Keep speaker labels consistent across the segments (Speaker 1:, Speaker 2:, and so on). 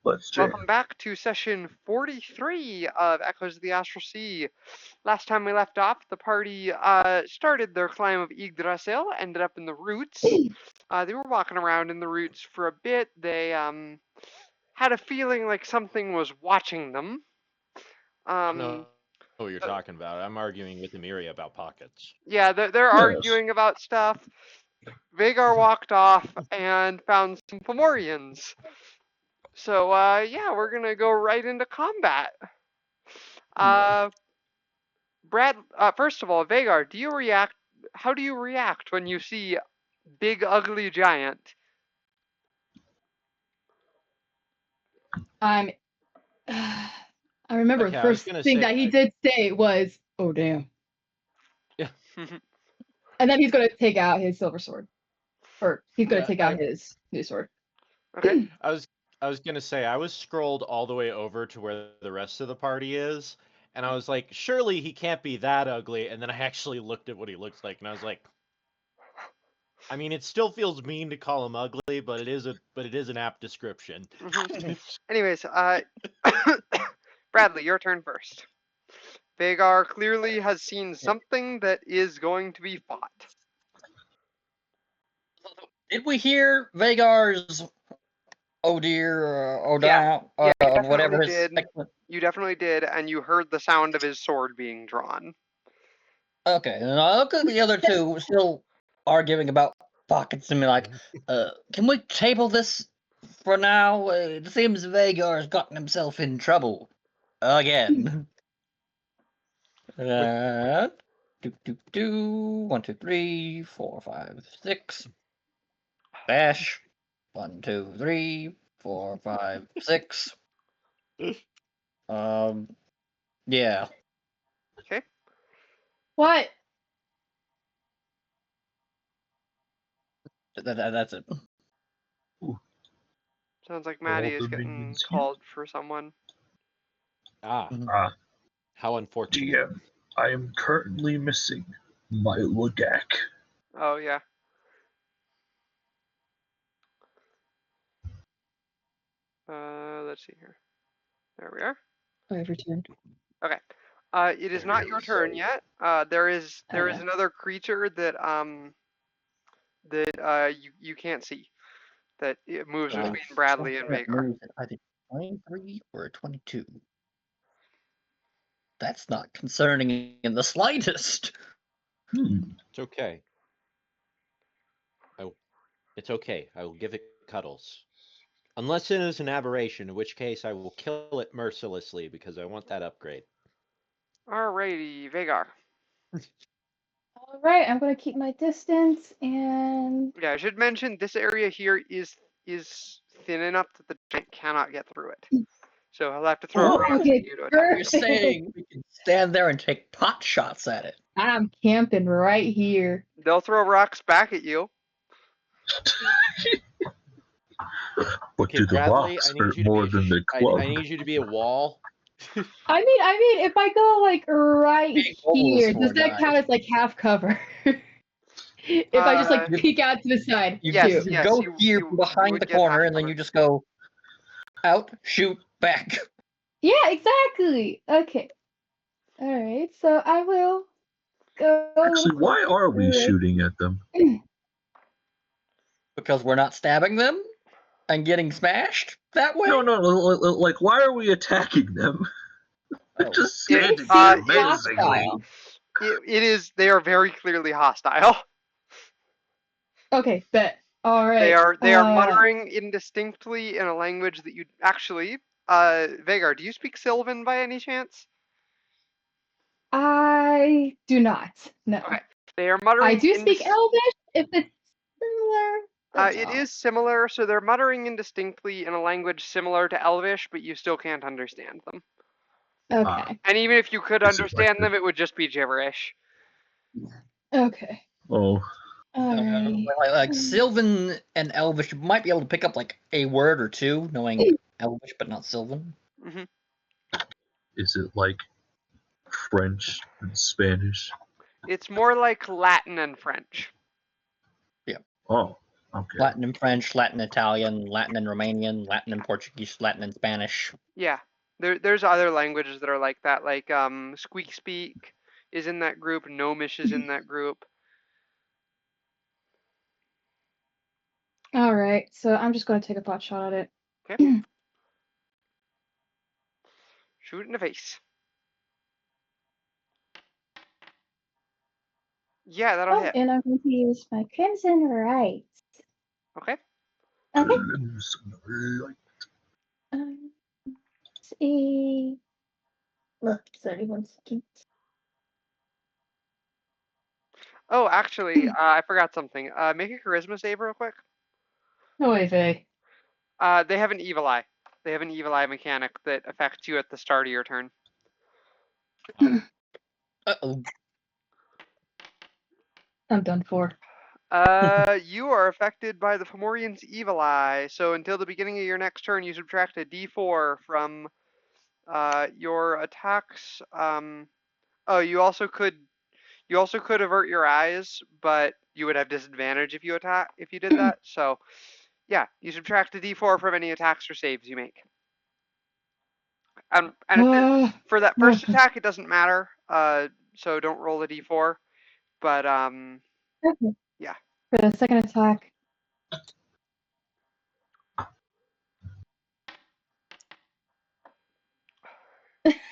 Speaker 1: Let's jam.
Speaker 2: Welcome back to session 43 of Echoes of the Astral Sea. Last time we left off, the party started their climb of Yggdrasil, ended up in the roots. They were walking around in the roots for a bit. They had a feeling like something was watching them.
Speaker 3: I know what you're talking about. I'm arguing with Emiria about pockets.
Speaker 2: Yeah, they're arguing about stuff. Vagar walked off and found some Fomorians. So, yeah, we're gonna go right into combat. First of all, Vagar, how do you react when you see big, ugly giant?
Speaker 4: I remember the first thing that he did say was, "Oh, damn."
Speaker 3: Yeah.
Speaker 4: And then he's going to take out his silver sword. Or he's going to take out his new sword.
Speaker 2: Okay.
Speaker 3: I was going to say, I was scrolled all the way over to where the rest of the party is, and I was like, surely he can't be that ugly, and then I actually looked at what he looks like, and I was like, I mean, it still feels mean to call him ugly, but it is an apt description.
Speaker 2: Mm-hmm. Anyways, Bradley, your turn first. Vagar clearly has seen something that is going to be fought.
Speaker 5: Did we hear Vagar's "oh dear" or "oh down" whatever his
Speaker 2: did. You definitely did, and you heard the sound of his sword being drawn.
Speaker 5: Okay, and I look at the other two still arguing about pockets and be like, can we table this for now? It seems Vagar has gotten himself in trouble again. 1, 2, 3, 4, 5, 6. Bash. 1, 2, 3, 4, 5, 6. Yeah.
Speaker 2: Okay.
Speaker 4: What?
Speaker 5: That's it.
Speaker 2: Sounds like Maddie is getting called for someone.
Speaker 3: How unfortunate.
Speaker 1: DM, I am currently missing my Lagak.
Speaker 2: Oh, yeah. Let's see here. There we are.
Speaker 4: I've returned.
Speaker 2: Okay. It is not your turn yet. There is another creature that you can't see. That it moves between Bradley and Vagar.
Speaker 5: Either 23 or 22. That's not concerning in the slightest.
Speaker 3: It's okay. It's okay. I will give it cuddles. Unless it is an aberration, in which case I will kill it mercilessly because I want that upgrade.
Speaker 2: Alrighty, Vagar.
Speaker 4: Alright, I'm going to keep my distance and...
Speaker 2: Yeah, I should mention this area here is thin enough that the giant cannot get through it. So I'll have to throw a rock at you to attack.
Speaker 5: You're saying we can stand there and take pot shots at it.
Speaker 4: I'm camping right here.
Speaker 2: They'll throw rocks back at you.
Speaker 1: But do the rocks hurt more than the club?
Speaker 3: I need you to be a wall.
Speaker 4: I mean, if I go like right here, does that count as like half cover? If I just like peek out to the side.
Speaker 5: You go here behind the corner and then you just go out, shoot, back.
Speaker 4: Yeah, exactly. Okay. Alright, so I will go.
Speaker 1: Actually, why are we shooting at them?
Speaker 5: Because we're not stabbing them and getting smashed that way?
Speaker 1: No, like, why are we attacking them? They're just standing
Speaker 2: there
Speaker 1: amazingly.
Speaker 2: They are very clearly hostile.
Speaker 4: Okay, bet. Alright.
Speaker 2: They are muttering indistinctly in a language that you actually, Vagar, do you speak Sylvan by any chance?
Speaker 4: I do not. No.
Speaker 2: Okay. They are muttering.
Speaker 4: I do speak Elvish if it's similar.
Speaker 2: It is similar, so they're muttering indistinctly in a language similar to Elvish, but you still can't understand them.
Speaker 4: Okay.
Speaker 2: And even if you could understand them, it would just be gibberish.
Speaker 4: Okay.
Speaker 1: Oh.
Speaker 5: Like Sylvan and Elvish might be able to pick up like a word or two, knowing Elvish but not Sylvan.
Speaker 2: Mm-hmm.
Speaker 1: Is it like French and Spanish?
Speaker 2: It's more like Latin and French.
Speaker 5: Yeah.
Speaker 1: Oh. Okay.
Speaker 5: Latin and French, Latin Italian, Latin and Romanian, Latin and Portuguese, Latin and Spanish.
Speaker 2: Yeah, there's other languages that are like that, like Squeak Speak is in that group, Gnomish is in that group.
Speaker 4: All right, so I'm just going to take a pot shot at it.
Speaker 2: Okay. Shoot it in the face. Yeah, that'll
Speaker 4: Oh,
Speaker 2: hit.
Speaker 4: and I'm going to use my Crimson Right.
Speaker 2: Okay.
Speaker 4: Okay.
Speaker 1: Right.
Speaker 4: Let's see. Look, sorry, 1 second.
Speaker 2: Oh, actually, I forgot something. Make a charisma save real quick.
Speaker 4: No way, Faye.
Speaker 2: They have an evil eye. They have an evil eye mechanic that affects you at the start of your turn.
Speaker 5: Uh-oh.
Speaker 4: I'm done for.
Speaker 2: You are affected by the Fomorian's evil eye. So until the beginning of your next turn, you subtract a D4 from your attacks. Oh, you also could avert your eyes, but you would have disadvantage if you did that. So yeah, you subtract a D4 from any attacks or saves you make. And for that first attack, it doesn't matter. So don't roll a D4. But
Speaker 4: Okay.
Speaker 2: yeah.
Speaker 4: For the second attack.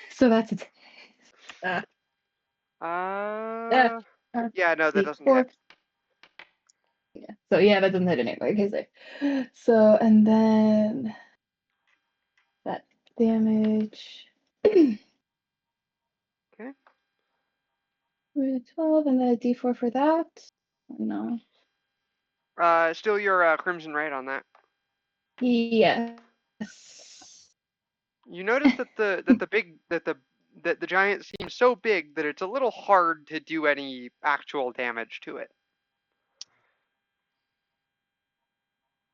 Speaker 4: So that's it. Yeah, no, that doesn't hit. Yeah. So yeah, that doesn't hit anyway. Okay, so and then that damage.
Speaker 2: Okay.
Speaker 4: 12 and then a D4 for that. No.
Speaker 2: Still your Crimson Right on that.
Speaker 4: Yes.
Speaker 2: You notice that the giant seems so big that it's a little hard to do any actual damage to it.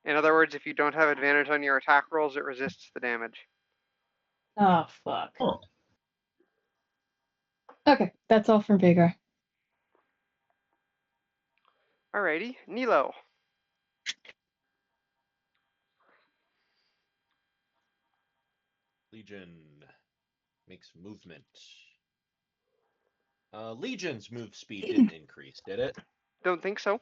Speaker 2: In other words, if you don't have advantage on your attack rolls, it resists the damage.
Speaker 4: Oh fuck.
Speaker 1: Oh.
Speaker 4: Okay, that's all from Vigor.
Speaker 2: Alrighty, Nilo.
Speaker 3: Legion makes movement. Legion's move speed didn't increase, did it?
Speaker 2: Don't think so.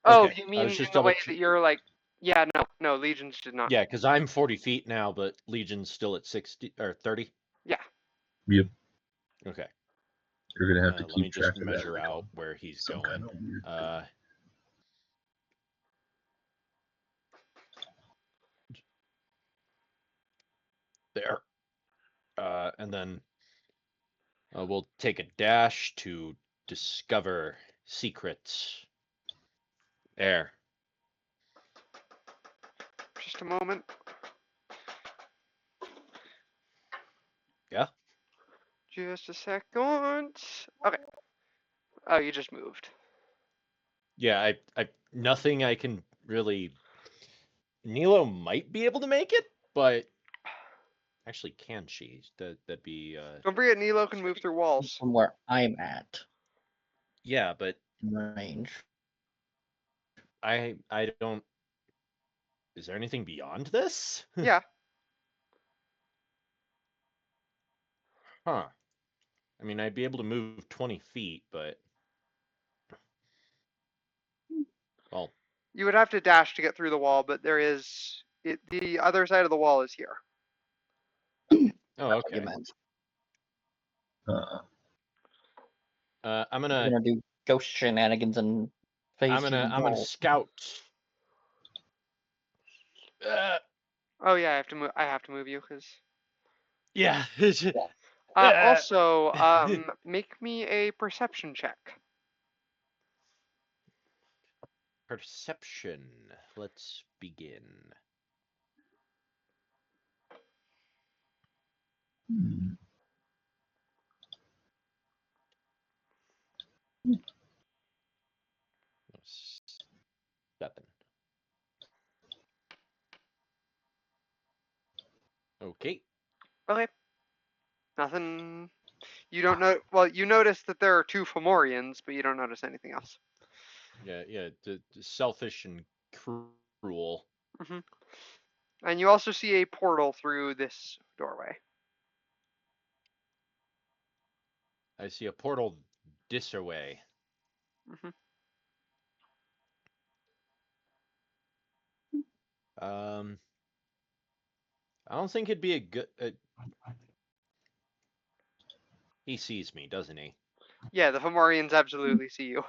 Speaker 2: Oh,
Speaker 3: Okay,
Speaker 2: you
Speaker 3: I
Speaker 2: mean
Speaker 3: was
Speaker 2: in
Speaker 3: just
Speaker 2: the way
Speaker 3: double
Speaker 2: that you're like, yeah, no, Legions did not.
Speaker 3: Yeah, because I'm 40 feet now, but Legion's still at 60 or 30.
Speaker 2: Yeah.
Speaker 1: Yep.
Speaker 3: Okay.
Speaker 1: You're gonna have to
Speaker 3: Let
Speaker 1: keep
Speaker 3: me
Speaker 1: track
Speaker 3: just
Speaker 1: of
Speaker 3: measure
Speaker 1: that,
Speaker 3: out where he's
Speaker 1: some
Speaker 3: going.
Speaker 1: kind of weird
Speaker 3: There. And then we'll take a dash to discover secrets. There.
Speaker 2: Just a moment.
Speaker 3: Yeah.
Speaker 2: Just a second. Okay. Oh, you just moved.
Speaker 3: Yeah, I nothing I can really. Nilo might be able to make it, but actually, can she? That'd be.
Speaker 2: Don't forget, Nilo can move through walls.
Speaker 5: From where I'm at.
Speaker 3: Yeah, but
Speaker 5: Range.
Speaker 3: I don't. Is there anything beyond this?
Speaker 2: Yeah.
Speaker 3: Huh. I mean, I'd be able to move 20 feet, but. Well.
Speaker 2: You would have to dash to get through the wall, but there is. The other side of the wall is here.
Speaker 3: Oh, okay. I'm gonna
Speaker 5: do ghost shenanigans and
Speaker 3: I'm gonna scout.
Speaker 2: Oh yeah, I have to move you because.
Speaker 3: Yeah.
Speaker 2: Also, make me a perception check.
Speaker 3: Perception. Let's begin. Seven. Okay.
Speaker 2: Okay. Nothing. You don't know. Well, you notice that there are two Fomorians, but you don't notice anything else.
Speaker 3: Yeah, selfish and cruel.
Speaker 2: Mm-hmm. And you also see a portal through this doorway.
Speaker 3: I see a portal this way.
Speaker 2: Mm-hmm.
Speaker 3: I don't think it'd be a good. He sees me, doesn't he?
Speaker 2: Yeah, the Fomorians absolutely see you.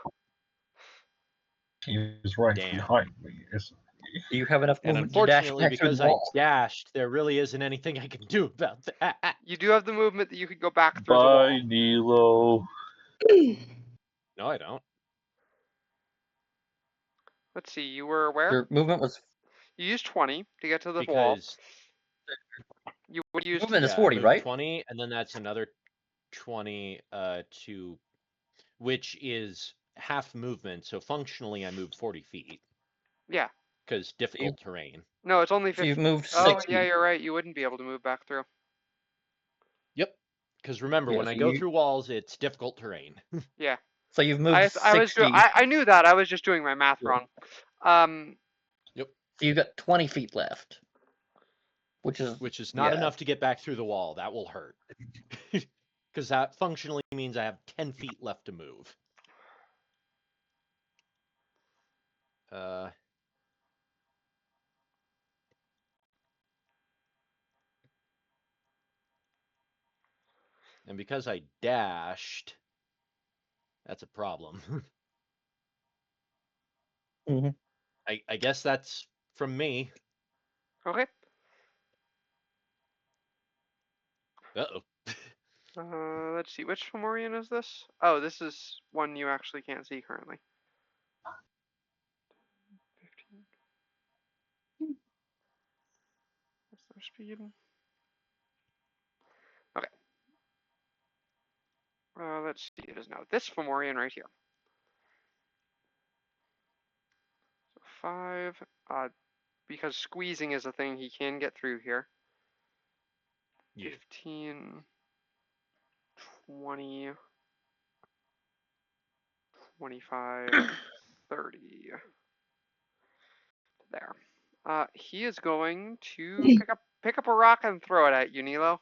Speaker 1: He's right
Speaker 3: Damn.
Speaker 1: behind me.
Speaker 5: Do you have enough
Speaker 3: And
Speaker 5: movement to dash
Speaker 3: unfortunately,
Speaker 5: back through
Speaker 3: because
Speaker 5: the
Speaker 3: I
Speaker 5: wall?
Speaker 3: dashed, there really isn't anything I can do about that.
Speaker 2: You do have the movement that you could go back through the wall.
Speaker 1: Bye, Nilo.
Speaker 3: No, I don't.
Speaker 2: Let's see, you were where?
Speaker 5: Your movement was
Speaker 2: You used 20 to get to the wall.
Speaker 3: Because
Speaker 2: You would use
Speaker 5: movement is
Speaker 3: I
Speaker 5: 40,
Speaker 3: moved
Speaker 5: right?
Speaker 3: 20, and then that's another 20 to, which is half movement. So functionally, I moved 40 feet.
Speaker 2: Yeah.
Speaker 3: Because difficult terrain.
Speaker 2: No, it's only
Speaker 5: So
Speaker 2: 50.
Speaker 5: you've moved
Speaker 2: Oh,
Speaker 5: 60.
Speaker 2: yeah, you're right. You wouldn't be able to move back through.
Speaker 3: Yep. Because remember,
Speaker 5: Yeah,
Speaker 3: when
Speaker 5: so
Speaker 3: I go
Speaker 5: you-
Speaker 3: through walls, it's difficult terrain.
Speaker 2: Yeah.
Speaker 5: So you've moved
Speaker 2: I was
Speaker 5: 60.
Speaker 2: I knew that. I was just doing my math
Speaker 5: Yeah.
Speaker 2: wrong.
Speaker 3: Yep.
Speaker 5: So you've got 20 feet left. Which is
Speaker 3: not
Speaker 5: yeah.
Speaker 3: enough to get back through the wall. That will hurt. Because that functionally means I have 10 feet left to move. And because I dashed, that's a problem.
Speaker 5: Mhm.
Speaker 3: I guess that's from me.
Speaker 2: Okay.
Speaker 3: Uh-oh.
Speaker 2: Let's see. Which Fomorian is this? Oh, this is one you actually can't see currently. 15. What's their speed? Okay. Let's see. It is now this Fomorian right here. So 5. Because squeezing is a thing, he can get through here.
Speaker 3: Yeah.
Speaker 2: 15, 20, 25, 30. There. He is going to pick up a rock and throw it at you, Nilo.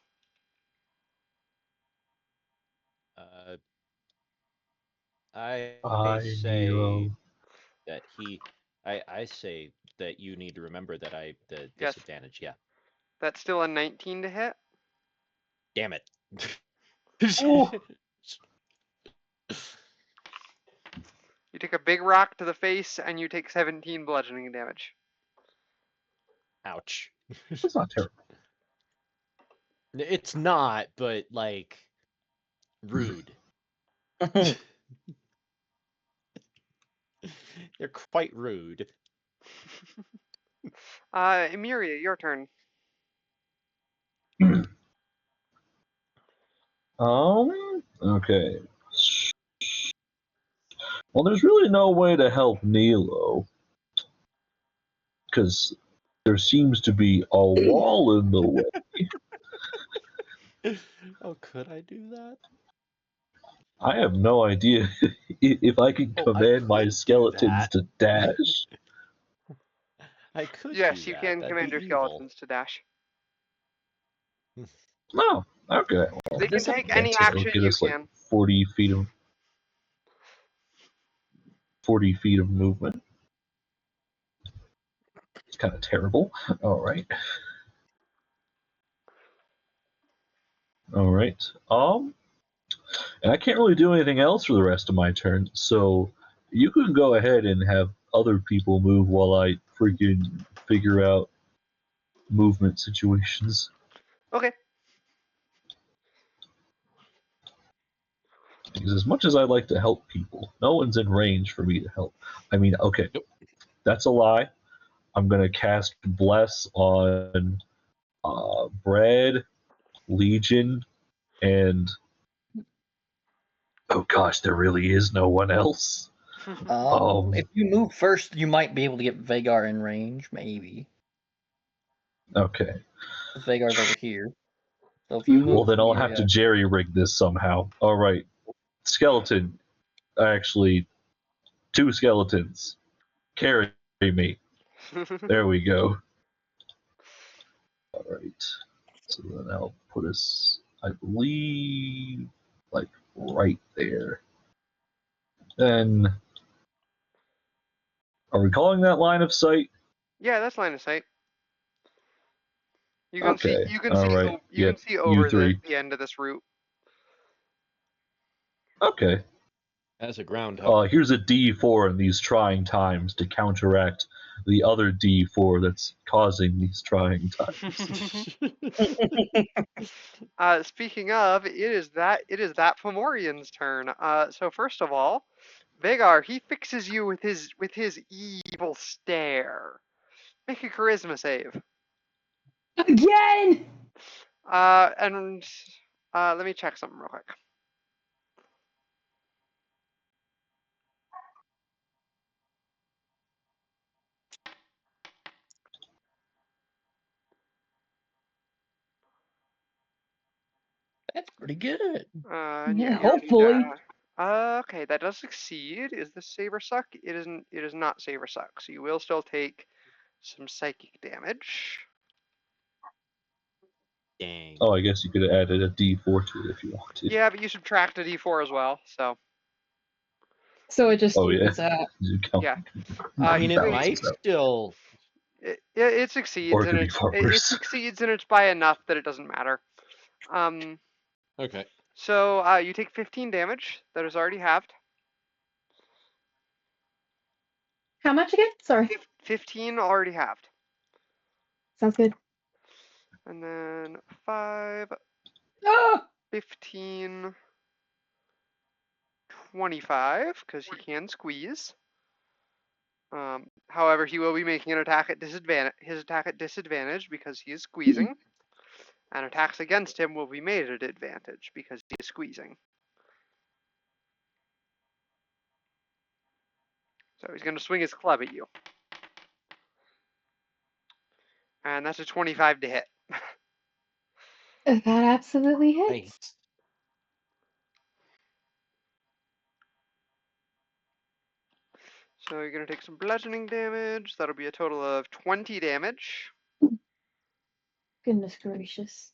Speaker 3: I
Speaker 1: Bye,
Speaker 3: say
Speaker 1: Nilo.
Speaker 3: that I say that you need to remember that the
Speaker 2: Yes.
Speaker 3: disadvantage. Yeah.
Speaker 2: That's still a 19 to hit.
Speaker 3: Damn it.
Speaker 1: Ooh.
Speaker 2: You take a big rock to the face and you take 17 bludgeoning damage.
Speaker 3: Ouch.
Speaker 1: That's not terrible.
Speaker 3: It's not, but like rude. They're quite rude.
Speaker 2: Emiria, your turn.
Speaker 1: Okay. Well, there's really no way to help Nilo. Because there seems to be a wall in the way.
Speaker 3: Oh, could I do that?
Speaker 1: I have no idea if I can command my skeletons to dash.
Speaker 3: I could
Speaker 2: Yes,
Speaker 3: do
Speaker 2: you
Speaker 3: that.
Speaker 2: can
Speaker 3: That'd
Speaker 2: command
Speaker 3: be
Speaker 2: your
Speaker 3: evil.
Speaker 2: skeletons to dash.
Speaker 1: No, okay. Well,
Speaker 2: They can take any
Speaker 1: so it'll
Speaker 2: action
Speaker 1: get
Speaker 2: you
Speaker 1: us like
Speaker 2: can.
Speaker 1: 40 feet of movement. It's kind of terrible. All right. And I can't really do anything else for the rest of my turn, so you can go ahead and have other people move while I freaking figure out movement situations.
Speaker 2: Okay.
Speaker 1: Because as much as I like to help people, no one's in range for me to help. I mean, okay, that's a lie. I'm going to cast Bless on Bread, Legion, and oh gosh, there really is no one else.
Speaker 5: If you move first, you might be able to get Vagar in range, maybe.
Speaker 1: Okay.
Speaker 5: Vagar's over here. So if you move,
Speaker 1: Well, then I'll have to jerry rig this somehow. All right, Skeleton. Actually, 2 skeletons. Carry me. There we go. All right. So then I'll put us, I believe, like right there. Then, are we calling that line of sight?
Speaker 2: Yeah, that's line of sight. You can
Speaker 1: Okay.
Speaker 2: see. You can
Speaker 1: All
Speaker 2: see.
Speaker 1: right.
Speaker 2: You
Speaker 1: Yeah.
Speaker 2: can see over
Speaker 1: You three.
Speaker 2: the end of this route.
Speaker 1: Okay.
Speaker 3: As a groundhog.
Speaker 1: Here's a D4 in these trying times to counteract the other D4 that's causing these trying times.
Speaker 2: Speaking of, it is that Fomorian's turn. So first of all, Vagar, he fixes you with his evil stare. Make a charisma save.
Speaker 4: Again!
Speaker 2: And let me check something real quick.
Speaker 5: That's pretty good.
Speaker 2: Yeah,
Speaker 4: Yeah,
Speaker 2: you don't need
Speaker 4: hopefully.
Speaker 2: okay, that does succeed. Is this save or suck? It isn't. It is not save or suck. So you will still take some psychic damage.
Speaker 3: Dang.
Speaker 1: Oh, I guess you could have added a D4 to it if you wanted.
Speaker 2: Yeah, but you subtract a d4 as well. So
Speaker 4: So it just
Speaker 1: Oh, yeah.
Speaker 4: evens out.
Speaker 1: You count-
Speaker 2: yeah.
Speaker 3: I mean, it
Speaker 2: Usually-
Speaker 3: might still.
Speaker 2: it succeeds,
Speaker 1: Or it
Speaker 2: and
Speaker 1: could be far
Speaker 2: it
Speaker 1: worse.
Speaker 2: succeeds, and it's by enough that it doesn't matter.
Speaker 3: Okay.
Speaker 2: So you take 15 damage. That is already halved.
Speaker 4: How much again? Sorry.
Speaker 2: 15 already halved.
Speaker 4: Sounds good.
Speaker 2: And then 5,
Speaker 4: Oh!
Speaker 2: 15, 25, because he can squeeze. However, he will be making an attack at disadvantage. His attack at disadvantage because he is squeezing, and attacks against him will be made at advantage because he is squeezing. So he's going to swing his club at you, and that's a 25 to hit.
Speaker 4: That absolutely hits.
Speaker 3: Nice.
Speaker 2: So you're going to take some bludgeoning damage. That'll be a total of 20 damage.
Speaker 4: Goodness gracious.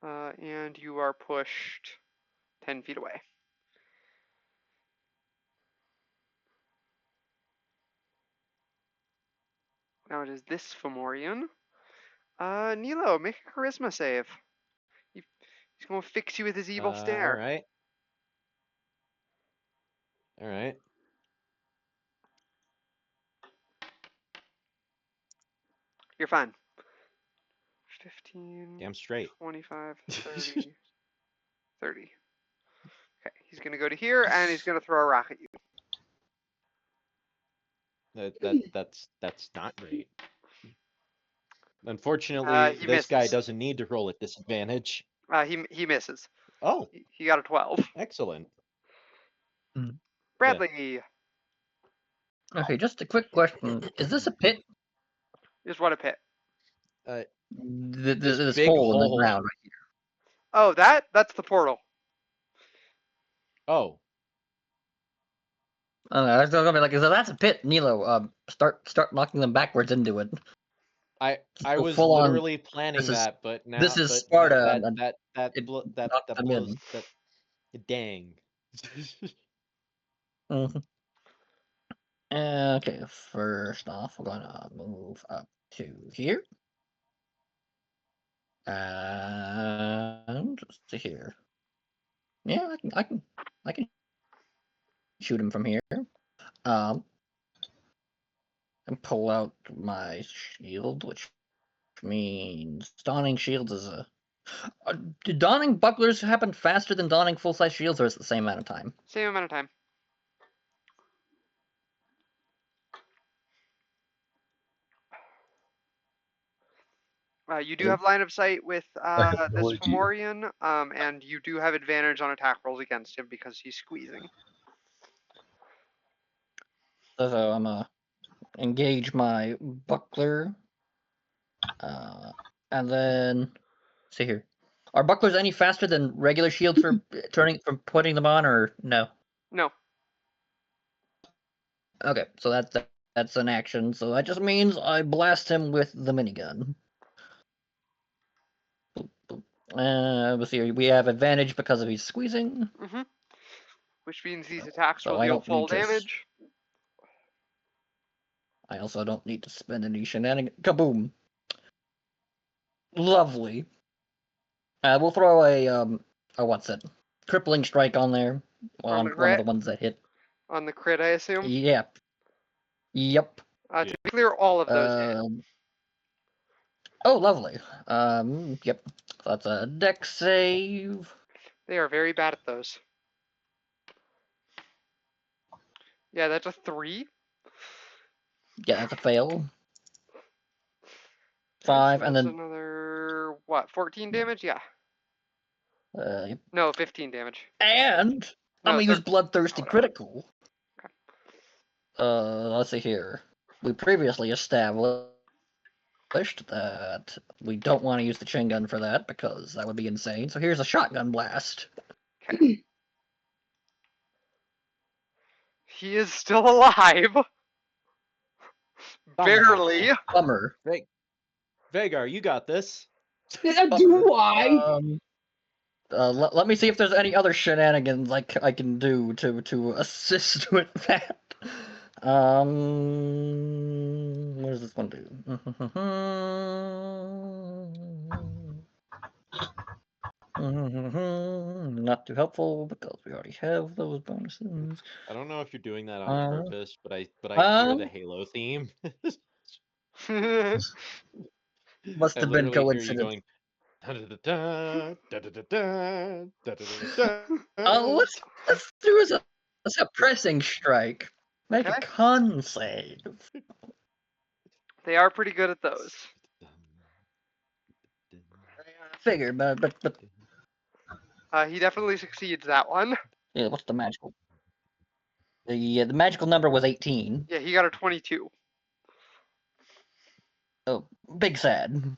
Speaker 2: And you are pushed 10 feet away. Now it is this Fomorian. Nilo, make a charisma save. He's going to fix you with his evil stare.
Speaker 3: All right. All right.
Speaker 2: You're fine. 15,
Speaker 3: Damn straight.
Speaker 2: 25, 30, 30. Okay, he's going to go to here, and he's going to throw a rock at you.
Speaker 3: That's not great. Unfortunately,
Speaker 2: He
Speaker 3: this guy
Speaker 2: misses.
Speaker 3: doesn't need to roll at disadvantage.
Speaker 2: He misses.
Speaker 3: Oh,
Speaker 2: He got a 12.
Speaker 3: excellent.
Speaker 2: Bradley,
Speaker 5: Okay, just a quick question. Is this a pit?
Speaker 2: is what a pit.
Speaker 5: This
Speaker 3: big
Speaker 5: hole in the
Speaker 3: hole.
Speaker 5: ground right here.
Speaker 2: Oh, that's the portal.
Speaker 3: Oh,
Speaker 5: I was gonna be like, that's a pit, Nilo. Start knocking them backwards into it.
Speaker 3: I
Speaker 5: Go
Speaker 3: was
Speaker 5: full on,
Speaker 3: literally planning
Speaker 5: this is-
Speaker 3: that, but now
Speaker 5: this is
Speaker 3: but
Speaker 5: Sparta, and
Speaker 3: That
Speaker 5: it
Speaker 3: that
Speaker 5: knocked them
Speaker 3: blows
Speaker 5: in.
Speaker 3: that. Dang.
Speaker 5: Mhm. Okay, first off, we're gonna move up to here. And just to here. Yeah, I can shoot him from here. And pull out my shield, which means donning shields is a. Do donning bucklers happen faster than donning full-size shields, or is it the same amount of time?
Speaker 2: Same amount of time. You do have line of sight with
Speaker 1: have no
Speaker 2: this
Speaker 1: idea.
Speaker 2: Fomorian, and you do have advantage on attack rolls against him because he's squeezing.
Speaker 5: So I'm gonna engage my buckler, and then see here. Are bucklers any faster than regular shields for putting them on, or no?
Speaker 2: No.
Speaker 5: Okay, so that's an action. So that just means I blast him with the minigun. Boop, boop. Let's see. We have advantage because of he's squeezing.
Speaker 2: Mm-hmm. Which means these attacks
Speaker 5: So
Speaker 2: will
Speaker 5: I
Speaker 2: deal
Speaker 5: don't
Speaker 2: full
Speaker 5: need to.
Speaker 2: damage.
Speaker 5: I also don't need to spend any shenanigans. Kaboom! Lovely. We'll throw a what's it? Crippling strike on there. Well,
Speaker 2: On the
Speaker 5: one of the
Speaker 2: crit?
Speaker 5: ones that hit.
Speaker 2: On the crit, I assume.
Speaker 5: Yep. Yep.
Speaker 2: To be clear, all of those hit.
Speaker 5: Oh, lovely. Yep. So that's a dex save.
Speaker 2: They are very bad at those. Yeah, that's a 3.
Speaker 5: Yeah, that's a fail.
Speaker 2: Okay,
Speaker 5: 5,
Speaker 2: so
Speaker 5: and
Speaker 2: that's
Speaker 5: then
Speaker 2: another, what, 14 damage? Yeah.
Speaker 5: yep.
Speaker 2: No, 15 damage.
Speaker 5: And
Speaker 2: No,
Speaker 5: I'm gonna use bloodthirsty
Speaker 2: whatever.
Speaker 5: critical. Let's see here. We previously established that we don't want to use the chain gun for that because that would be insane. So here's a shotgun blast.
Speaker 2: Okay. He is still alive. Barely.
Speaker 5: Bummer.
Speaker 3: Vagar, you got this.
Speaker 4: Do I?
Speaker 5: Let me see if there's any other shenanigans I can do to assist with that. What does this one do? Not too helpful because we already have those bonuses.
Speaker 3: I don't know if you're doing that on purpose, but I hear the Halo theme.
Speaker 5: Must have been
Speaker 3: literally hear you
Speaker 5: coincidence.
Speaker 3: going.
Speaker 5: Let's do a suppressing strike. Make a
Speaker 2: Okay.
Speaker 5: con save.
Speaker 2: They are pretty good at those.
Speaker 5: Figured, but
Speaker 2: He definitely succeeds that one.
Speaker 5: yeah. What's the magical? The magical number was 18.
Speaker 2: Yeah, he got a 22.
Speaker 5: Oh, big sad. I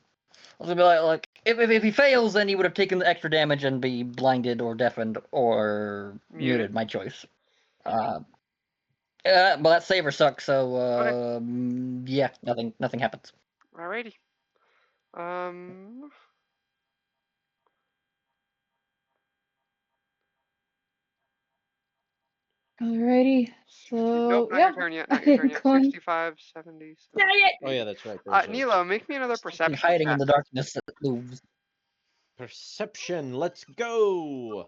Speaker 5: was gonna be like if he fails, then he would have taken the extra damage and be blinded or deafened or muted. My choice. But that saver sucks. So
Speaker 2: Okay.
Speaker 5: yeah, nothing happens.
Speaker 2: Alrighty.
Speaker 4: Alrighty. So
Speaker 2: Nope, not
Speaker 4: yeah.
Speaker 2: your turn yet. Not your turn yet. 65, 70.
Speaker 3: Oh yeah, that's right.
Speaker 2: Nilo, make me another perception.
Speaker 5: Hiding in the darkness that moves.
Speaker 3: Perception. Let's go.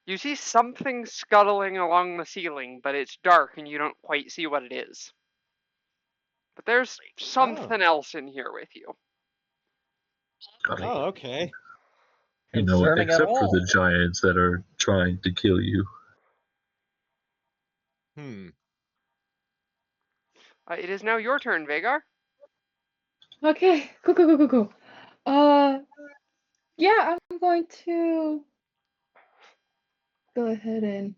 Speaker 2: You see something scuttling along the ceiling, but it's dark and you don't quite see what it is. But there's something else in here with you.
Speaker 3: Oh, okay.
Speaker 1: You know,
Speaker 5: Concerning at
Speaker 1: except for
Speaker 5: all.
Speaker 1: the giants that are trying to kill you.
Speaker 2: It is now your turn, Vagar.
Speaker 4: Okay. Cool. Yeah, I'm going to go ahead and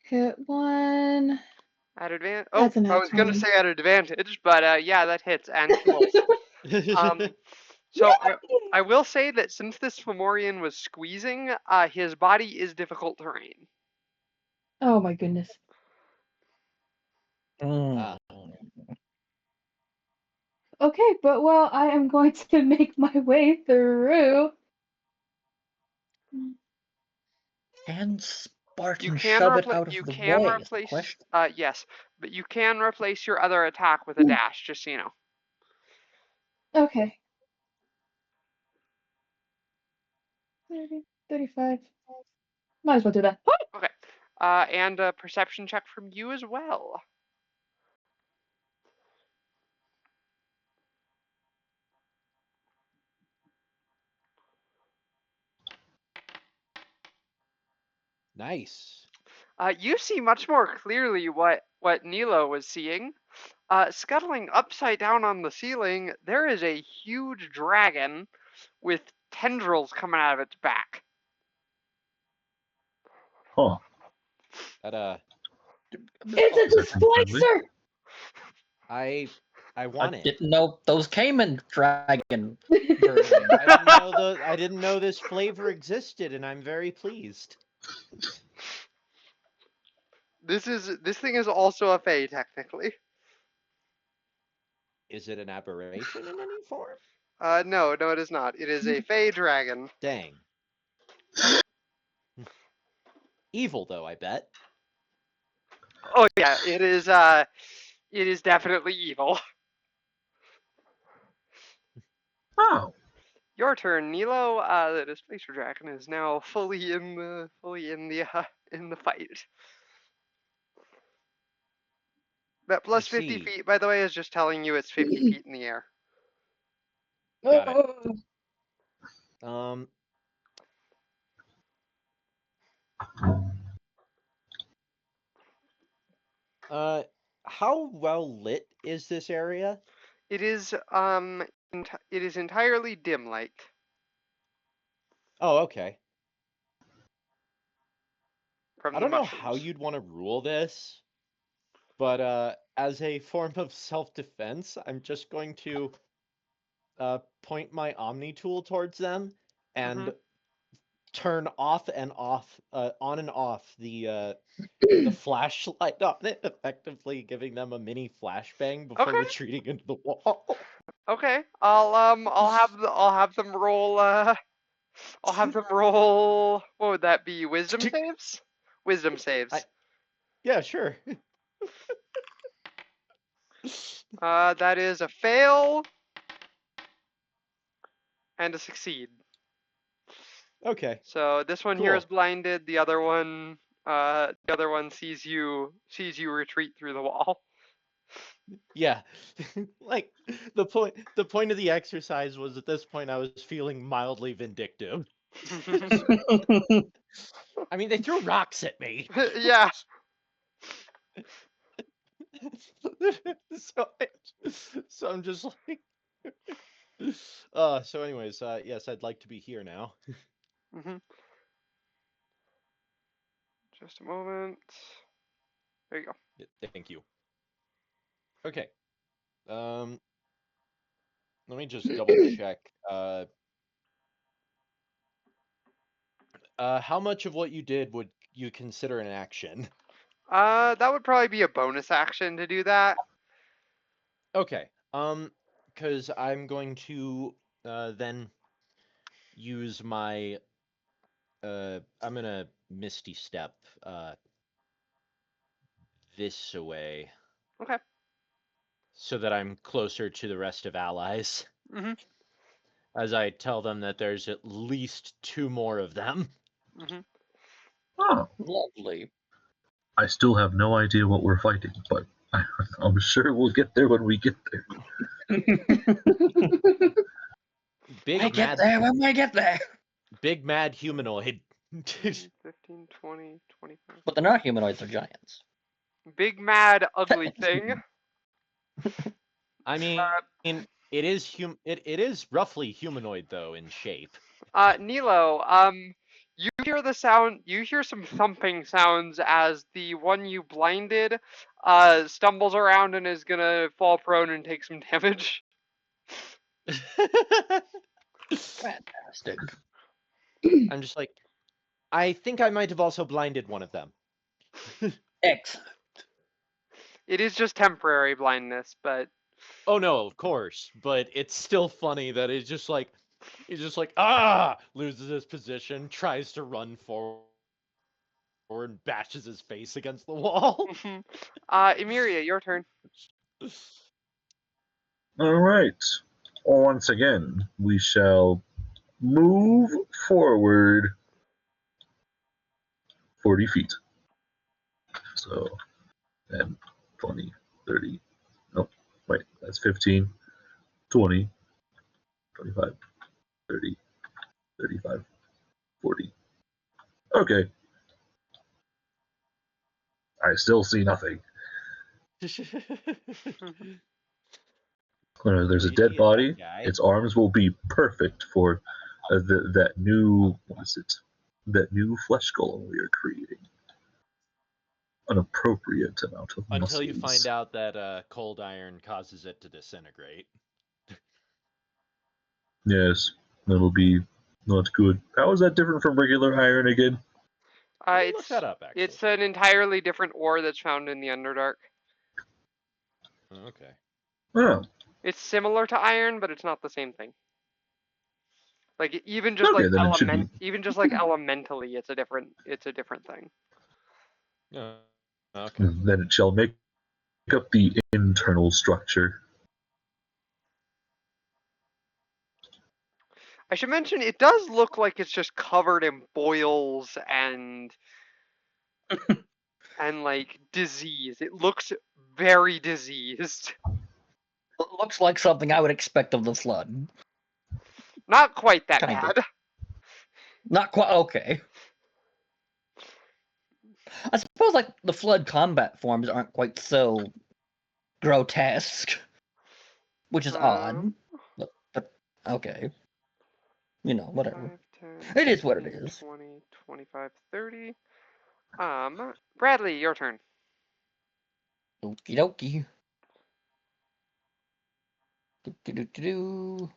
Speaker 4: hit one.
Speaker 2: At advantage. Oh,
Speaker 4: That's an
Speaker 2: I was gonna
Speaker 4: X1.
Speaker 2: say at advantage, but yeah, that hits and kills. So I will say that since this Fomorian was squeezing, his body is difficult terrain.
Speaker 4: Oh my goodness. Okay, but well, I am going to make my way through.
Speaker 5: And Spartan
Speaker 2: You
Speaker 5: shove
Speaker 2: can
Speaker 5: it out of
Speaker 2: you
Speaker 5: the
Speaker 2: can
Speaker 5: way. Is the
Speaker 2: replace
Speaker 5: question.
Speaker 2: yes, but you can replace your other attack with a dash, just so you know.
Speaker 4: Okay. 30, 35. Might as well do that.
Speaker 2: Okay. And a perception check from you as well.
Speaker 3: Nice.
Speaker 2: You see much more clearly what Nilo was seeing. Scuttling upside down on the ceiling, there is a huge dragon with tendrils coming out of its back.
Speaker 1: Huh.
Speaker 3: That
Speaker 4: It's a displacer!
Speaker 3: I I want
Speaker 5: I
Speaker 3: it.
Speaker 5: didn't know those came in dragon version.
Speaker 3: I didn't know this flavor existed, and I'm very pleased.
Speaker 2: This thing is also a fae, technically.
Speaker 3: Is it an aberration in any form?
Speaker 2: No, it is not. It is a fae dragon.
Speaker 3: Dang. Evil, though, I bet.
Speaker 2: Oh yeah, it is. It is definitely evil.
Speaker 1: Oh.
Speaker 2: Your turn, Nilo. The displacer dragon is now fully in the fight. That plus 50 feet, by the way, is just telling you it's 50 feet in the air.
Speaker 3: Got it. How well lit is this area?
Speaker 2: It is it is entirely dim light.
Speaker 3: Oh, okay.
Speaker 2: From
Speaker 3: I
Speaker 2: the
Speaker 3: don't know
Speaker 2: mushrooms.
Speaker 3: how you'd want to rule this, but as a form of self-defense, I'm just going to point my Omni tool towards them and turn off and off, on and off the flashlight on it, effectively giving them a mini flashbang before retreating into the wall.
Speaker 2: Okay, I'll have them roll. I'll have them roll. What would that be? Wisdom saves. Wisdom saves.
Speaker 3: Yeah, sure.
Speaker 2: That is a fail and a succeed.
Speaker 3: Okay.
Speaker 2: So this one here is blinded. The other one sees you retreat through the wall.
Speaker 3: Yeah. Like the point of the exercise was at this point I was feeling mildly vindictive. I mean, they threw rocks at me.
Speaker 2: Yeah.
Speaker 3: So I'm just like so anyways, yes, I'd like to be here now.
Speaker 2: Just a moment. There you go.
Speaker 3: Thank you. Okay. Let me just double check. How much of what you did would you consider an action?
Speaker 2: That would probably be a bonus action to do that.
Speaker 3: Okay. Because I'm going to then use my I'm gonna Misty Step this away.
Speaker 2: Okay.
Speaker 3: So that I'm closer to the rest of allies. As I tell them that there's at least 2 more of them.
Speaker 1: Oh.
Speaker 5: Lovely.
Speaker 1: I still have no idea what we're fighting, but I'm sure we'll get there when we get there.
Speaker 5: I get there when we get there.
Speaker 3: Big mad humanoid.
Speaker 2: 15, 20, 25.
Speaker 5: But they're not humanoids, they're giants.
Speaker 2: Big mad ugly thing.
Speaker 3: I mean, it is roughly humanoid though in shape.
Speaker 2: Nilo, you hear some thumping sounds as the one you blinded stumbles around and is gonna fall prone and take some damage.
Speaker 5: Fantastic.
Speaker 3: I'm just like, I think I might have also blinded one of them.
Speaker 5: Excellent.
Speaker 2: It is just temporary blindness, but...
Speaker 3: Oh no, of course. But it's still funny that he's just like, loses his position, tries to run forward, and bashes his face against the wall.
Speaker 2: Emiria, your turn.
Speaker 1: All right. Once again, we shall move forward 40 feet. So, 10, 20, 30. Nope. Wait, that's 15, 20, 25, 30, 35, 40. Okay. I still see nothing. There's a dead body. Its arms will be perfect for that new, what is it? That new flesh golem we are creating. an appropriate amount of
Speaker 3: Until you
Speaker 1: muscles.
Speaker 3: find out that cold iron causes it to disintegrate.
Speaker 1: Yes, that'll be not good. How is that different from regular iron again?
Speaker 3: Let me look that up, actually.
Speaker 2: It's an entirely different ore that's found in the Underdark.
Speaker 3: Okay.
Speaker 1: Oh,
Speaker 2: It's similar to iron, but it's not the same thing. Like even just
Speaker 1: okay,
Speaker 2: like
Speaker 1: then it should be.
Speaker 2: even just like elementally, it's a different thing.
Speaker 3: Yeah. Okay.
Speaker 1: Then it shall make up the internal structure.
Speaker 2: I should mention it does look like it's just covered in boils and like disease. It looks very diseased.
Speaker 5: It looks like something I would expect of the Flood.
Speaker 2: Not quite that
Speaker 5: Kinda.
Speaker 2: bad.
Speaker 5: Not quite okay. I suppose like the Flood combat forms aren't quite so grotesque, which is odd. But okay, you know, whatever.
Speaker 2: 5, 10,
Speaker 5: It is what it
Speaker 2: 15,
Speaker 5: is.
Speaker 2: 20, 25, 30. Bradley, your turn.
Speaker 5: Okie dokie. Do-do-do-do-do.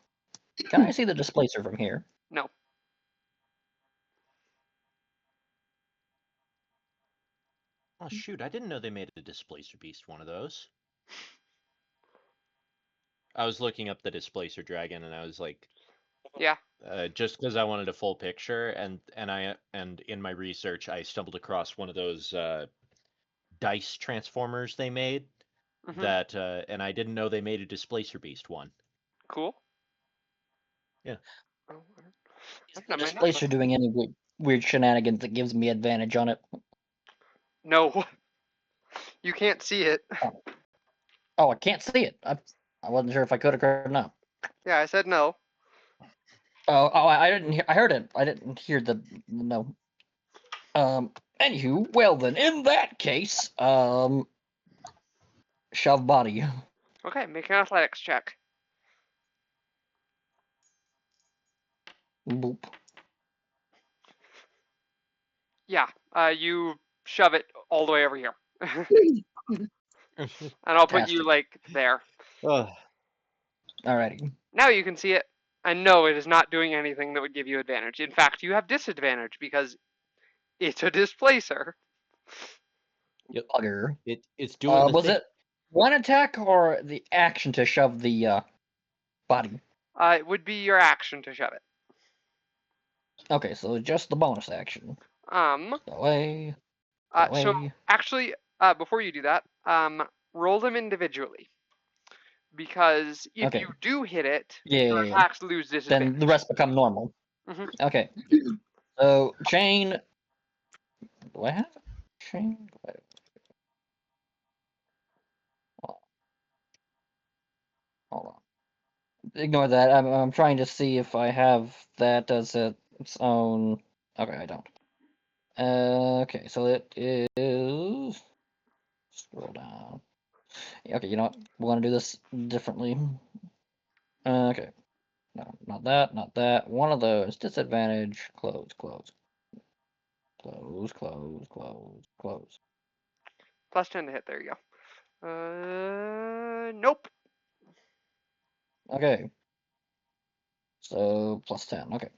Speaker 5: Can I see the displacer from here?
Speaker 2: No.
Speaker 3: Oh shoot! I didn't know they made a Displacer Beast one of those. I was looking up the Displacer Dragon, and I was like,
Speaker 2: Yeah.
Speaker 3: just because I wanted a full picture, and in my research, I stumbled across one of those dice transformers they made. That and I didn't know they made a Displacer Beast one.
Speaker 2: Cool.
Speaker 3: Yeah.
Speaker 2: Oh,
Speaker 5: Is the displacer doing any weird shenanigans that gives me advantage on it?
Speaker 2: No. You can't see it.
Speaker 5: Oh, I can't see it. I wasn't sure if I could or not.
Speaker 2: Yeah, I said no.
Speaker 5: I didn't hear. I heard it. I didn't hear the no. Anywho, well then, in that case, shove body.
Speaker 2: Okay, make an athletics check.
Speaker 5: Boop.
Speaker 2: Yeah, you shove it all the way over here. And I'll put you,
Speaker 5: Fantastic.
Speaker 2: like, there.
Speaker 5: Alrighty.
Speaker 2: Now you can see it. And no, it is not doing anything that would give you advantage. In fact, you have disadvantage because it's a displacer.
Speaker 5: Bugger.
Speaker 3: It's doing the
Speaker 5: Was
Speaker 3: thing.
Speaker 5: it one attack or the action to shove the body?
Speaker 2: It would be your action to shove it.
Speaker 5: Okay, so just the bonus action. Away.
Speaker 2: So actually, before you do that, roll them individually. Because if you do hit it, your attacks lose disadvantage.
Speaker 5: Then the rest become normal. Okay. So chain. Do I have it? Chain? Hold on. Ignore that. I'm trying to see if I have that as its own. Okay, I don't. Okay, so it is. Scroll down. Okay, you know what? We're gonna do this differently. Okay. No, not that, not that. One of those. Disadvantage. Close, close. Close, close, close, close.
Speaker 2: Plus 10 to hit. There you go. Nope.
Speaker 5: Okay. So plus 10. Okay.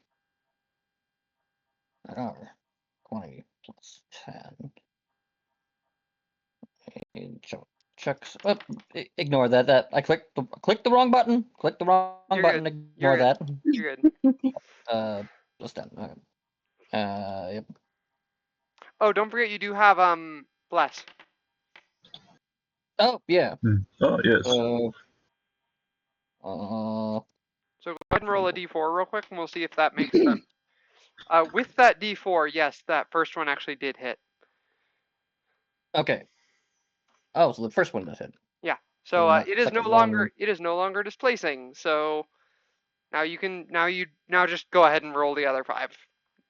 Speaker 5: 20 plus 10. Checks. Oh, ignore that. I clicked the wrong button. Click the wrong button.
Speaker 2: Good.
Speaker 5: Ignore that.
Speaker 2: You're good.
Speaker 5: Plus 10. Okay. Yep.
Speaker 2: Oh, don't forget you do have bless.
Speaker 5: Oh yeah.
Speaker 1: Oh yes.
Speaker 2: So go ahead and roll a d4 real quick, and we'll see if that makes sense. With that d4, yes, that first one actually did hit.
Speaker 5: Okay. Oh, so the first one does hit.
Speaker 2: Yeah. So it is no longer displacing. So now you just go ahead and roll the other 5,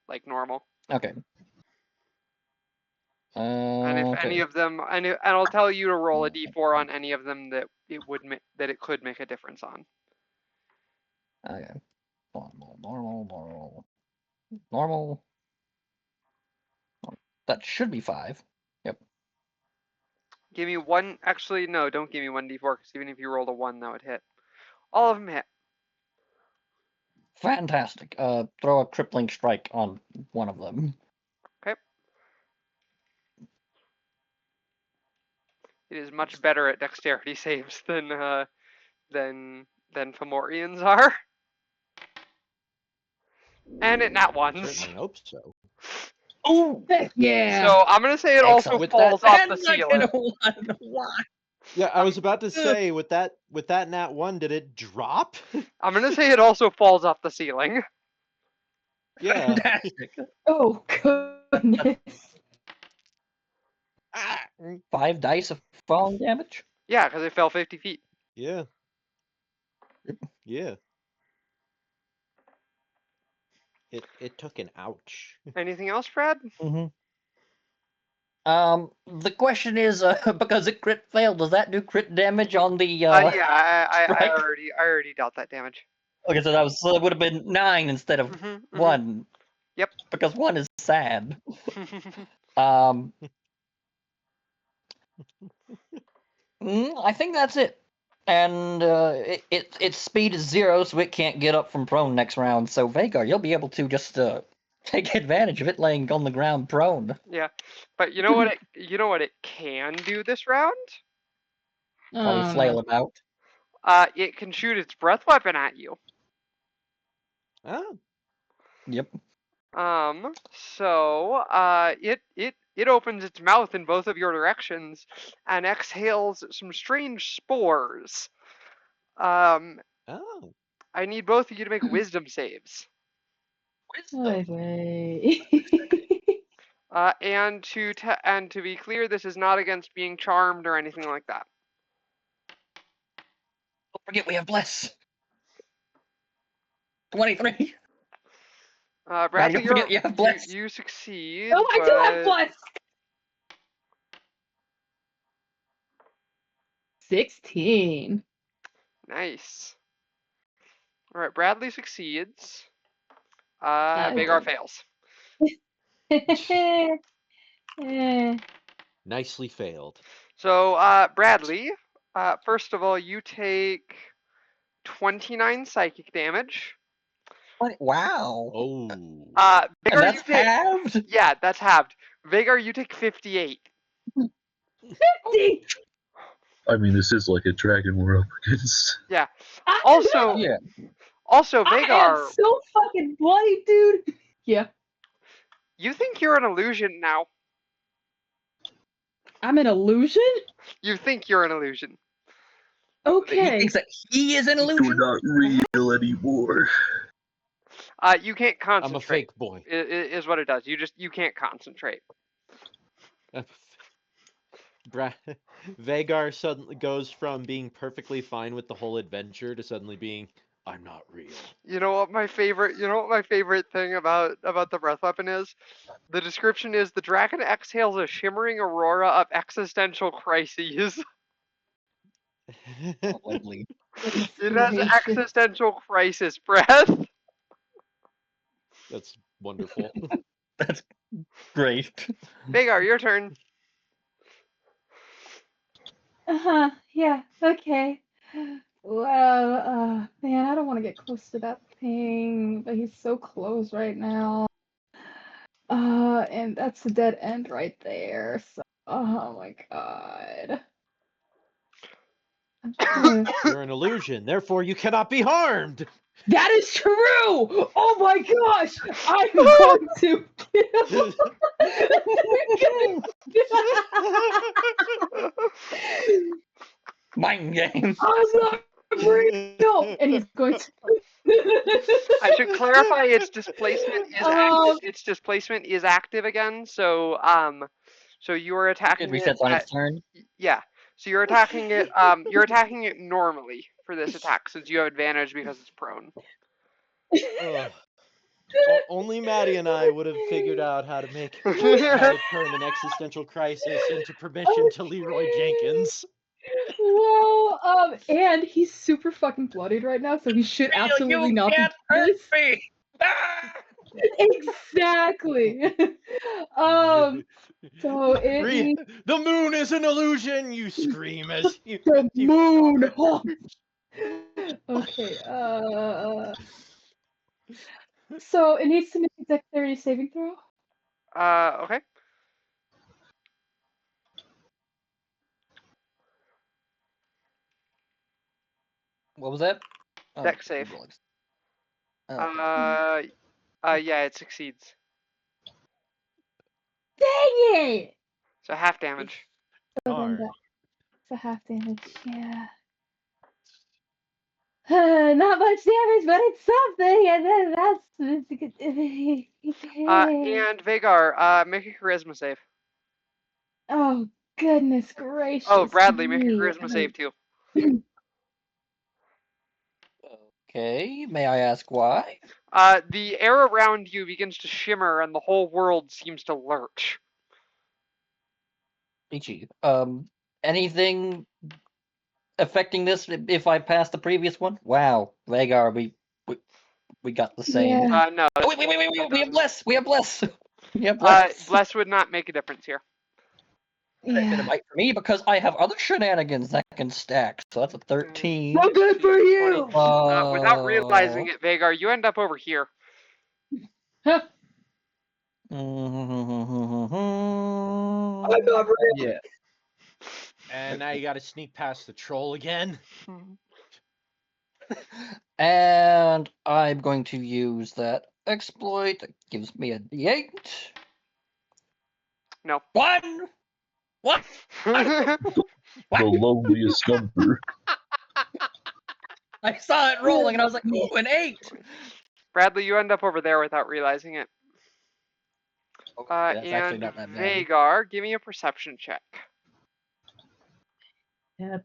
Speaker 2: like normal.
Speaker 5: Okay.
Speaker 2: And if any of them, and I'll tell you to roll a d4 on any of them that it could make a difference on.
Speaker 5: Okay. Normal. That should be 5. Yep.
Speaker 2: Give me one. Actually, no, don't give me 1d4, because even if you rolled a 1, that would hit. All of them hit.
Speaker 5: Fantastic. Throw a crippling strike on one of them.
Speaker 2: Okay. It is much better at dexterity saves than Fomorians are. And it nat ones.
Speaker 3: Certainly hope so.
Speaker 5: Oh,
Speaker 4: Yeah.
Speaker 2: So I'm gonna say it also
Speaker 5: Excellent.
Speaker 2: falls off
Speaker 5: And
Speaker 2: the
Speaker 5: I
Speaker 2: ceiling.
Speaker 5: get a 1. Why?
Speaker 3: Yeah, I was about to say with that nat 1, did it drop?
Speaker 2: I'm gonna say it also falls off the ceiling.
Speaker 3: Yeah.
Speaker 5: Fantastic.
Speaker 4: Oh goodness.
Speaker 5: 5 dice of falling damage.
Speaker 2: Yeah, because it fell 50 feet.
Speaker 3: Yeah. Yeah. It took an ouch.
Speaker 2: Anything else, Brad?
Speaker 5: Mm-hmm. The question is, because it crit failed, does that do crit damage on the
Speaker 2: Yeah, I
Speaker 5: strike?
Speaker 2: already dealt that damage.
Speaker 5: Okay, so it would have been 9 instead of 1.
Speaker 2: Yep.
Speaker 5: Because 1 is sad. I think that's it. And its speed is 0, so it can't get up from prone next round. So Vagar, you'll be able to just take advantage of it laying on the ground prone.
Speaker 2: Yeah, but you know what? It can do this round.
Speaker 5: Probably flail about.
Speaker 2: It can shoot its breath weapon at you.
Speaker 3: Oh.
Speaker 5: Yep.
Speaker 2: So it opens its mouth in both of your directions and exhales some strange spores.
Speaker 3: Oh.
Speaker 2: I need both of you to make wisdom saves. And to be clear, this is not against being charmed or anything like that.
Speaker 5: Don't forget we have bless. 23.
Speaker 2: Bradley,
Speaker 5: don't forget you have bless.
Speaker 2: You succeed.
Speaker 4: Oh, I do have bless. 16.
Speaker 2: Nice. All right, Bradley succeeds. Vagar fails.
Speaker 3: Nicely failed.
Speaker 2: So, Bradley, first of all, you take 29 psychic damage.
Speaker 5: Wow.
Speaker 3: Oh.
Speaker 2: Vagar,
Speaker 5: And that's halved?
Speaker 2: Yeah, that's halved. Vagar, you take 58.
Speaker 4: 50.
Speaker 1: I mean, this is like a dragon we're up against.
Speaker 2: Yeah. Also,
Speaker 4: I
Speaker 2: Vagar,
Speaker 4: am so fucking bloody, dude. Yeah.
Speaker 2: you think you're an illusion now.
Speaker 4: I'm an illusion?
Speaker 2: You think you're an illusion.
Speaker 4: Okay.
Speaker 5: He thinks that he is an illusion?
Speaker 1: You're not real anymore.
Speaker 2: You can't concentrate.
Speaker 3: I'm a fake boy.
Speaker 2: Is what it does. You can't concentrate.
Speaker 3: Vagar suddenly goes from being perfectly fine with the whole adventure to suddenly being, I'm not real.
Speaker 2: You know what my favorite thing about the breath weapon is? The description is the dragon exhales a shimmering aurora of existential crises.
Speaker 5: Lovely.
Speaker 2: It has existential crisis breath.
Speaker 3: That's wonderful.
Speaker 5: That's great.
Speaker 2: Vagar, your turn.
Speaker 4: Yeah, okay. Well, man, I don't want to get close to that thing, but he's so close right now. And that's a dead end right there. So, oh my god.
Speaker 3: You're an illusion, therefore you cannot be harmed.
Speaker 4: That is true! Oh my gosh! I'm going to kill.
Speaker 5: Mind game.
Speaker 4: I'm not real! And he's going to.
Speaker 2: I should clarify its displacement is active. Its displacement is active again, so you are attacking
Speaker 5: It resets on its turn.
Speaker 2: Yeah. So you're attacking it you're attacking it normally for this attack since you have advantage because it's prone.
Speaker 3: Only Maddie and I would have figured out how to turn an existential crisis into permission to Leroy Jenkins.
Speaker 4: Well, and he's super fucking bloodied right now, so he should absolutely not be.
Speaker 5: Hurt me.
Speaker 4: Exactly. So it needs
Speaker 3: The moon is an illusion. You scream as you.
Speaker 4: the
Speaker 3: you
Speaker 4: moon. Okay. So it needs to make a dexterity saving throw.
Speaker 2: Okay.
Speaker 5: What was that?
Speaker 2: Dex save.
Speaker 5: Oh.
Speaker 2: Yeah, it succeeds.
Speaker 4: Dang it!
Speaker 2: So half damage.
Speaker 4: So then
Speaker 3: Darn.
Speaker 4: that's a half damage. Yeah. Not much damage, but it's something, and then that's.
Speaker 2: And Vagar, make a charisma save.
Speaker 4: Oh goodness gracious!
Speaker 2: Oh, Bradley, make a
Speaker 4: me.
Speaker 2: charisma save too.
Speaker 5: Okay, may I ask why?
Speaker 2: The air around you begins to shimmer, and the whole world seems to lurch.
Speaker 5: Ichi, anything affecting this if I pass the previous one? Wow, Vagar, we got the same.
Speaker 4: Yeah.
Speaker 2: No.
Speaker 5: Oh, wait, we have less. We have less. We have less.
Speaker 2: Bless would not make a difference here.
Speaker 5: Bit of bite for me because I have other shenanigans that can stack. So that's a 13.
Speaker 4: Well, good for you.
Speaker 2: Without realizing it, Vagar, you end up over here.
Speaker 4: Huh.
Speaker 5: I'm
Speaker 4: not ready.
Speaker 5: Yeah.
Speaker 3: And now you got to sneak past the troll again.
Speaker 5: And I'm going to use that exploit. That gives me a D8.
Speaker 2: No.
Speaker 5: One. What?
Speaker 1: The loneliest number.
Speaker 5: I saw it rolling and I was like, ooh, an 8.
Speaker 2: Bradley, you end up over there without realizing it.
Speaker 5: Okay, that's actually
Speaker 2: And
Speaker 5: not that bad.
Speaker 2: Vagar, give me a perception check.
Speaker 4: Yep.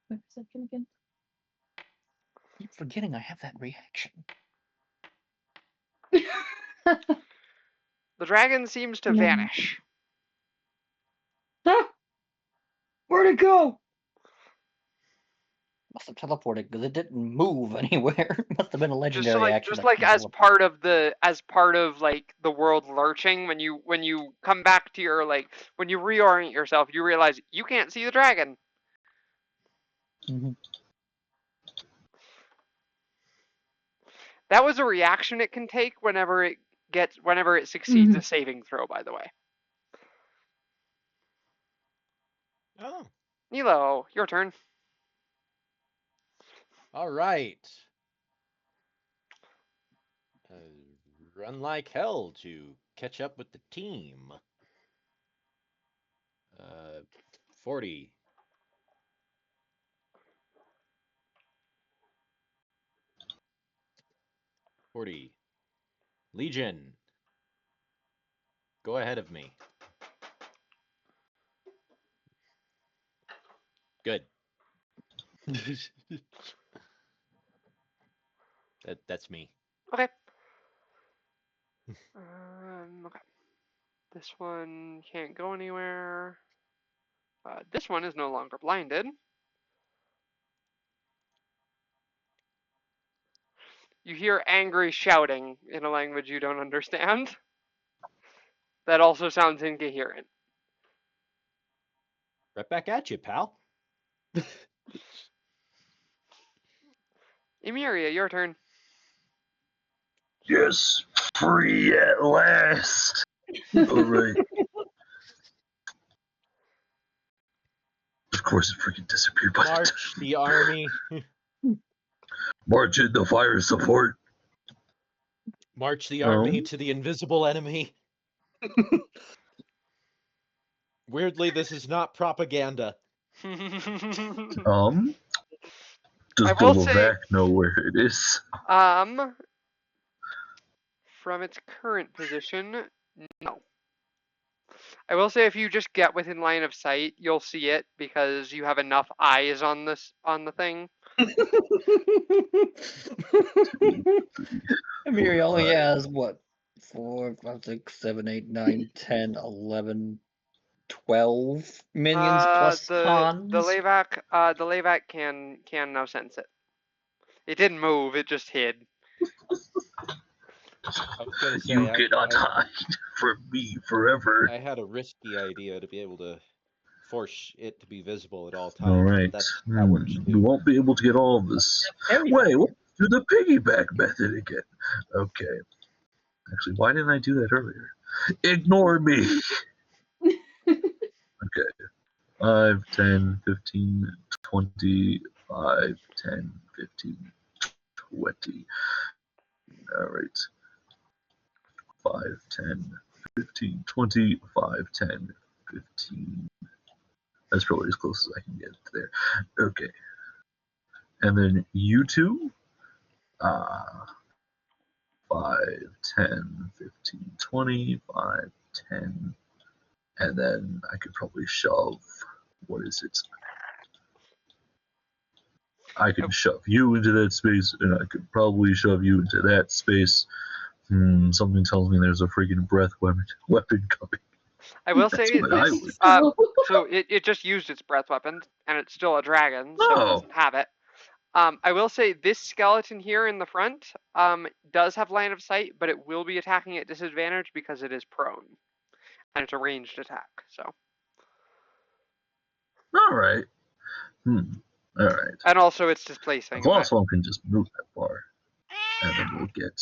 Speaker 4: What perception again?
Speaker 5: I keep forgetting I have that reaction.
Speaker 2: The dragon seems to
Speaker 4: No.
Speaker 2: vanish.
Speaker 4: Huh? Where'd it go?
Speaker 5: Must have teleported because it didn't move anywhere. Must have been a legendary action.
Speaker 2: Just
Speaker 5: that
Speaker 2: like
Speaker 5: can
Speaker 2: as
Speaker 5: teleport.
Speaker 2: part of like the world lurching, when you come back to your when you reorient yourself, you realize you can't see the dragon.
Speaker 5: Mhm.
Speaker 2: That was a reaction it can take whenever it succeeds a saving throw, by the way.
Speaker 3: Oh,
Speaker 2: Nilo, your turn.
Speaker 3: all right. Run like hell to catch up with the team. 40. 40. Legion. Go ahead of me. Good. That's me.
Speaker 2: Okay. Okay. This one can't go anywhere. This one is no longer blinded. You hear angry shouting in a language you don't understand. That also sounds incoherent.
Speaker 3: Right back at you, pal.
Speaker 2: Emeria, your turn.
Speaker 1: Yes, free at last. All right. Of course, it freaking disappeared. By
Speaker 3: March the army.
Speaker 1: March in the fire support.
Speaker 3: March the army to the invisible enemy. Weirdly, this is not propaganda.
Speaker 1: Does
Speaker 2: I will
Speaker 1: Golovac know where it is?
Speaker 2: From its current position, no. I will say if you just get within line of sight, you'll see it because you have enough eyes on the thing.
Speaker 5: Amiri only has what? 4, 5, 6, 7, 8, 9, 10, 11, 12 minions plus Hans.
Speaker 2: The Layvac can now sense it. It didn't move, it just hid.
Speaker 3: I was gonna say,
Speaker 1: You cannot hide from me forever.
Speaker 3: I had a risky idea to be able to force it to be visible at all times.
Speaker 1: All right.
Speaker 3: That works
Speaker 1: We
Speaker 3: too.
Speaker 1: won't be able to get all of this.
Speaker 5: Very
Speaker 1: Wait,
Speaker 5: hard.
Speaker 1: we'll do the piggyback method again. Okay. Actually, why didn't I do that earlier? Ignore me. Okay. 5, 10, 15, 20, 5, 10, 15, 20. All right. 5, 10, 15, 20, 5, 10, 15. That's probably as close as I can get to there. Okay. And then you two, 5, 10, 15, 20, 5, 10. And then I could probably shove, what is it? I could shove you into that space, and I could probably shove you into that space. Something tells me there's a freaking breath weapon coming.
Speaker 2: I will
Speaker 1: That's
Speaker 2: say
Speaker 1: what I
Speaker 2: this.
Speaker 1: would
Speaker 2: So it just used its breath weapon, and it's still a dragon, so it
Speaker 1: Oh.
Speaker 2: doesn't have it. I will say this skeleton here in the front does have line of sight, but it will be attacking at disadvantage because it is prone, and it's a ranged attack. So.
Speaker 1: All right. All right.
Speaker 2: And also it's displacing.
Speaker 1: The last one can just move that far, and then we'll get.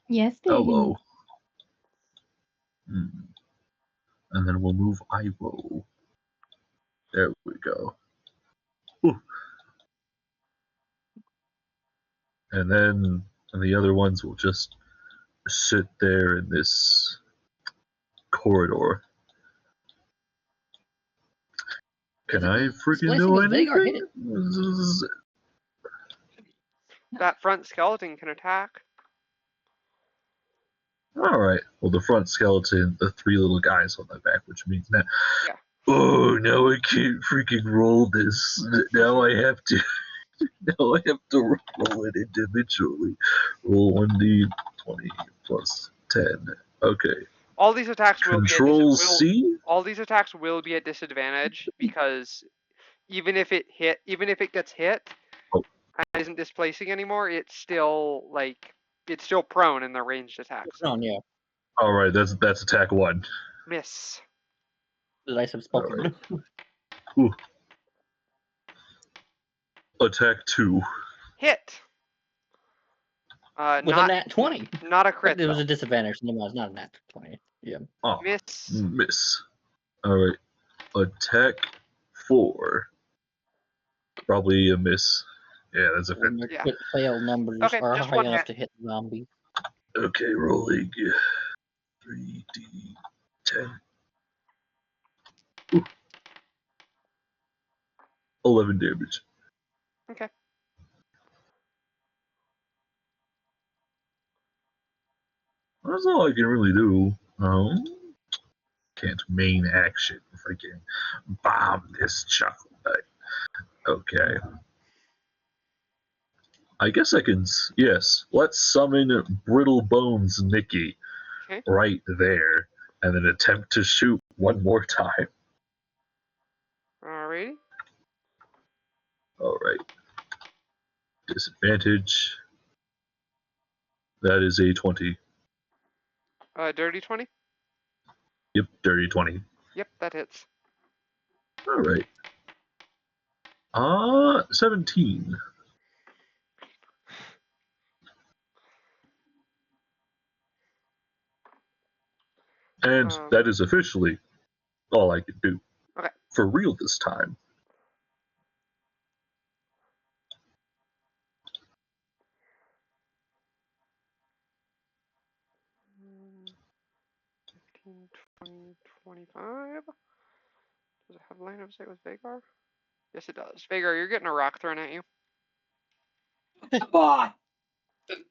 Speaker 4: Yes, baby.
Speaker 1: Hello. And then we'll move Ivo. There we go. Ooh. And then the other ones will just sit there in this corridor. Can I freaking do anything?
Speaker 2: That front skeleton can attack.
Speaker 1: All right. Well, the front skeleton, the 3 little guys on the back, which means that.
Speaker 2: Yeah.
Speaker 1: Oh, now I can't freaking roll this. Now I have to. Now I have to roll it individually. Roll 1d20 plus 10. Okay.
Speaker 2: All these attacks will
Speaker 1: Control C.
Speaker 2: All these attacks will be at disadvantage because even if it gets hit and isn't displacing anymore, it's still prone in the ranged attacks.
Speaker 5: Oh, yeah.
Speaker 1: All right, that's attack 1.
Speaker 2: Miss.
Speaker 5: Nice have spoken.
Speaker 1: Right. Attack 2.
Speaker 2: Hit.
Speaker 5: With
Speaker 2: not
Speaker 5: a nat 20.
Speaker 2: Not a crit.
Speaker 5: It was
Speaker 2: though.
Speaker 5: a disadvantage. No, it's not a nat 20. Yeah.
Speaker 1: Oh,
Speaker 2: Miss.
Speaker 1: All right. Attack 4. Probably a miss. Yeah, that's a
Speaker 5: When
Speaker 1: hit.
Speaker 5: your crit fail numbers
Speaker 2: Okay,
Speaker 5: are
Speaker 2: just
Speaker 5: high
Speaker 2: one
Speaker 5: enough
Speaker 2: hit.
Speaker 5: to hit the zombie.
Speaker 1: Okay, rolling 3d10. Ooh. 11 damage.
Speaker 2: Okay.
Speaker 1: That's all I can really do. Can't main action. Freaking bomb this chocolate. Okay. I guess I can. Yes. Let's summon Brittle Bones Nikki right there, and then attempt to shoot one more time.
Speaker 2: Alrighty.
Speaker 1: All right. Disadvantage. That is a 20.
Speaker 2: Dirty 20.
Speaker 1: Yep, dirty 20.
Speaker 2: Yep, that hits.
Speaker 1: All right. 17. And that is officially all I can do.
Speaker 2: Okay.
Speaker 1: For real this time.
Speaker 2: $15, $20, $25. Does it have line of sight with Vagar? Yes, it does. Vagar, you're getting a rock thrown at you.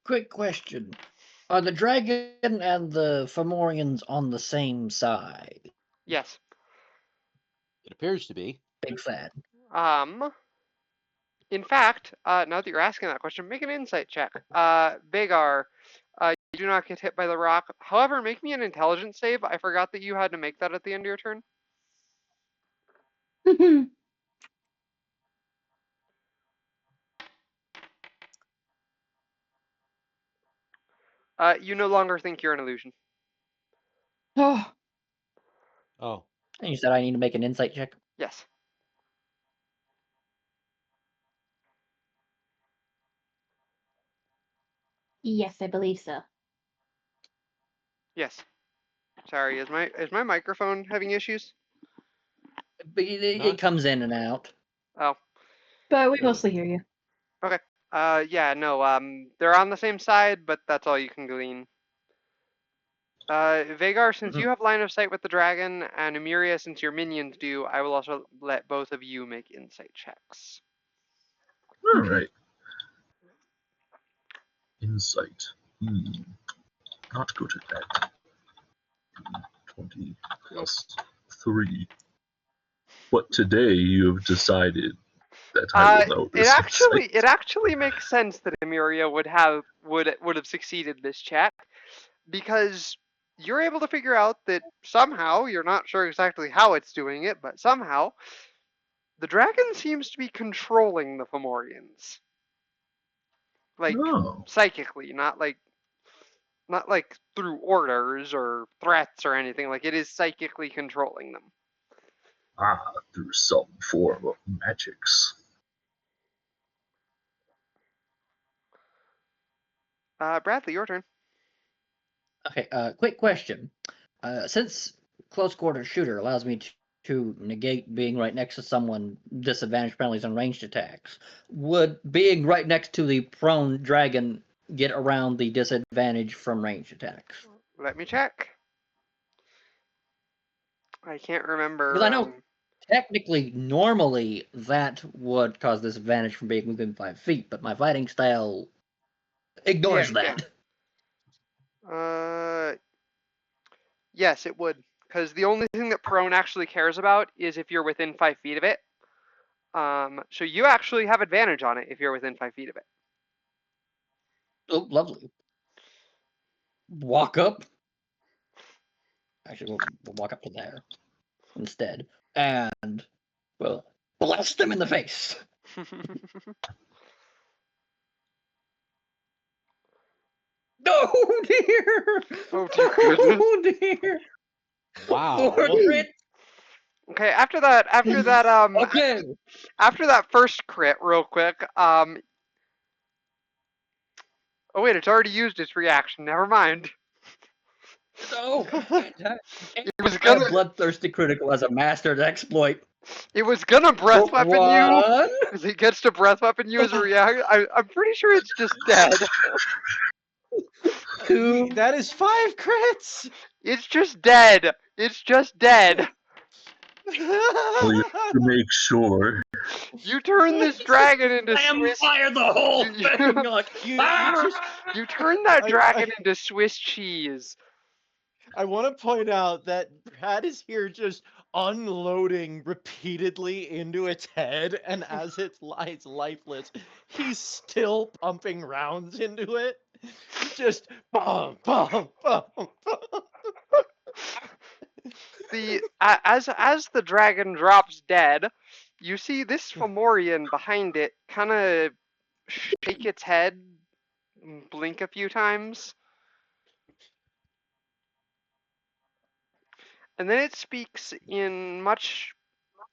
Speaker 5: Quick question. Are the dragon and the Fomorians on the same side?
Speaker 2: Yes.
Speaker 3: It appears to be.
Speaker 5: Big fan.
Speaker 2: In fact, now that you're asking that question, make an insight check. Vagar, you do not get hit by the rock. However, make me an intelligence save. I forgot that you had to make that at the end of your turn. You no longer think you're an illusion.
Speaker 4: Oh,
Speaker 3: Oh.
Speaker 5: And you said I need to make an insight check.
Speaker 2: Yes.
Speaker 4: yes, I believe so.
Speaker 2: Yes. Sorry, is my microphone having issues?
Speaker 5: But it comes in and out.
Speaker 2: Oh.
Speaker 4: But we mostly hear you.
Speaker 2: Okay. Yeah, no, they're on the same side, but that's all you can glean. Vagar, since you have line of sight with the dragon, and Emeria, since your minions do, I will also let both of you make insight checks.
Speaker 1: All right. Insight. Not good at that. 20 plus 3. But today you have decided that I will know this.
Speaker 2: It actually makes sense that Emeria would have succeeded this check, because you're able to figure out that somehow, you're not sure exactly how it's doing it, but somehow the dragon seems to be controlling the Fomorians. Like, psychically, not like through orders or threats or anything. Like, it is psychically controlling them.
Speaker 1: Through some form of magics.
Speaker 2: Bradley, your turn.
Speaker 5: Okay, quick question. Since close quarter shooter allows me to negate being right next to someone disadvantage penalties on ranged attacks, would being right next to the prone dragon get around the disadvantage from ranged attacks?
Speaker 2: Let me check. I can't remember.
Speaker 5: Because I know technically, normally, that would cause disadvantage from being within 5 feet, but my fighting style ignores that.
Speaker 2: Yeah. Yes, it would. Because the only thing that prone actually cares about is if you're within 5 feet of it. So you actually have advantage on it if you're within 5 feet of it.
Speaker 5: Oh, lovely. Walk up. Actually, we'll walk up to there instead. And, well, blast them in the face. Oh, dear.
Speaker 2: Oh, dear goodness.
Speaker 5: Oh, dear.
Speaker 3: Wow.
Speaker 2: Okay, after that,
Speaker 5: Okay.
Speaker 2: after that first crit, real quick, oh wait, it's already used its reaction, never mind.
Speaker 5: Oh,
Speaker 2: It was gonna
Speaker 5: bloodthirsty critical as a mastered exploit.
Speaker 2: It was gonna breath weapon you.
Speaker 5: Because
Speaker 2: it gets to breath weapon you as a reaction. I'm pretty sure it's just dead.
Speaker 5: 2.
Speaker 3: That is 5 crits.
Speaker 2: It's just dead. It's just dead.
Speaker 1: Well, you have to make sure.
Speaker 2: You turn this dragon into Swiss.
Speaker 5: Fire the whole thing.
Speaker 2: You turn that dragon into Swiss cheese.
Speaker 3: I want to point out that Brad is here just unloading repeatedly into its head, and as it lies lifeless, he's still pumping rounds into it. Just bum, bum, bum, bum.
Speaker 2: As the dragon drops dead, you see this Fomorian behind it kind of shake its head, blink a few times. And then it speaks in much,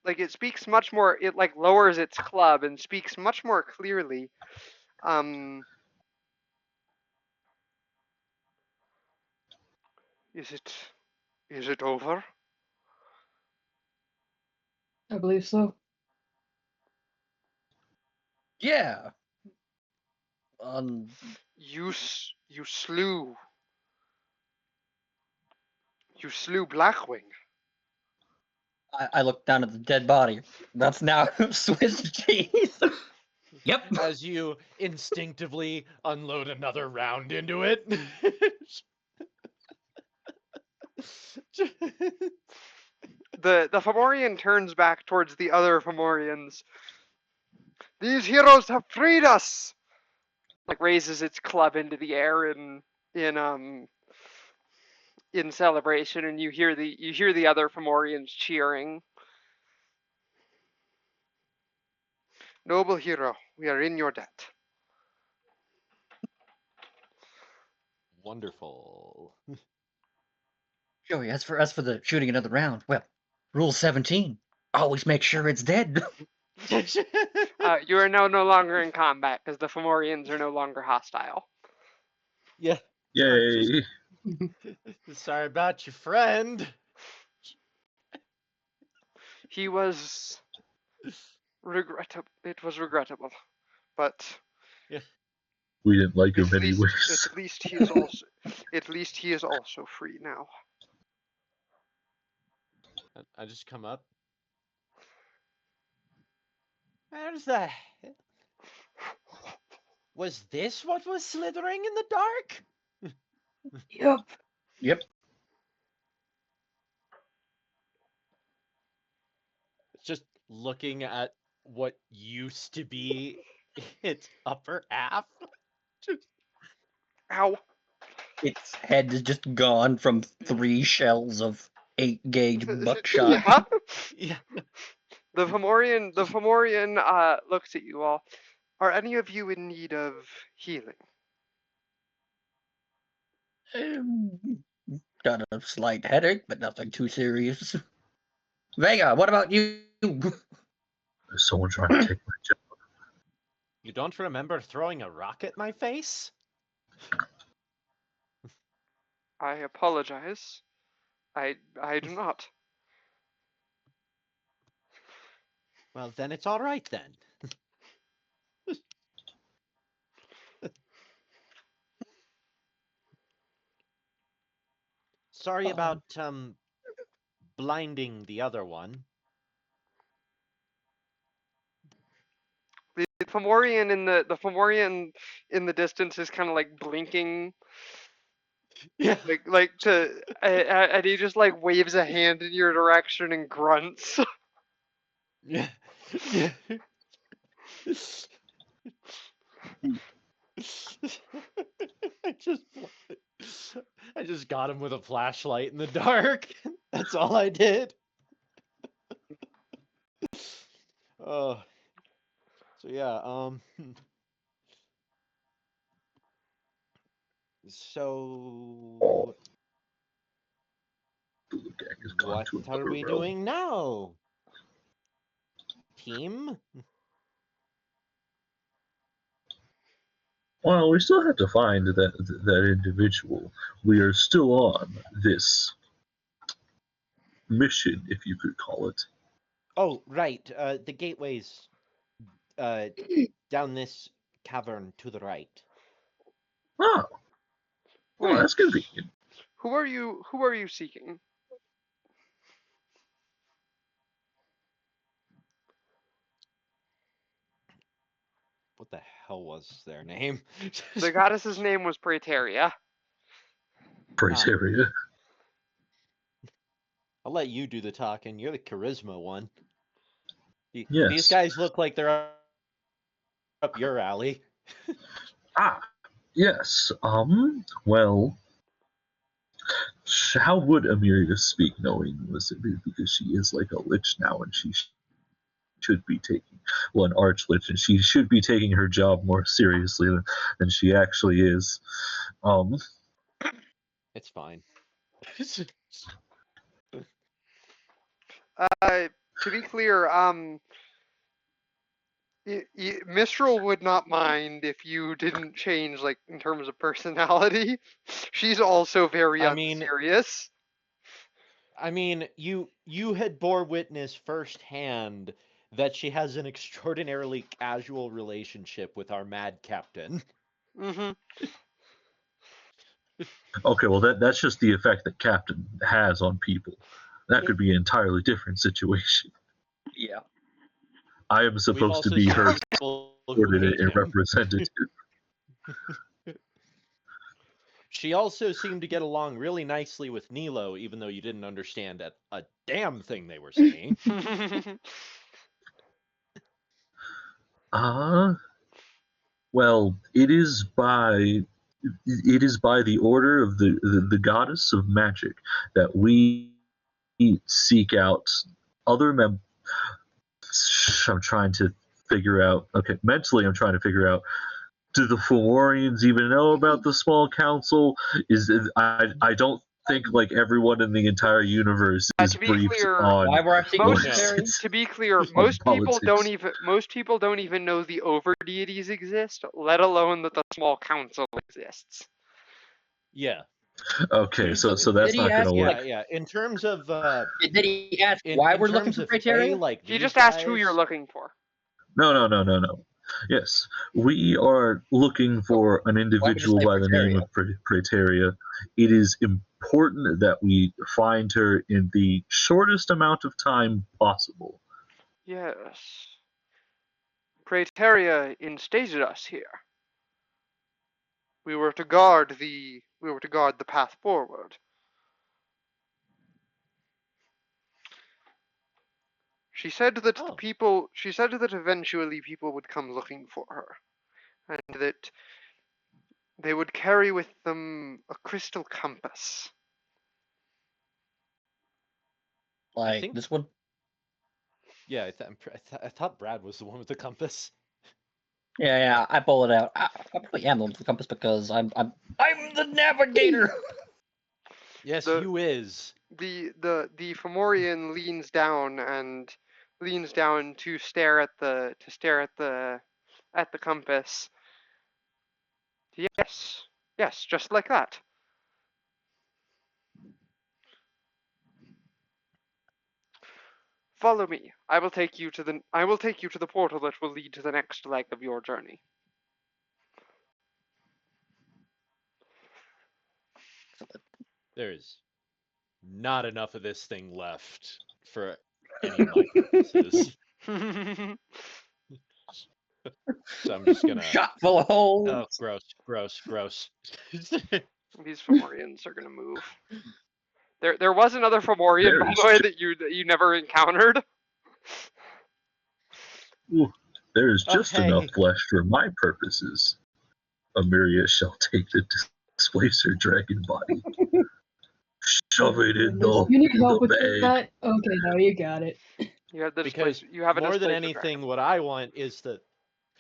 Speaker 2: it speaks much more, it lowers its club and speaks much more clearly. Is it over?
Speaker 4: I believe so.
Speaker 5: Yeah.
Speaker 2: You slew Blackwing.
Speaker 5: I looked down at the dead body. That's now Swiss cheese. Yep.
Speaker 3: As you instinctively unload another round into it.
Speaker 2: The Fomorian turns back towards the other Fomorians. These heroes have freed us. Raises its club into the air in celebration, and you hear the other Fomorians cheering. Noble hero, we are in your debt.
Speaker 3: Wonderful.
Speaker 5: Joey, as for the shooting another round, well, rule 17, always make sure it's dead.
Speaker 2: You are now no longer in combat because the Fomorians are no longer hostile.
Speaker 3: Yeah.
Speaker 1: Yay!
Speaker 3: Sorry about your friend.
Speaker 2: He was regrettable. It was regrettable, but
Speaker 1: We didn't like him
Speaker 2: at least,
Speaker 1: anyways.
Speaker 2: at least he is also at least he is also free now.
Speaker 3: I just come up. Where's the... Was this what was slithering in the dark?
Speaker 5: Yep.
Speaker 3: Just looking at what used to be its upper half.
Speaker 2: Ow.
Speaker 5: Its head is just gone from 3 shells of 8-gauge buckshot.
Speaker 2: Yeah.
Speaker 3: Yeah.
Speaker 2: The Fomorian looks at you all. Are any of you in need of healing?
Speaker 5: Got a slight headache, but nothing too serious. Vega, what about you?
Speaker 1: Is someone trying to take my job?
Speaker 3: You don't remember throwing a rock at my face?
Speaker 2: I apologize. I do not.
Speaker 3: Well, then it's all right then. Sorry about blinding the other one.
Speaker 2: The Fomorian in the distance is kind of like blinking.
Speaker 3: Yeah.
Speaker 2: And he just like waves a hand in your direction and grunts.
Speaker 3: Yeah. Yeah. I just got him with a flashlight in the dark. That's all I did. Oh. So yeah, so
Speaker 1: The gang has gone
Speaker 3: what
Speaker 1: to
Speaker 3: are
Speaker 1: another
Speaker 3: we
Speaker 1: realm.
Speaker 3: doing now? Team?
Speaker 1: Well, we still have to find that individual. We are still on this mission, if you could call it.
Speaker 3: Oh, right. The gateway's down this cavern to the right.
Speaker 1: Oh, well,
Speaker 2: Wait,
Speaker 1: that's convenient.
Speaker 2: who are you seeking?
Speaker 3: What the hell was their name?
Speaker 2: The goddess's name was Praeteria.
Speaker 1: Praeteria.
Speaker 3: I'll let you do the talking. You're the charisma one. These
Speaker 1: Yes.
Speaker 3: guys look like they're up your alley.
Speaker 1: Yes. Well, how would Amelia speak knowing was it because she is like a lich now and she should be taking, well, an arch-lich, and she should be taking her job more seriously than she actually is.
Speaker 3: It's fine.
Speaker 2: To be clear, Mistral would not mind if you didn't change, like, in terms of personality. She's also very unserious.
Speaker 3: I mean, you had bore witness firsthand that she has an extraordinarily casual relationship with our mad captain.
Speaker 2: Mm-hmm.
Speaker 1: Okay, well, that's just the effect that Captain has on people. That could be an entirely different situation.
Speaker 5: Yeah.
Speaker 1: I am supposed to be her subordinate and representative.
Speaker 3: She also seemed to get along really nicely with Nilo, even though you didn't understand a damn thing they were saying.
Speaker 1: Well, it is by the order of the goddess of magic that we seek out other I'm trying to figure out. Okay, mentally, I'm trying to figure out Do the Fomorians even know about the small council? I don't think like everyone in the entire universe is
Speaker 2: To be
Speaker 1: briefed
Speaker 2: clear,
Speaker 1: on
Speaker 5: Why were our secrets
Speaker 2: most
Speaker 5: buried?
Speaker 2: to be clear,
Speaker 1: on
Speaker 2: most people
Speaker 1: politics.
Speaker 2: don't even know the over deities exist, let alone that the small council exists.
Speaker 3: Yeah.
Speaker 1: Okay, so
Speaker 5: So
Speaker 1: that's
Speaker 5: did he
Speaker 1: not going
Speaker 5: ask,
Speaker 1: to
Speaker 3: Yeah,
Speaker 1: work.
Speaker 5: like,
Speaker 3: yeah. In terms of
Speaker 5: did he ask
Speaker 3: in
Speaker 5: why we're looking
Speaker 3: terms
Speaker 5: for
Speaker 3: of pay,
Speaker 5: Praeteria?
Speaker 3: like
Speaker 2: He
Speaker 3: these
Speaker 2: just asked who you're
Speaker 3: guys-
Speaker 2: looking for.
Speaker 1: No. Yes, we are looking for an individual
Speaker 5: say
Speaker 1: by the name
Speaker 5: Praeteria?
Speaker 1: of Praeteria. It is important that we find her in the shortest amount of time possible.
Speaker 2: Yes. Praeteria instated us here. We were to guard the path forward. She said that she said that eventually people would come looking for her, and that they would carry with them a crystal compass.
Speaker 5: Like
Speaker 3: think-
Speaker 5: this one?
Speaker 3: Yeah, I thought Brad was the one with the compass.
Speaker 5: Yeah, I pull it out. I probably am the one with the compass because I'm the navigator.
Speaker 3: Yes,
Speaker 2: The-
Speaker 3: you is.
Speaker 2: The Fomorian leans down to stare at the compass. Yes, just like that. Follow me. I will take you to the portal that will lead to the next leg of your journey.
Speaker 3: There's not enough of this thing left for any of my purposes. So I'm just gonna.
Speaker 5: Shot full of holes.
Speaker 3: Oh, gross.
Speaker 2: These Fomorians are gonna move. There was another Fomorian, by the way, that you never encountered.
Speaker 1: Ooh, there is
Speaker 3: Oh,
Speaker 1: just
Speaker 3: hey.
Speaker 1: enough flesh for my purposes. Amiria shall take the displacer dragon body. Shove it in
Speaker 4: You need help
Speaker 1: the
Speaker 4: with
Speaker 1: bag.
Speaker 4: that? Okay, now you got it.
Speaker 2: You have the
Speaker 3: Because
Speaker 2: you have a
Speaker 3: more than
Speaker 2: displacer
Speaker 3: anything,
Speaker 2: dragon.
Speaker 3: what I want is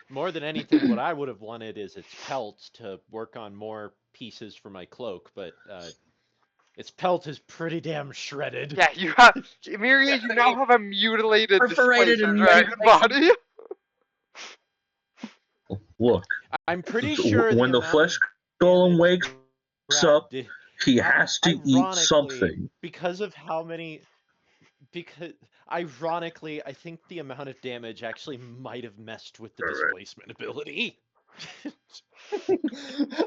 Speaker 3: more than anything, what I would have wanted is its pelt to work on more pieces for my cloak, but its pelt is pretty damn shredded.
Speaker 2: Yeah, you have Emiria. You now have a mutilated
Speaker 5: Perforated
Speaker 2: displacer
Speaker 5: in
Speaker 2: dragon
Speaker 5: many places.
Speaker 2: body.
Speaker 1: Look,
Speaker 3: I'm pretty sure
Speaker 1: when the
Speaker 3: amount
Speaker 1: flesh
Speaker 3: of
Speaker 1: golem
Speaker 3: damage
Speaker 1: wakes
Speaker 3: Brad
Speaker 1: up,
Speaker 3: did-
Speaker 1: he has to eat
Speaker 3: ironically,
Speaker 1: something.
Speaker 3: because of how many. Because ironically, I think the amount of damage actually might have messed with the displacement ability.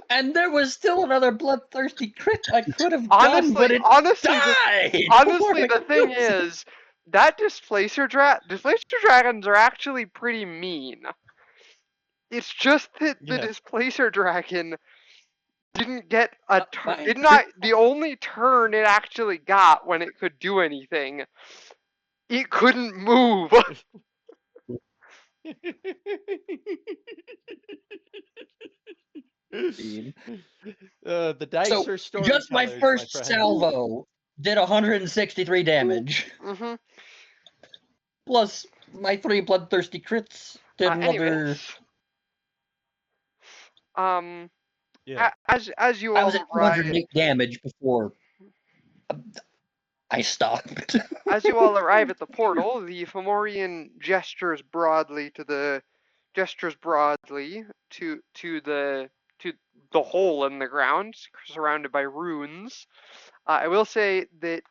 Speaker 5: And there was still another bloodthirsty crit I could have done, but it died.
Speaker 2: Honestly, the thing is, that displacer dragons are actually pretty mean. It's just that the
Speaker 3: Yeah.
Speaker 2: displacer dragon didn't get a turn.
Speaker 5: my
Speaker 2: Did not. The only turn it actually got when it could do anything, it couldn't move.
Speaker 3: The dice
Speaker 5: So
Speaker 3: are storytellers,
Speaker 5: just my first
Speaker 3: friend.
Speaker 5: salvo did 163 damage.
Speaker 2: Mm-hmm.
Speaker 5: Plus my 3 bloodthirsty crits did another.
Speaker 2: Anyways,
Speaker 3: Yeah.
Speaker 2: as you
Speaker 5: I
Speaker 2: all
Speaker 5: was at
Speaker 2: arrive,
Speaker 5: 208 damage before I stopped.
Speaker 2: as you all arrive at the portal, the Fomorian gestures broadly to the hole in the ground, surrounded by runes. I will say that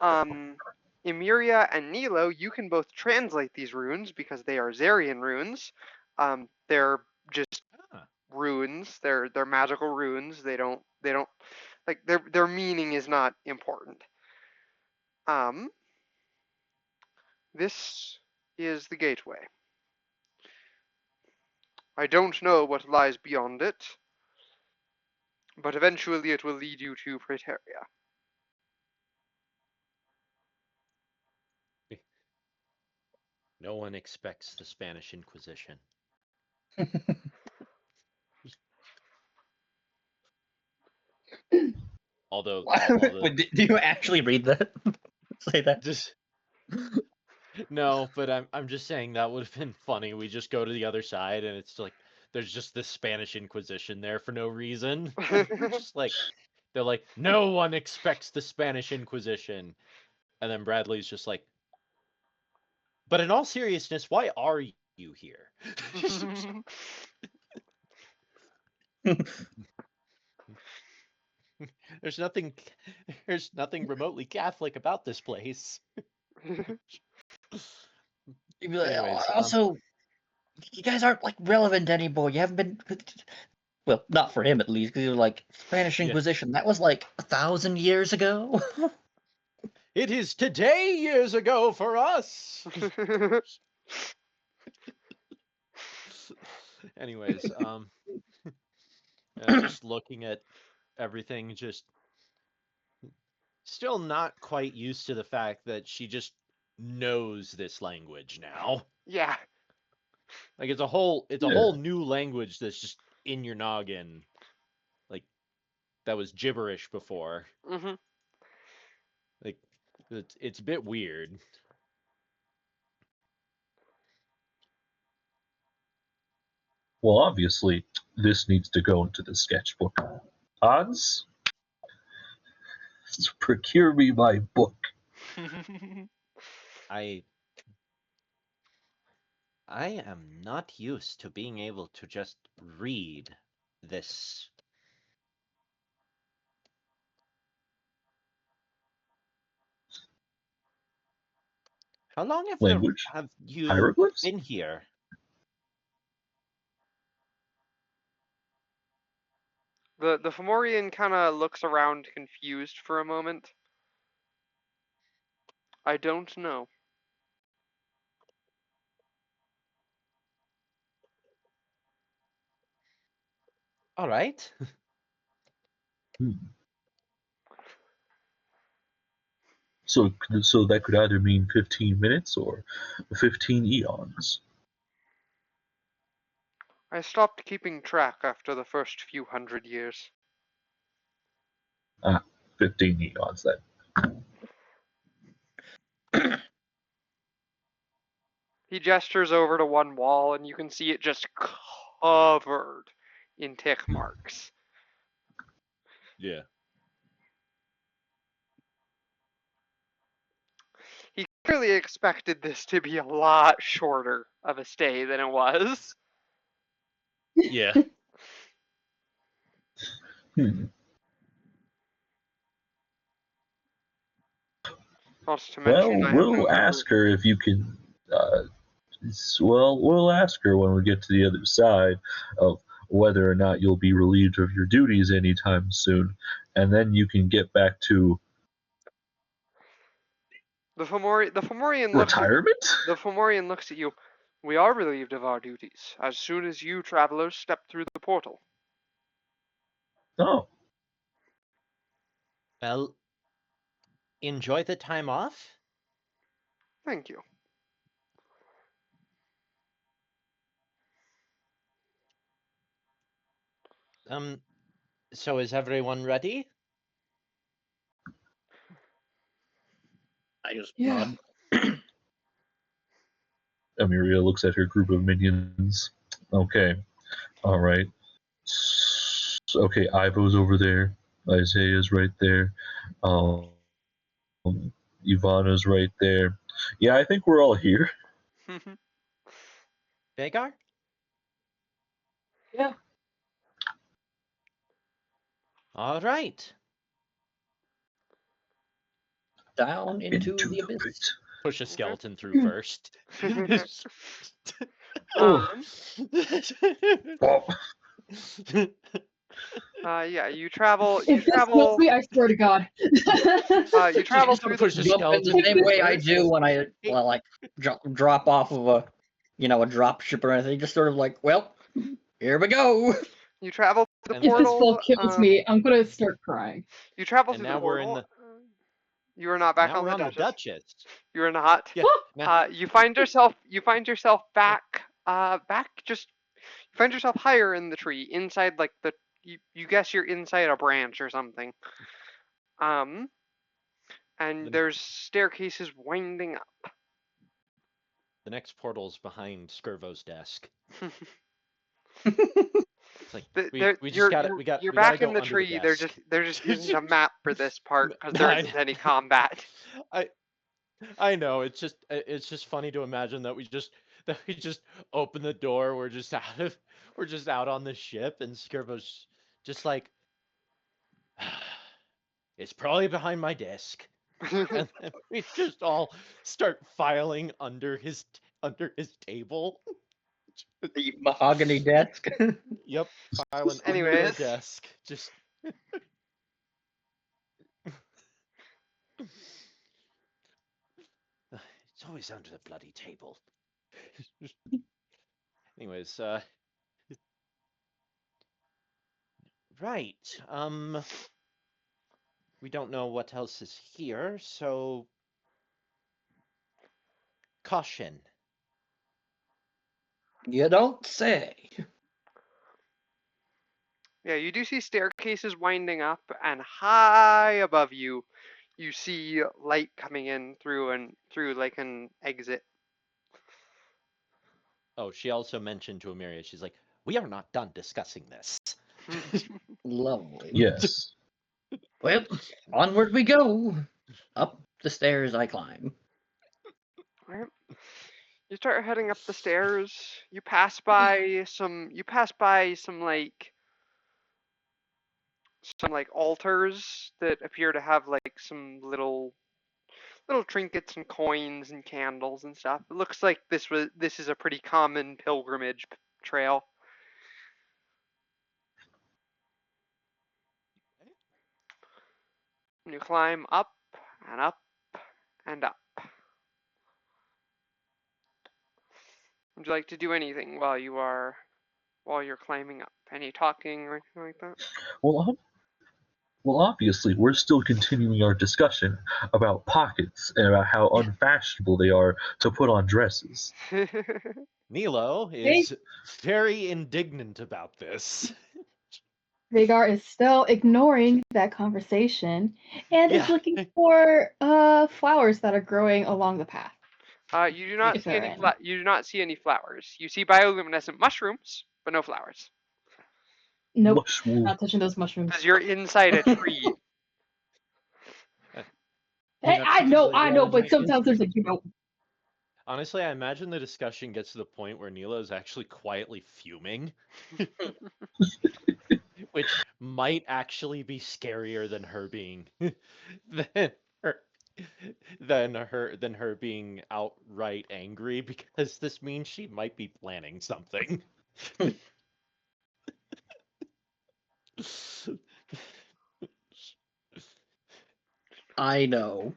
Speaker 2: Emiria and Nilo, you can both translate these runes because they are Zarian runes. They're just runes. They're magical runes. They don't like their meaning is not important. This is the gateway. I don't know what lies beyond it, but eventually it will lead you to Praeteria.
Speaker 3: No one expects the Spanish Inquisition. Although
Speaker 5: Wait, do you actually read that? Say that?
Speaker 3: just no, but I'm just saying that would have been funny. We just go to the other side, and it's like there's just the Spanish Inquisition there for no reason. Just like they're like, no one expects the Spanish Inquisition, and then Bradley's just like, but in all seriousness, why are you here? There's nothing remotely Catholic about this place. Anyways,
Speaker 5: also, you guys aren't like relevant anymore. You haven't been. Well, not for him at least, because he was like Spanish Inquisition. That was like 1,000 years ago.
Speaker 3: It is today years ago for us. Anyways, just looking at everything, just still not quite used to the fact that she just knows this language now.
Speaker 2: Yeah.
Speaker 3: Like it's a whole new language that's just in your noggin. Like that was gibberish before.
Speaker 2: Mm-hmm.
Speaker 3: Like it's a bit weird.
Speaker 1: Well, obviously, this needs to go into the sketchbook. Odds? Procure me my book.
Speaker 3: I am not used to being able to just read this. How long
Speaker 1: Language?
Speaker 3: have you
Speaker 1: Hieroglyphs?
Speaker 3: been here?
Speaker 2: The Fomorian kind of looks around confused for a moment. I don't know.
Speaker 3: All right.
Speaker 1: So that could either mean 15 minutes or 15 eons.
Speaker 2: I stopped keeping track after the first few hundred years.
Speaker 1: 15 eons then.
Speaker 2: He gestures over to one wall, and you can see it just covered in tick marks.
Speaker 3: Yeah.
Speaker 2: He clearly expected this to be a lot shorter of a stay than it was.
Speaker 3: Yeah.
Speaker 2: Not to mention,
Speaker 1: Well, we'll ask her if you can. We'll ask her when we get to the other side of whether or not you'll be relieved of your duties anytime soon, and then you can get back to
Speaker 2: the Fomorian
Speaker 1: retirement.
Speaker 2: The Fomorian looks at you. We are relieved of our duties as soon as you travelers step through the portal.
Speaker 1: Oh,
Speaker 3: Well, enjoy the time off.
Speaker 2: Thank you.
Speaker 3: So is everyone ready?
Speaker 5: I just
Speaker 4: Yeah.
Speaker 5: nod.
Speaker 1: Amiria looks at her group of minions. Okay, all right. Okay, Ivo's over there. Isaiah's right there. Ivana's right there. Yeah, I think we're all here.
Speaker 3: Vagar?
Speaker 4: Yeah.
Speaker 3: All right.
Speaker 5: Down into the
Speaker 1: the
Speaker 5: abyss.
Speaker 1: pit.
Speaker 3: Push a skeleton through first.
Speaker 1: Oh.
Speaker 2: Yeah, you travel.
Speaker 4: If this kills me, I swear to God.
Speaker 2: You travel
Speaker 3: Just
Speaker 2: through
Speaker 3: push
Speaker 2: the.
Speaker 3: a
Speaker 5: Jump in the
Speaker 3: skeleton
Speaker 5: same
Speaker 3: through
Speaker 5: way I
Speaker 3: first.
Speaker 5: do when I like drop off of a drop ship or anything. Just sort of like, well, here we go.
Speaker 2: You travel through the
Speaker 3: And
Speaker 4: If this
Speaker 2: portal.
Speaker 4: fool kills me, I'm gonna start crying.
Speaker 2: You travel
Speaker 3: And
Speaker 2: through
Speaker 3: now
Speaker 2: the
Speaker 3: we're
Speaker 2: portal.
Speaker 3: in
Speaker 2: You are not back
Speaker 3: now
Speaker 2: on
Speaker 3: we're
Speaker 2: the
Speaker 3: on
Speaker 2: Duchess.
Speaker 3: the Duchess.
Speaker 2: You are not.
Speaker 3: Yeah. Now,
Speaker 2: You find yourself back. You find yourself higher in the tree, inside like the. You guess you're inside a branch or something. And there's staircases winding up.
Speaker 3: the next portal's behind Skirvo's desk. It's like we just gotta
Speaker 2: you're
Speaker 3: we gotta
Speaker 2: back
Speaker 3: go
Speaker 2: in the
Speaker 3: under
Speaker 2: tree.
Speaker 3: the desk.
Speaker 2: They're just using a map for this part because there isn't any combat.
Speaker 3: I know, it's just funny to imagine that we just open the door, we're just out on the ship, and Skirbo's just like, it's probably behind my desk, and then we just all start filing under his table.
Speaker 5: The mahogany desk.
Speaker 3: Yep, filing under
Speaker 2: Anyways.
Speaker 3: the desk. Just it's always under the bloody table. Anyways, right. We don't know what else is here, so caution.
Speaker 5: You don't say.
Speaker 2: Yeah, you do see staircases winding up, and high above you, you see light coming in through like an exit.
Speaker 3: Oh, she also mentioned to Amelia, she's like, we are not done discussing this.
Speaker 5: Lovely.
Speaker 1: Yes.
Speaker 5: Well, onward we go. Up the stairs I climb.
Speaker 2: Right. You start heading up the stairs. You pass by some like altars that appear to have like some little trinkets and coins and candles and stuff. It looks like this is a pretty common pilgrimage trail. And you climb up and up and up. Would you like to do anything while you're climbing up? Any talking or anything like that?
Speaker 1: Well, obviously, we're still continuing our discussion about pockets and about how unfashionable they are to put on dresses.
Speaker 3: Nilo is very indignant about this.
Speaker 4: Rhaegar is still ignoring that conversation and is looking for flowers that are growing along the path.
Speaker 2: You do not see any flowers. You see bioluminescent mushrooms, but no flowers.
Speaker 4: Nope,
Speaker 1: Mushroom.
Speaker 4: not touching those mushrooms.
Speaker 2: Because you're inside a tree.
Speaker 4: Hey, I know, but sometimes there's like,
Speaker 3: Honestly, I imagine the discussion gets to the point where Nilo is actually quietly fuming. Which might actually be scarier than her being than her being outright angry, because this means she might be planning something.
Speaker 5: I know.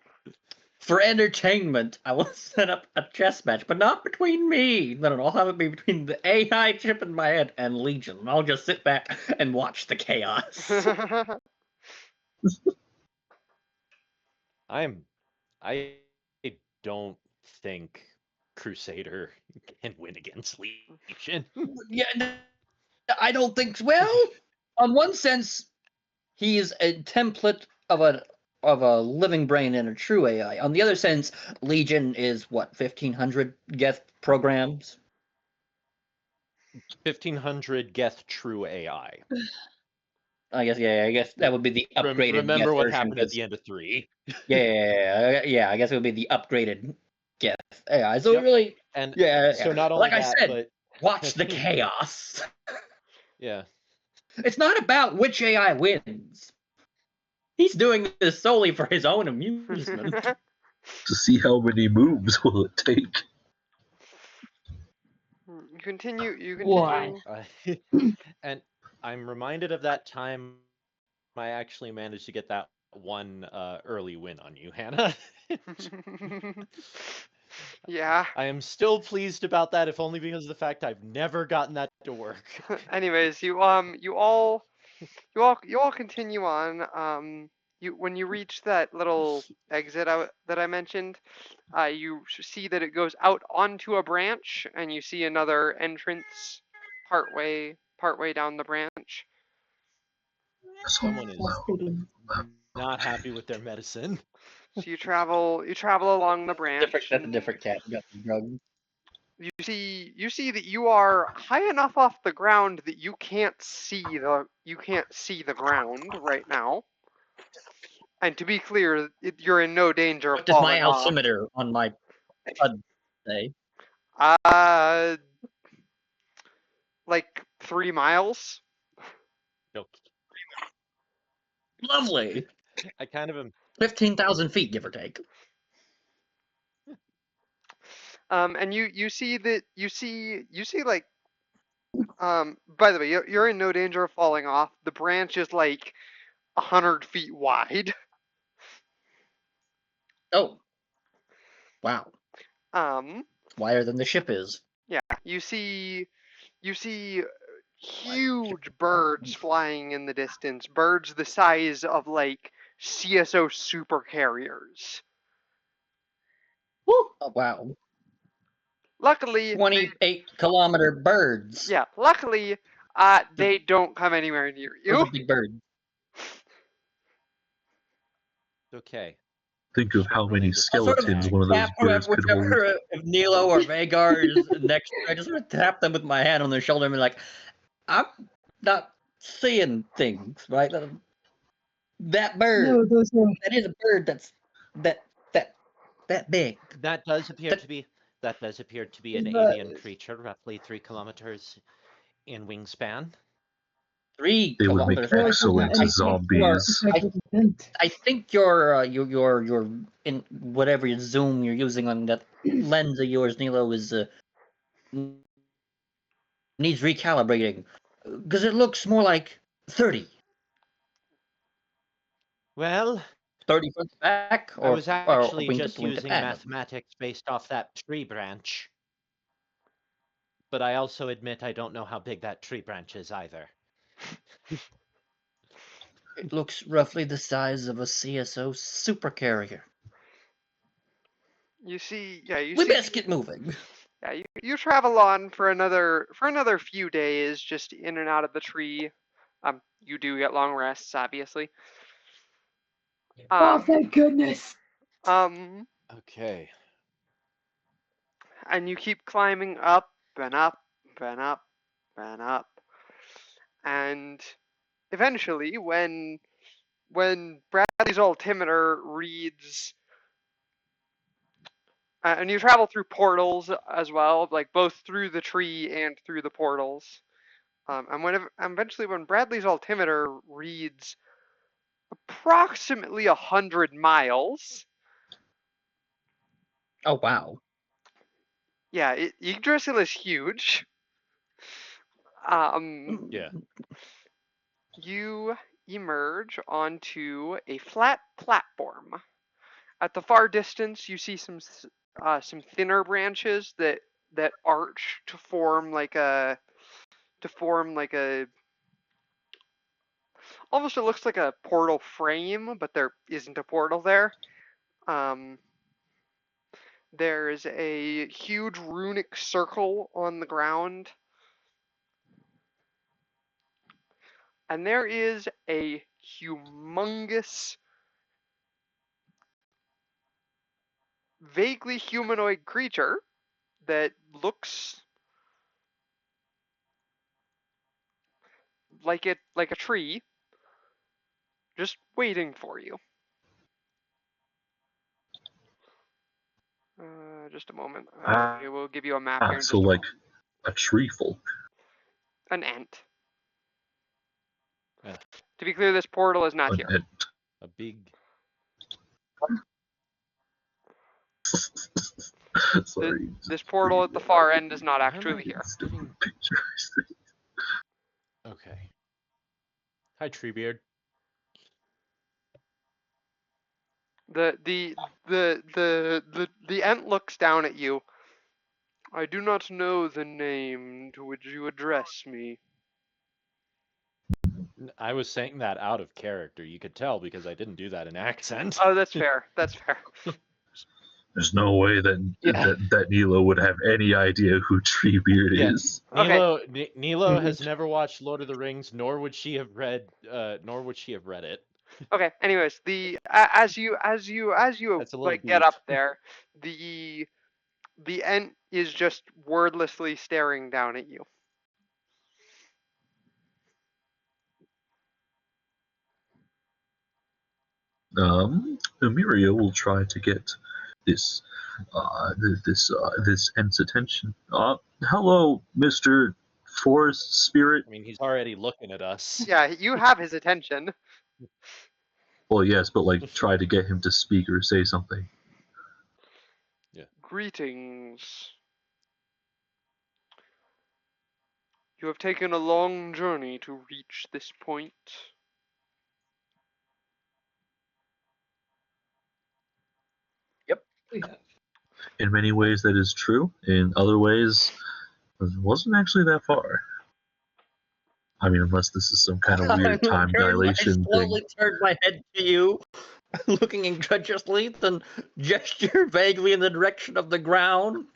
Speaker 5: For entertainment, I will set up a chess match, but not between me. No, I'll have it be between the AI chip in my head and Legion. And I'll just sit back and watch the chaos.
Speaker 3: I don't think Crusader can win against Legion.
Speaker 5: Yeah, I don't think. Well, on one sense, he is a template of a living brain and a true AI. On the other sense, Legion is what, 1,500 Geth programs?
Speaker 3: 1,500 Geth true AI.
Speaker 5: I guess that would be the upgraded.
Speaker 3: Remember
Speaker 5: Geth
Speaker 3: what
Speaker 5: version,
Speaker 3: happened at the end of 3.
Speaker 5: Yeah. I guess it would be the upgraded Geth AI. So really,
Speaker 3: and
Speaker 5: so
Speaker 3: not only
Speaker 5: like I said,
Speaker 3: but
Speaker 5: watch the chaos.
Speaker 3: Yeah.
Speaker 5: It's not about which AI wins. He's doing this solely for his own amusement.
Speaker 1: To see how many moves will it take.
Speaker 2: You continue.
Speaker 4: Why?
Speaker 3: And I'm reminded of that time I actually managed to get that one early win on you, Hannah.
Speaker 2: Yeah.
Speaker 3: I am still pleased about that, if only because of the fact I've never gotten that to work.
Speaker 2: Anyways, you all continue on. When you reach that little exit that I mentioned, you see that it goes out onto a branch, and you see another entrance partway down the branch.
Speaker 3: Someone is not happy with their medicine.
Speaker 2: So you travel along the branch.
Speaker 5: That's a different cat. Got the drug.
Speaker 2: you see that you are high enough off the ground that you can't see the ground right now. And to be clear, you're in no danger of
Speaker 5: What does my
Speaker 2: falling off.
Speaker 5: altimeter on my HUD say?
Speaker 2: Like 3 miles.
Speaker 3: Nope.
Speaker 5: Lovely.
Speaker 3: I kind of am.
Speaker 5: 15,000 feet, give or take.
Speaker 2: And you see that you see like by the way, you're in no danger of falling off. The branch is like 100 feet wide.
Speaker 5: Oh. Wow.
Speaker 2: Um,
Speaker 5: Wider than the ship is.
Speaker 2: yeah, you see huge birds flying in the distance. Birds the size of like CSO super carriers.
Speaker 5: Oh, wow.
Speaker 2: Luckily,
Speaker 5: 28-kilometer birds.
Speaker 2: yeah, luckily, they don't come anywhere near
Speaker 5: Those
Speaker 2: you.
Speaker 5: are big birds.
Speaker 3: Okay.
Speaker 1: Think of how many skeletons one of those
Speaker 5: Tap
Speaker 1: birds could hold.
Speaker 5: whichever if Nilo or Vagar is next to me, I just want to tap them with my hand on their shoulder and be like, I'm not seeing things, right? That bird,
Speaker 4: No, those are
Speaker 5: that is a bird that's that big.
Speaker 3: That does appear
Speaker 5: That-
Speaker 3: to be an
Speaker 4: But-
Speaker 3: alien creature, roughly 3 kilometers in wingspan.
Speaker 5: 3
Speaker 1: They would make
Speaker 5: kilometers.
Speaker 1: excellent
Speaker 4: I-
Speaker 1: zombies.
Speaker 5: I think your in whatever your zoom you're using on that lens of yours, Nilo, is needs recalibrating because it looks more like 30.
Speaker 3: Well,
Speaker 5: 30 foot back,
Speaker 3: I was actually
Speaker 5: wing
Speaker 3: just
Speaker 5: to wing to
Speaker 3: using
Speaker 5: back.
Speaker 3: mathematics based off that tree branch. But I also admit I don't know how big that tree branch is either.
Speaker 5: It looks roughly the size of a CSO supercarrier.
Speaker 2: You see, yeah, you
Speaker 5: We
Speaker 2: see.
Speaker 5: best get moving.
Speaker 2: Yeah, you travel on for another few days, just in and out of the tree. You do get long rests, obviously.
Speaker 4: Oh, thank goodness.
Speaker 3: Okay.
Speaker 2: And you keep climbing up and up and up and up, and eventually, when Bradley's altimeter reads, and you travel through portals as well, like both through the tree and through the portals. And eventually when Bradley's altimeter reads approximately 100 miles.
Speaker 5: Oh, wow.
Speaker 2: Yeah, Yggdrasil is huge.
Speaker 3: Yeah.
Speaker 2: You emerge onto a flat platform. At the far distance, you see some thinner branches that arch to form like a almost it looks like a portal frame, but there isn't a portal there. There's a huge runic circle on the ground. And there is a humongous, vaguely humanoid creature that looks like a tree, just waiting for you. Just a moment. I will give you a map here. In
Speaker 1: So
Speaker 2: just
Speaker 1: like a tree folk.
Speaker 2: an ant.
Speaker 3: Yeah.
Speaker 2: To be clear, this portal is not
Speaker 1: An
Speaker 2: here.
Speaker 1: ant.
Speaker 3: A big.
Speaker 1: Sorry.
Speaker 2: This portal at the far end is not
Speaker 3: Why am
Speaker 2: actually
Speaker 3: I
Speaker 2: here.
Speaker 3: getting-
Speaker 1: Pictures.
Speaker 3: Okay. Hi, Treebeard.
Speaker 2: The ant looks down at you. I do not know the name to which you address me.
Speaker 3: I was saying that out of character. You could tell because I didn't do that in accent.
Speaker 2: Oh, that's fair. That's fair.
Speaker 1: There's no way that
Speaker 3: Yeah.
Speaker 1: that Nilo would have any idea who Treebeard
Speaker 3: Yeah.
Speaker 1: is.
Speaker 2: Okay.
Speaker 3: Nilo has never watched Lord of the Rings, nor would she have read it.
Speaker 2: Okay. Anyways, as you
Speaker 3: That's a little
Speaker 2: like get up
Speaker 3: deep.
Speaker 2: there, the The Ent is just wordlessly staring down at you.
Speaker 1: Emiria will try to get this Ent's attention. Hello, Mr. Forest Spirit.
Speaker 3: I mean, he's already looking at us.
Speaker 2: Yeah, you have his attention.
Speaker 1: Well, yes, but like try to get him to speak or say something.
Speaker 2: Greetings. You have taken a long journey to reach this point.
Speaker 1: In many ways, that is true. In other ways, it wasn't actually that far. I mean, unless this is some kind of weird time dilation
Speaker 5: I slowly
Speaker 1: thing.
Speaker 5: turned my head to you, looking incredulously, then gesture vaguely in the direction of the ground.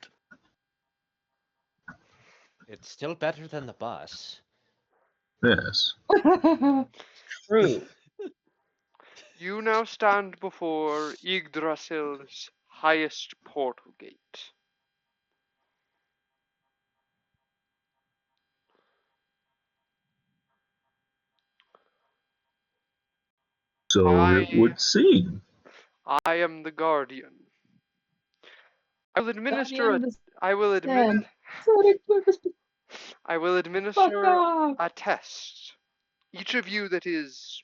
Speaker 3: It's still better than the bus.
Speaker 1: Yes.
Speaker 5: True.
Speaker 2: You now stand before Yggdrasil's highest portal gate.
Speaker 1: So it would seem.
Speaker 2: I am the guardian. I will administer a test. Each of you that is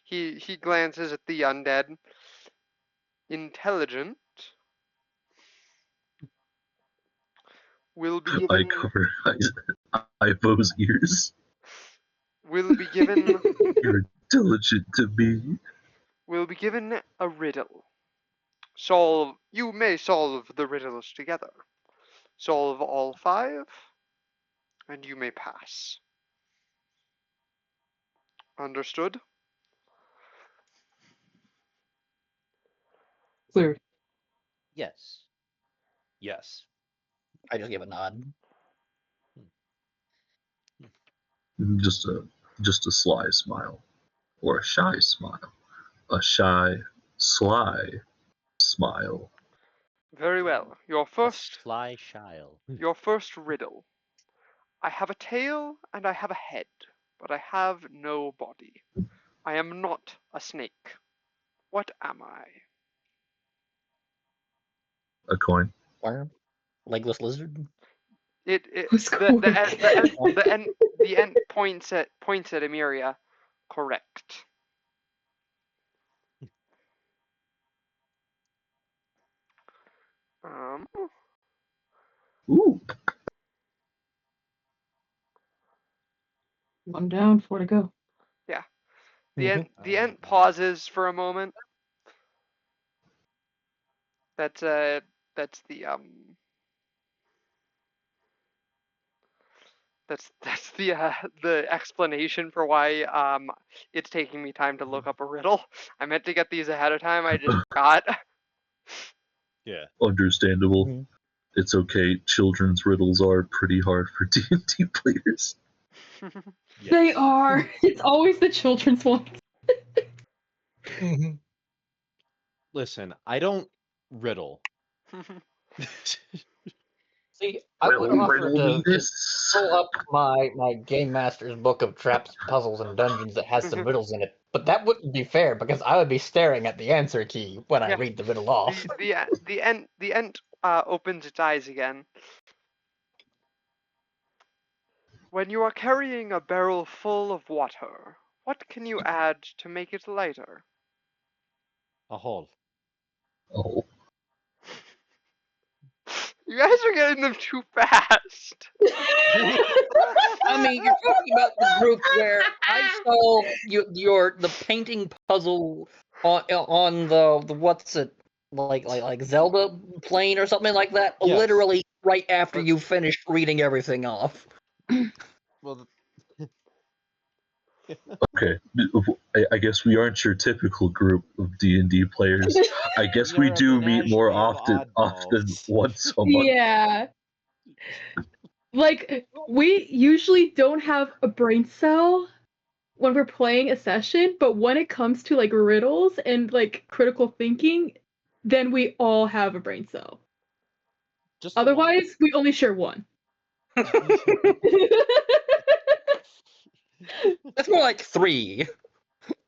Speaker 2: he glances at the undead. Intelligent will be given
Speaker 1: I cover Ivo's ears.
Speaker 2: will be given
Speaker 1: You're diligent to me.
Speaker 2: will be given a riddle. You may solve the riddles together. Solve all 5, and you may pass. Understood?
Speaker 4: Clear.
Speaker 3: Yes. Yes.
Speaker 5: I just give a nod.
Speaker 1: Just a sly smile, or a shy smile, a shy, sly smile.
Speaker 2: Very well. Your
Speaker 3: A
Speaker 2: first
Speaker 3: sly child.
Speaker 2: riddle. I have a tail and I have a head, but I have no body. I am not a snake. What am I?
Speaker 1: A coin.
Speaker 5: Worm? Legless lizard?
Speaker 2: The end points at Emiria. Correct.
Speaker 1: Ooh.
Speaker 4: 1 down, 4 to go.
Speaker 2: Yeah. The Ent pauses for a moment. That's the that's the explanation for why it's taking me time to look up a riddle. I meant to get these ahead of time. I just forgot.
Speaker 3: Yeah.
Speaker 1: Understandable.
Speaker 5: Mm-hmm.
Speaker 1: It's okay. Children's riddles are pretty hard for D&D players.
Speaker 3: Yes.
Speaker 4: They are. It's always the children's ones.
Speaker 3: Listen, I don't riddle.
Speaker 5: See, I would offer to just pull up my Game Master's book of traps, puzzles, and dungeons that has some riddles in it, but that wouldn't be fair because I would be staring at the answer key when I read the riddle off.
Speaker 2: The Ent opens its eyes again. When you are carrying a barrel full of water, what can you add to make it lighter?
Speaker 3: A hole.
Speaker 1: Oh.
Speaker 2: You guys are getting them too fast.
Speaker 5: I mean, you're talking about the group where I saw the painting puzzle on the what's it like Zelda plane or something like that.
Speaker 3: Yes.
Speaker 5: Literally right after you finished reading everything off.
Speaker 3: Well,
Speaker 1: Okay, I guess we aren't your typical group of D&D players. I guess
Speaker 3: We
Speaker 1: we
Speaker 3: are a
Speaker 1: do meet more
Speaker 3: menagerie of
Speaker 1: often
Speaker 3: oddballs.
Speaker 1: once a month.
Speaker 4: Yeah. Like, we usually don't have a brain cell when we're playing a session, but when it comes to, like, riddles and, like, critical thinking, then we all have a brain cell.
Speaker 3: Just the one.
Speaker 4: Otherwise, we only share one.
Speaker 5: That's more like 3.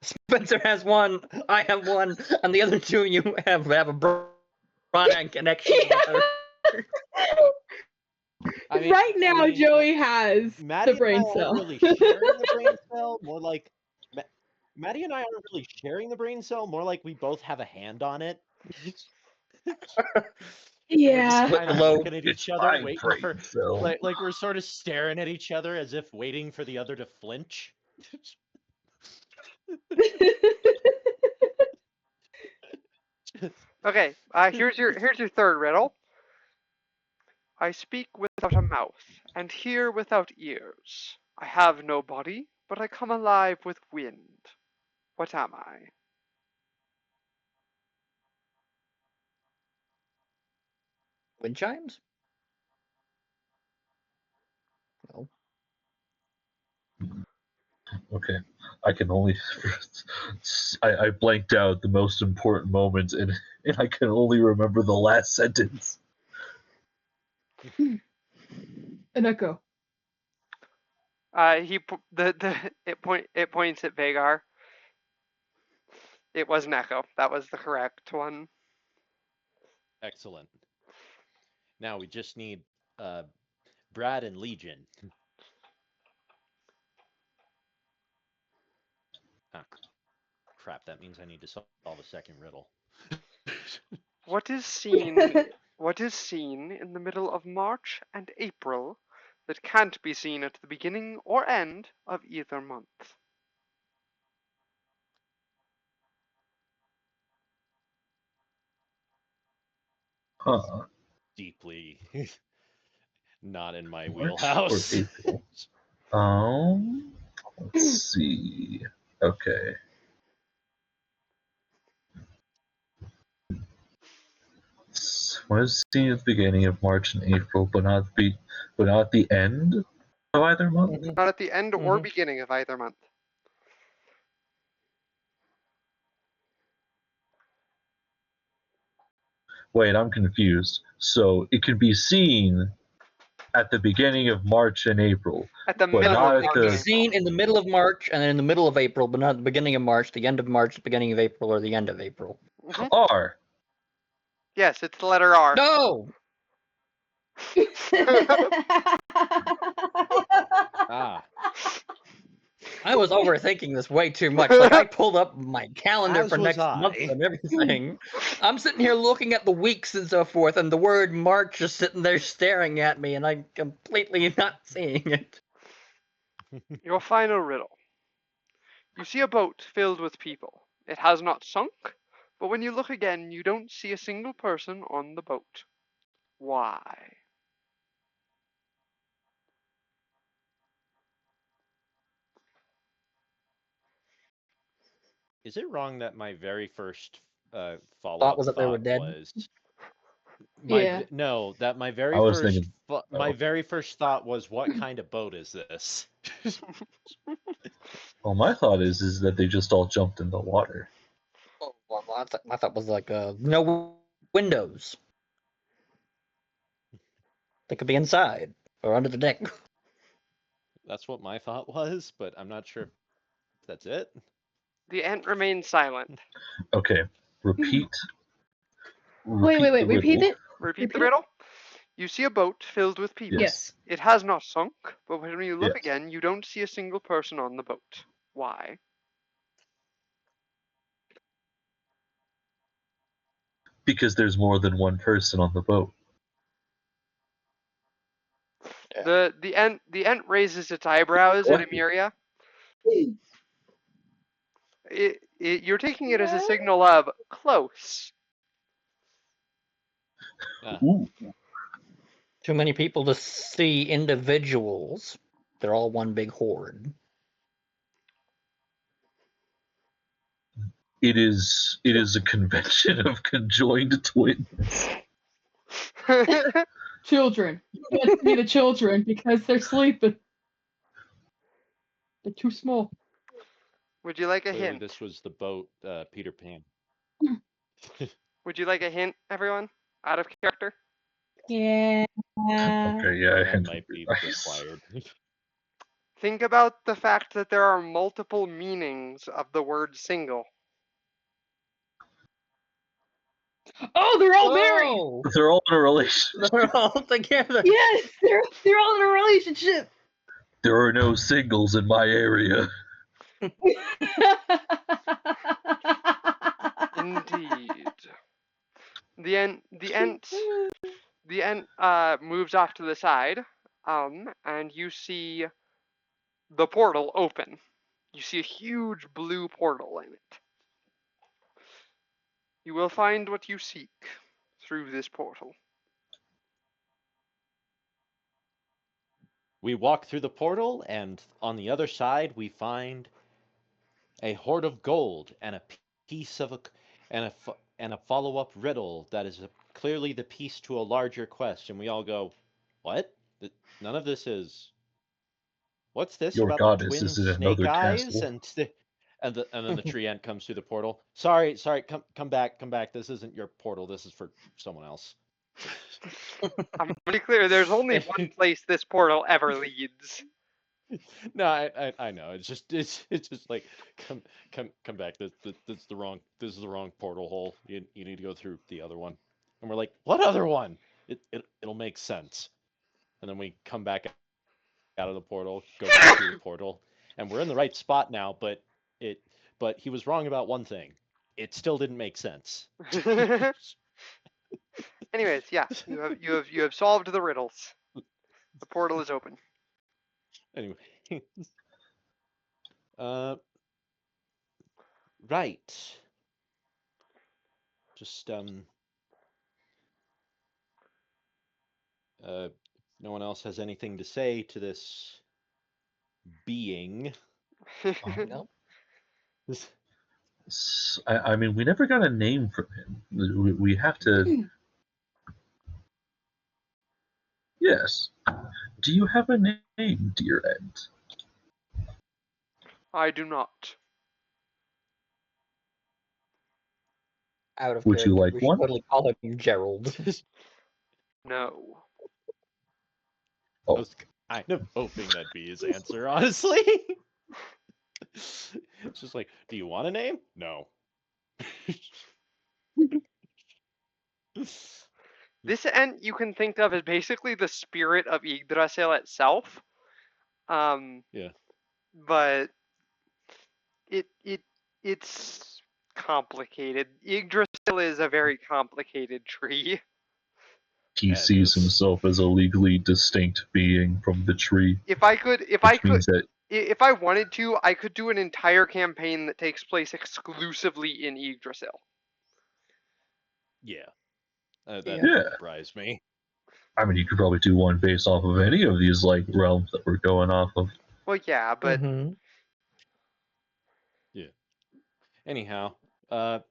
Speaker 5: Spencer has 1, I have 1, and the other 2 you have a broadband connection with.
Speaker 4: Right now, Joey has
Speaker 3: Maddie
Speaker 4: the brain
Speaker 3: and I
Speaker 4: cell.
Speaker 3: aren't really sharing the brain cell. More like Maddie and I aren't really sharing the brain cell. More like we both have a hand on it.
Speaker 4: Yeah.
Speaker 3: We're just kind of looking at each other,
Speaker 1: my
Speaker 3: waiting
Speaker 1: brain
Speaker 3: for
Speaker 1: cell.
Speaker 3: like we're sort of staring at each other as if waiting for the other to flinch.
Speaker 2: Okay, here's your third riddle. I speak without a mouth, and hear without ears. I have no body, but I come alive with wind. What am I?
Speaker 5: Wind chimes? No.
Speaker 1: Okay, I can only. I blanked out the most important moments, and I can only remember the last sentence.
Speaker 4: An echo.
Speaker 2: It points at Vagar. It was an echo. That was the correct one.
Speaker 3: Excellent. Now we just need Brad and Legion. Ah, crap. That means I need to solve a second riddle.
Speaker 2: What is seen? What is seen in the middle of March and April that can't be seen at the beginning or end of either month?
Speaker 1: Huh.
Speaker 3: Deeply not in my
Speaker 1: March or
Speaker 3: wheelhouse.
Speaker 1: April? Let's see. Okay. What is seen at the beginning of March and April, but not the end of either month?
Speaker 2: Not at the end or beginning of either month.
Speaker 1: Wait, I'm confused. So it can be seen at the beginning of March and April.
Speaker 2: At the
Speaker 1: But
Speaker 2: middle
Speaker 1: not
Speaker 2: of
Speaker 1: at
Speaker 2: March.
Speaker 1: the-
Speaker 2: and April.
Speaker 5: Seen in the middle of March and then in the middle of April, but not at the beginning of March, the end of March, the beginning of April, or the end of April.
Speaker 2: Mhm.
Speaker 1: R.
Speaker 2: Yes, it's the letter R.
Speaker 5: No!
Speaker 3: Ah,
Speaker 5: I was overthinking this way too much. Like, I pulled up my calendar
Speaker 3: As
Speaker 5: for
Speaker 3: was
Speaker 5: next month
Speaker 3: I.
Speaker 5: and everything. I'm sitting here looking at the weeks and so forth, and the word March is sitting there staring at me, and I'm completely not seeing it.
Speaker 2: Your final riddle. You see a boat filled with people. It has not sunk, but when you look again, you don't see a single person on the boat. Why?
Speaker 3: is it wrong that my very first follow-up
Speaker 5: Thought was that they were dead?
Speaker 3: was
Speaker 4: Yeah.
Speaker 3: no, that my very
Speaker 1: I was
Speaker 3: first
Speaker 1: thinking-
Speaker 3: my
Speaker 1: oh.
Speaker 3: very first thought was, what kind of boat is this?
Speaker 1: Well, my thought is that they just all jumped in the water.
Speaker 5: Oh, well, my thought was like, no windows. They could be inside or under the deck.
Speaker 3: That's what my thought was, but I'm not sure if that's it.
Speaker 2: The ant remains silent.
Speaker 1: Okay, repeat.
Speaker 4: Wait,
Speaker 1: the
Speaker 4: repeat
Speaker 1: riddle.
Speaker 4: it?
Speaker 2: Repeat the riddle. You see a boat filled with people.
Speaker 4: Yes.
Speaker 2: It has not sunk, but when you look
Speaker 1: Yes.
Speaker 2: again, you don't see a single person on the boat. Why?
Speaker 1: Because there's more than one person on the boat.
Speaker 2: The ant raises its eyebrows at
Speaker 1: What?
Speaker 2: Emiria. You're taking it as a signal of close.
Speaker 1: Ooh.
Speaker 5: Too many people to see individuals. They're all one big horde.
Speaker 1: It is a convention of conjoined twins.
Speaker 4: Children. You can't see the children because they're sleeping. They're too small.
Speaker 2: Would you like a
Speaker 3: Clearly,
Speaker 2: hint?
Speaker 3: this was the boat Peter Pan.
Speaker 2: Would you like a hint, everyone? Out of character?
Speaker 4: Yeah.
Speaker 1: Okay, yeah, I
Speaker 3: That
Speaker 1: had
Speaker 3: might be
Speaker 1: nice.
Speaker 3: required.
Speaker 2: Think about the fact that there are multiple meanings of the word single.
Speaker 4: Oh, they're all married.
Speaker 5: Oh,
Speaker 1: They're all in a relationship.
Speaker 5: they're all together.
Speaker 4: Yes, they're all in a relationship.
Speaker 1: There are no singles in my area.
Speaker 2: Indeed. The ent moves off to the side, and you see the portal open. You see a huge blue portal in it. You will find what you seek through this portal.
Speaker 3: We walk through the portal, and on the other side, we find a hoard of gold and a piece of and a follow-up riddle that is clearly the piece to a larger quest. And we all go, "What? None of this is. What's this
Speaker 1: Your
Speaker 3: about the
Speaker 1: goddess
Speaker 3: twin
Speaker 1: is in
Speaker 3: snake
Speaker 1: another
Speaker 3: eyes?"
Speaker 1: castle.
Speaker 3: And then the tree ant comes through the portal. Sorry, come back. This isn't your portal. This is for someone else.
Speaker 2: I'm pretty clear there's only one place this portal ever leads.
Speaker 3: No, I know. It's just like come back. That's the wrong. This is the wrong portal hole. You need to go through the other one. And we're like, what other one? It'll make sense. And then we come back out of the portal, go back through the portal, and we're in the right spot now. But he was wrong about one thing. It still didn't make sense.
Speaker 2: Anyways, yeah, you have solved the riddles. The portal is open.
Speaker 3: Anyway, right. Just no one else has anything to say to this being.
Speaker 5: No.
Speaker 1: I mean, we never got a name from him. We have to. Yes. Do you have a name, dear Ent?
Speaker 2: I do not.
Speaker 5: Out of
Speaker 1: Would you
Speaker 5: character,
Speaker 1: like
Speaker 5: we should
Speaker 1: one?
Speaker 5: totally call him Gerald.
Speaker 2: No.
Speaker 1: Oh.
Speaker 3: I was kind of hoping that'd be his answer, honestly. It's just like, do you want a name? No.
Speaker 2: This ent you can think of as basically the spirit of Yggdrasil itself.
Speaker 3: Yeah.
Speaker 2: But it's complicated. Yggdrasil is a very complicated tree.
Speaker 1: He
Speaker 3: Yeah, it
Speaker 1: sees
Speaker 3: is.
Speaker 1: himself as a legally distinct being from the tree.
Speaker 2: If I could,
Speaker 1: Which means that
Speaker 2: if I wanted to, I could do an entire campaign that takes place exclusively in Yggdrasil.
Speaker 3: Yeah.
Speaker 5: Yeah.
Speaker 3: That
Speaker 1: Yeah.
Speaker 3: surprised me.
Speaker 1: I mean, you could probably do one based off of any of these like realms that we're going off of.
Speaker 2: Well, yeah, but
Speaker 5: Mhm.
Speaker 3: Yeah. Anyhow, I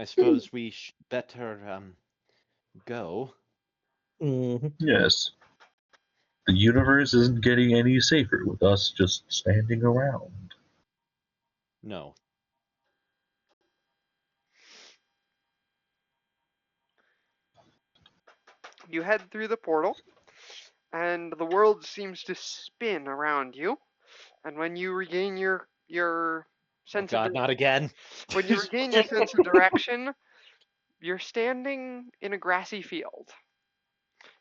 Speaker 3: suppose we better go.
Speaker 5: Mhm.
Speaker 1: Yes. The universe isn't getting any safer with us just standing around.
Speaker 3: No.
Speaker 2: you head through the portal, and the world seems to spin around you. And when you regain your
Speaker 3: Oh
Speaker 2: sense
Speaker 3: God,
Speaker 2: of
Speaker 3: not again.
Speaker 2: when you regain your sense of direction, you're standing in a grassy field.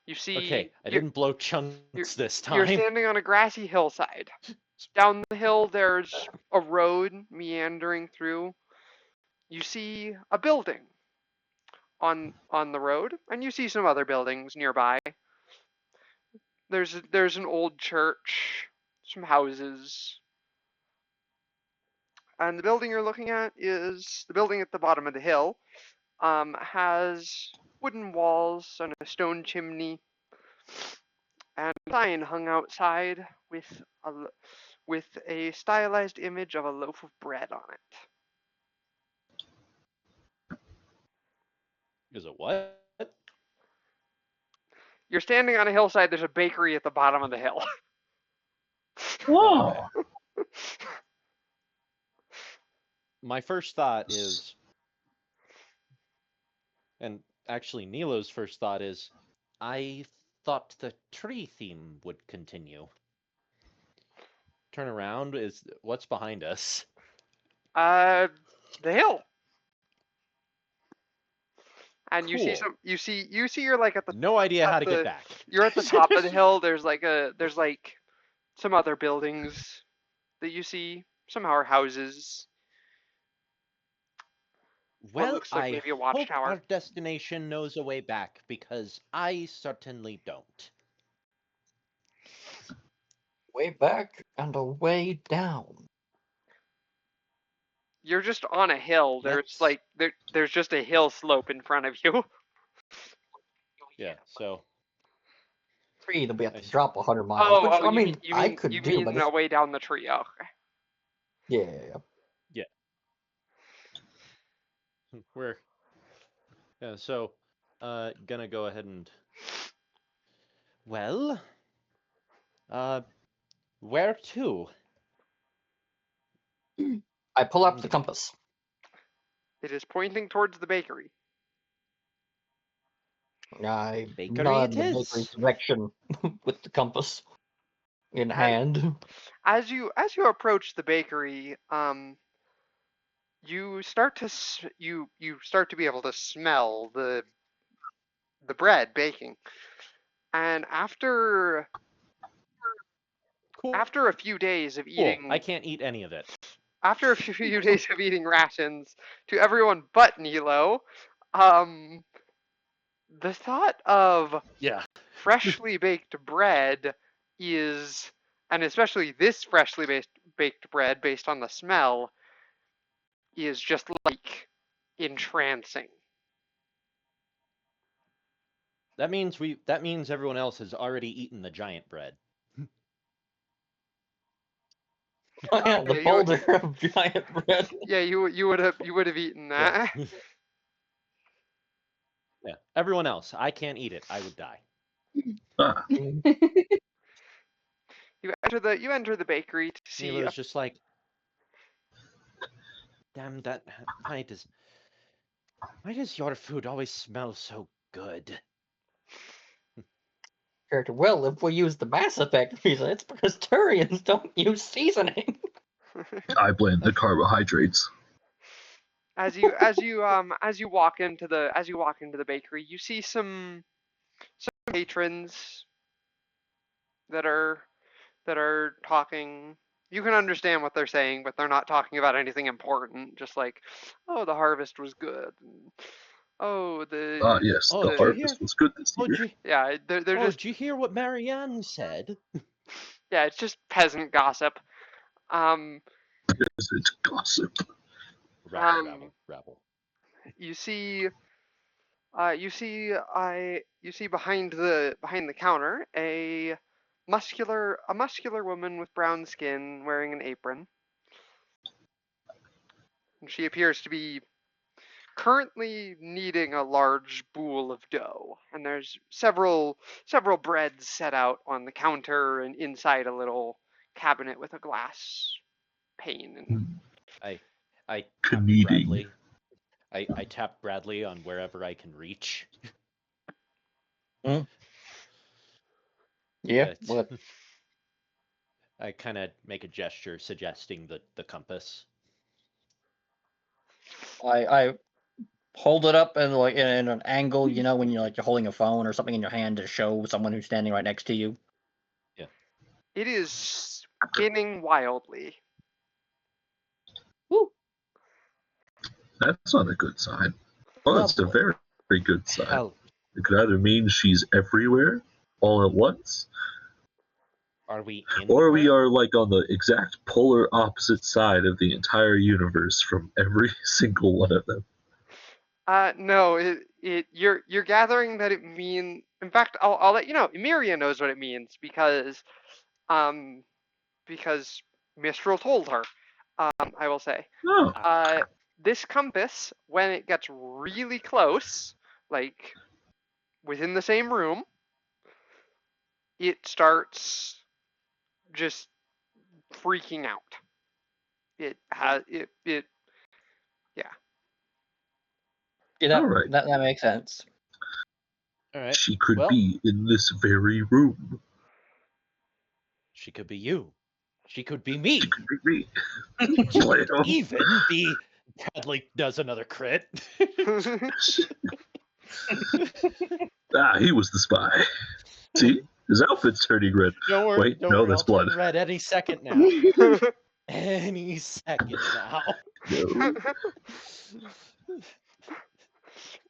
Speaker 2: You see,
Speaker 3: Okay, I didn't blow chunks this
Speaker 2: you're
Speaker 3: time.
Speaker 2: standing on a grassy hillside. Down the hill, there's a road meandering through. You see a building on the road, and you see some other buildings nearby. There's an old church, some houses, and the building you're looking at is the building at the bottom of the hill. Has wooden walls and a stone chimney, and a sign hung outside with a stylized image of a loaf of bread on it.
Speaker 3: Is it what?
Speaker 2: You're standing on a hillside. There's a bakery at the bottom of the hill.
Speaker 1: Whoa!
Speaker 3: My first thought is, and actually Nilo's first thought is, I thought the tree theme would continue. Turn around. What's behind us?
Speaker 2: The hill. And
Speaker 3: Cool.
Speaker 2: you see you're like at the
Speaker 3: No idea how to
Speaker 2: the-
Speaker 3: get back.
Speaker 2: you're at the top of the hill. There's like some other buildings that you see. Some are houses.
Speaker 3: Well,
Speaker 2: looks like
Speaker 3: I
Speaker 2: maybe a
Speaker 3: hope
Speaker 2: watchtower.
Speaker 3: our destination knows a way back, because I certainly don't.
Speaker 5: Way back and a way down.
Speaker 2: You're just on a hill. There's
Speaker 3: Yes.
Speaker 2: like there's just a hill slope in front of you.
Speaker 3: Yeah, so
Speaker 5: Tree that we have
Speaker 3: I
Speaker 5: to
Speaker 3: see.
Speaker 5: drop 100 miles. which, I mean, I could
Speaker 2: you
Speaker 5: do,
Speaker 2: mean
Speaker 5: but
Speaker 2: the way down the tree? Oh, okay.
Speaker 5: yeah.
Speaker 3: we're so gonna go ahead and well, where to?
Speaker 5: I pull up the compass.
Speaker 2: It is pointing towards the bakery.
Speaker 5: I
Speaker 3: Bakery
Speaker 5: nod
Speaker 3: it
Speaker 5: in the
Speaker 3: is.
Speaker 5: bakery direction with the compass in
Speaker 2: And
Speaker 5: hand.
Speaker 2: as you approach the bakery, you start to you start to be able to smell the bread baking, and after
Speaker 3: Cool.
Speaker 2: a few days of eating,
Speaker 3: I can't eat any of it.
Speaker 2: after a few days of eating rations to everyone but Nilo, the thought of
Speaker 3: Yeah.
Speaker 2: freshly baked bread is, and especially this freshly baked bread based on the smell, is just like entrancing.
Speaker 3: That means everyone else has already eaten the giant bread.
Speaker 5: The
Speaker 2: Yeah,
Speaker 5: boulder of giant bread.
Speaker 2: Yeah, you would have eaten that.
Speaker 3: Yeah. Yeah. Everyone else, I can't eat it. I would die.
Speaker 1: Ah,
Speaker 2: You enter the bakery to see.
Speaker 3: Nilo's just like, damn that. Why does your food always smell so good?
Speaker 5: Character. Well, if we use the Mass Effect reason, it's because Turians don't use seasoning.
Speaker 1: I blame the carbohydrates.
Speaker 2: as you walk into the bakery, you see some patrons that are talking. You can understand what they're saying, but they're not talking about anything important. Just like, oh, the harvest was good. And, oh, the
Speaker 1: Yes,
Speaker 3: Oh,
Speaker 1: the
Speaker 3: did you
Speaker 1: harvest
Speaker 3: hear?
Speaker 1: was good this year.
Speaker 2: yeah, they're just
Speaker 3: Did you hear what Marianne said?
Speaker 2: yeah, it's just peasant gossip.
Speaker 1: Yes, it's gossip.
Speaker 3: Rabble.
Speaker 2: You see behind the counter a muscular woman with brown skin wearing an apron. And she appears to be currently kneading a large bowl of dough. And there's several breads set out on the counter and inside a little cabinet with a glass pane. And
Speaker 3: I tap
Speaker 1: Kneading.
Speaker 3: Bradley. I tap Bradley on wherever I can reach.
Speaker 5: Yeah. What?
Speaker 3: I kind of make a gesture suggesting the compass.
Speaker 5: I hold it up and like in an angle, you know, when you're holding a phone or something in your hand to show someone who's standing right next to you.
Speaker 3: Yeah.
Speaker 2: it is spinning wildly.
Speaker 5: Woo.
Speaker 1: That's not a good sign. Well, it's a
Speaker 5: Lovely.
Speaker 1: very, very good sign.
Speaker 3: Hell,
Speaker 1: It could either mean she's everywhere, all at once,
Speaker 3: are we in?
Speaker 1: or we are like on the exact polar opposite side of the entire universe from every single one of them.
Speaker 2: No, you're gathering that it mean. In fact, I'll let you know. Emiria knows what it means because Mistral told her. I will say.
Speaker 1: Oh,
Speaker 2: This compass, when it gets really close, like within the same room, it starts just freaking out. It has it yeah.
Speaker 5: Yeah,
Speaker 1: all right.
Speaker 5: that makes sense.
Speaker 3: All right.
Speaker 1: She could
Speaker 3: Well,
Speaker 1: be in this very room.
Speaker 3: she could be you. She could be me.
Speaker 1: She could be me. Well,
Speaker 3: Even the Bradley does another crit.
Speaker 1: he was the spy. See? His outfit's turning red.
Speaker 3: Don't worry,
Speaker 1: Wait,
Speaker 3: don't
Speaker 1: no,
Speaker 3: worry.
Speaker 1: that's
Speaker 3: I'll
Speaker 1: blood.
Speaker 3: turn red any second now. Any second now.
Speaker 1: No.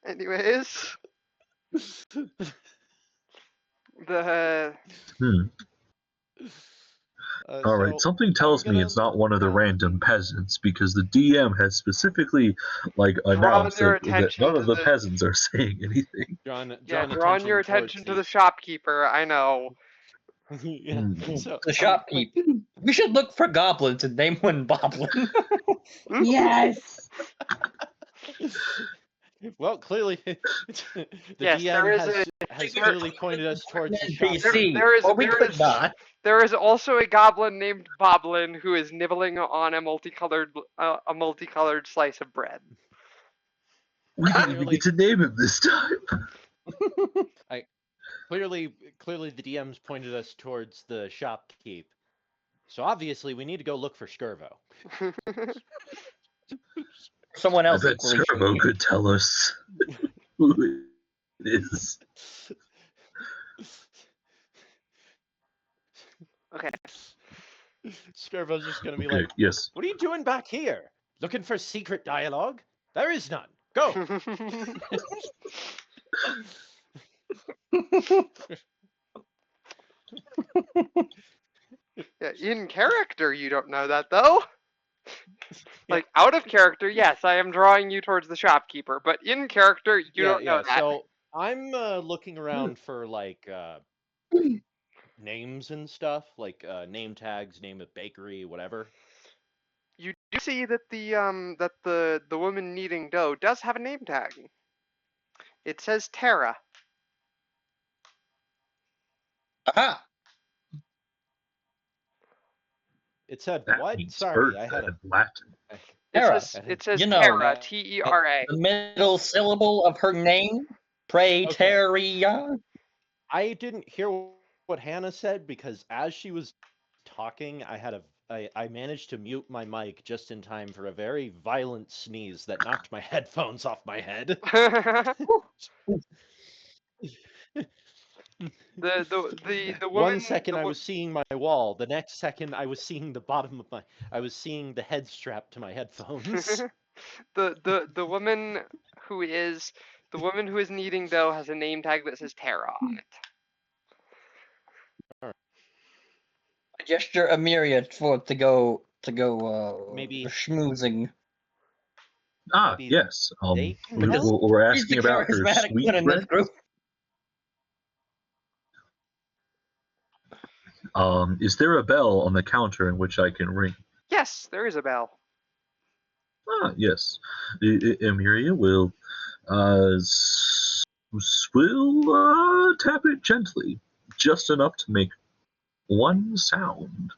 Speaker 2: Anyways, the
Speaker 1: All right, something tells me it's not one of the random peasants because the DM has specifically announced
Speaker 2: your
Speaker 1: that
Speaker 2: attention
Speaker 1: none
Speaker 2: to
Speaker 1: of the
Speaker 2: the-
Speaker 1: peasants are saying anything.
Speaker 2: drawing your attention to the shopkeeper. I know.
Speaker 3: Yeah. So,
Speaker 5: The shopkeep. We should look for goblins and name one Boblin.
Speaker 4: Yes.
Speaker 3: well, clearly, the
Speaker 2: Yes,
Speaker 3: DM
Speaker 2: there is
Speaker 3: has clearly pointed us towards the shopkeeper.
Speaker 5: NPC.
Speaker 2: There is-
Speaker 5: Or we
Speaker 2: there
Speaker 5: could
Speaker 2: is-
Speaker 5: not.
Speaker 2: There is also a goblin named Boblin who is nibbling on a multicolored slice of bread.
Speaker 1: We didn't even get to name him this time.
Speaker 3: Clearly, the DM's pointed us towards the shopkeep. So obviously, we need to go look for Skirvo.
Speaker 5: Someone
Speaker 1: I
Speaker 5: else
Speaker 1: bet
Speaker 5: equally
Speaker 1: Skirbo
Speaker 5: shady.
Speaker 1: could tell us who it is.
Speaker 2: Okay.
Speaker 3: Skirvo's just gonna be
Speaker 1: Okay,
Speaker 3: like,
Speaker 1: yes.
Speaker 3: "What are you doing back here? Looking for secret dialogue? There is none. Go."
Speaker 2: Yeah, in character, you don't know that though. Like out of character, yes, I am drawing you towards the shopkeeper, but in character, you don't know that.
Speaker 3: So I'm looking around for names and stuff, name tags, name of bakery, whatever.
Speaker 2: You do see that the woman kneading dough does have a name tag. It says Tara.
Speaker 5: Aha!
Speaker 3: It said
Speaker 1: That
Speaker 3: what?
Speaker 1: means
Speaker 3: Sorry,
Speaker 1: Earth
Speaker 3: I had
Speaker 1: in Latin.
Speaker 5: Tara.
Speaker 2: It says
Speaker 5: You know,
Speaker 2: Tara, Tera.
Speaker 5: The middle syllable of her name, Praeteria.
Speaker 3: I didn't hear what Hannah said because as she was talking, I managed to mute my mic just in time for a very violent sneeze that knocked my headphones off my head.
Speaker 2: The woman.
Speaker 3: 1 second I was seeing my wall. The next second I was seeing the bottom of I was seeing the head strap to my headphones.
Speaker 2: the woman who is kneading dough has a name tag that says Tara on it.
Speaker 5: I gesture a myriad for to go
Speaker 3: Maybe
Speaker 5: schmoozing.
Speaker 3: maybe
Speaker 1: Yes.
Speaker 3: they can
Speaker 1: We're
Speaker 3: help?
Speaker 5: He's the
Speaker 1: asking about her
Speaker 5: charismatic
Speaker 1: sweet
Speaker 5: one in this
Speaker 1: bread.
Speaker 5: group.
Speaker 1: Is there a bell on the counter in which I can ring?
Speaker 2: Yes, there is a bell.
Speaker 1: Yes. Emiria will will tap it gently, just enough to make one sound.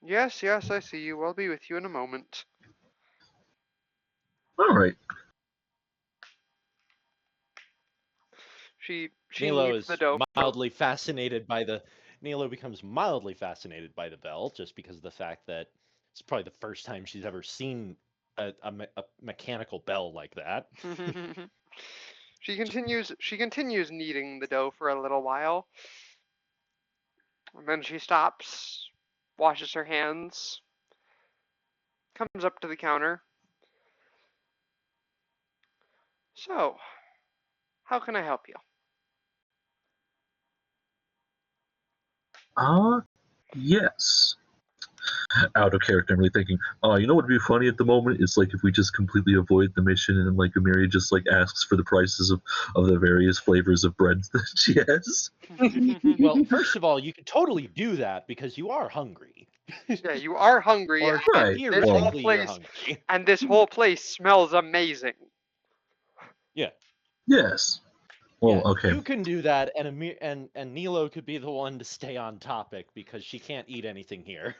Speaker 2: Yes, I see you. I'll be with you in a moment.
Speaker 1: All right.
Speaker 2: She
Speaker 3: Nilo
Speaker 2: kneads
Speaker 3: is
Speaker 2: the dough.
Speaker 3: mildly fascinated by the Nilo becomes mildly fascinated by the bell just because of the fact that it's probably the first time she's ever seen a mechanical bell like that.
Speaker 2: She continues kneading the dough for a little while. And then she stops, washes her hands, comes up to the counter. So, how can I help you?
Speaker 1: Yes. Out of character, I'm really thinking, you know what would be funny at the moment? It's like if we just completely avoid the mission and then Emiria just asks for the prices of the various flavors of breads that she has.
Speaker 3: Well, first of all, you can totally do that because you are hungry.
Speaker 2: Yeah, you are hungry.
Speaker 3: Or
Speaker 1: Right.
Speaker 3: theoretically you're hungry.
Speaker 2: And this whole place smells amazing.
Speaker 3: Yeah.
Speaker 1: Yes. Well,
Speaker 3: Yeah,
Speaker 1: okay.
Speaker 3: you can do that, and Nilo could be the one to stay on topic because she can't eat anything here.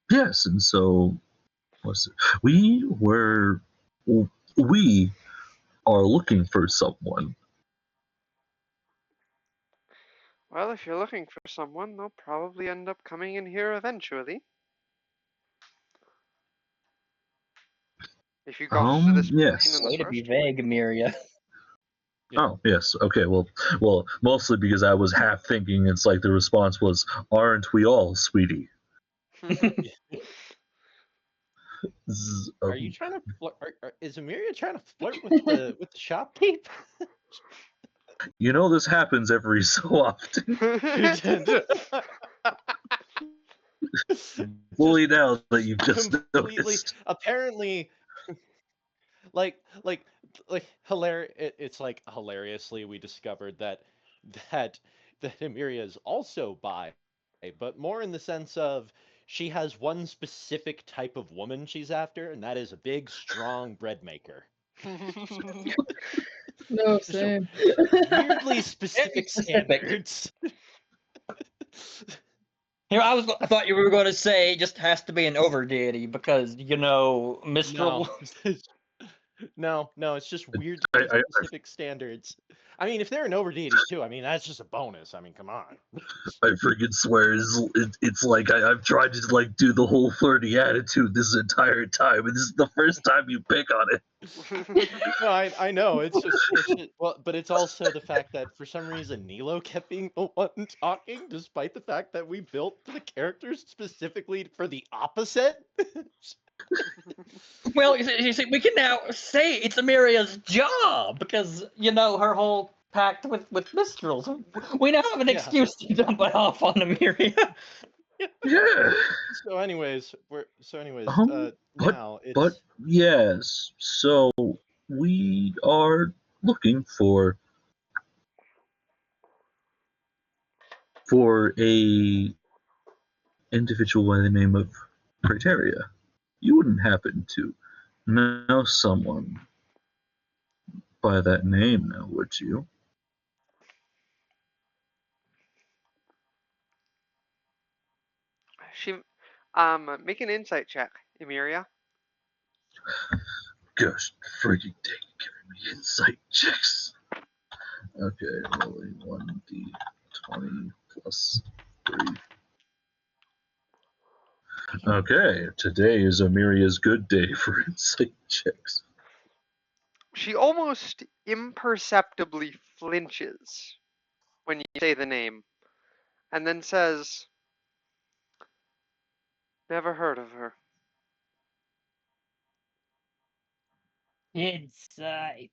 Speaker 1: Yes, and so we were we are looking for someone.
Speaker 2: Well, if you're looking for someone, they'll probably end up coming in here eventually. If you got to this plane
Speaker 1: Yes.
Speaker 2: in the
Speaker 5: Way to be
Speaker 2: first
Speaker 5: vague, Amelia.
Speaker 1: Oh, yes. Okay, well, mostly because I was half thinking it's like the response was, "Aren't we all, sweetie?"
Speaker 3: Are you trying to flirt? Is Amelia trying to flirt with the shopkeep?
Speaker 1: You know, this happens every so often. Fully now that you've just
Speaker 3: completely,
Speaker 1: noticed.
Speaker 3: apparently, like hilarious. It's like hilariously we discovered that that Emiria is also bi, but more in the sense of she has one specific type of woman she's after, and that is a big, strong bread maker.
Speaker 4: No,
Speaker 3: So
Speaker 4: same.
Speaker 3: weirdly specific
Speaker 5: specific.
Speaker 3: standards.
Speaker 5: Here, I thought you were going to say it just has to be an over deity because Mistral.
Speaker 3: No, it's just weirdly
Speaker 1: I
Speaker 3: specific standards. I mean, if they're an over deity too, I mean that's just a bonus. I mean, come on.
Speaker 1: freaking swear it's like I've tried to like do the whole flirty attitude this entire time, and this is the first time you pick on it.
Speaker 3: No, I know. It's just well, but it's also the fact that for some reason Nilo kept being the one talking, despite the fact that we built the characters specifically for the opposite.
Speaker 5: Well, you see, we can now say it's Amelia's job because her whole pact with Mistral. So we now have an
Speaker 3: Yeah.
Speaker 5: excuse to dump it off on Amelia.
Speaker 1: Yeah.
Speaker 3: So, anyways, now it's.
Speaker 1: But yes, so we are looking for a individual by the name of Praeteria. You wouldn't happen to know someone by that name, now, would you?
Speaker 2: She, make an insight check, Emiria.
Speaker 1: Gosh, freaking dang, giving me insight checks. Okay, rolling 1d20 plus 3. Okay, today is Amiria's good day for insight checks.
Speaker 2: She almost imperceptibly flinches when you say the name, and then says, "Never heard of her."
Speaker 5: Insight.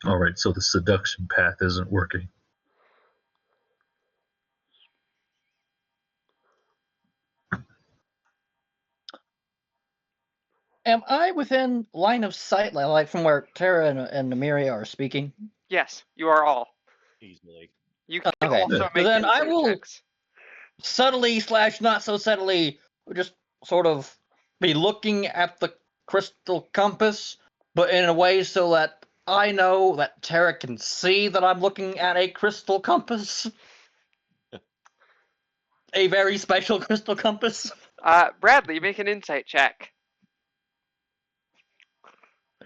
Speaker 1: Alright, so the seduction path isn't working.
Speaker 5: Am I within line of sight, like from where Tara and Amelia are speaking?
Speaker 2: Yes, you are all.
Speaker 3: Easily.
Speaker 2: You can
Speaker 5: Okay,
Speaker 2: also
Speaker 5: so
Speaker 2: make
Speaker 5: then I
Speaker 2: insight
Speaker 5: will
Speaker 2: checks.
Speaker 5: subtly / not so subtly just sort of be looking at the crystal compass, but in a way so that I know that Tara can see that I'm looking at a crystal compass. A very special crystal compass.
Speaker 2: Bradley, make an insight check.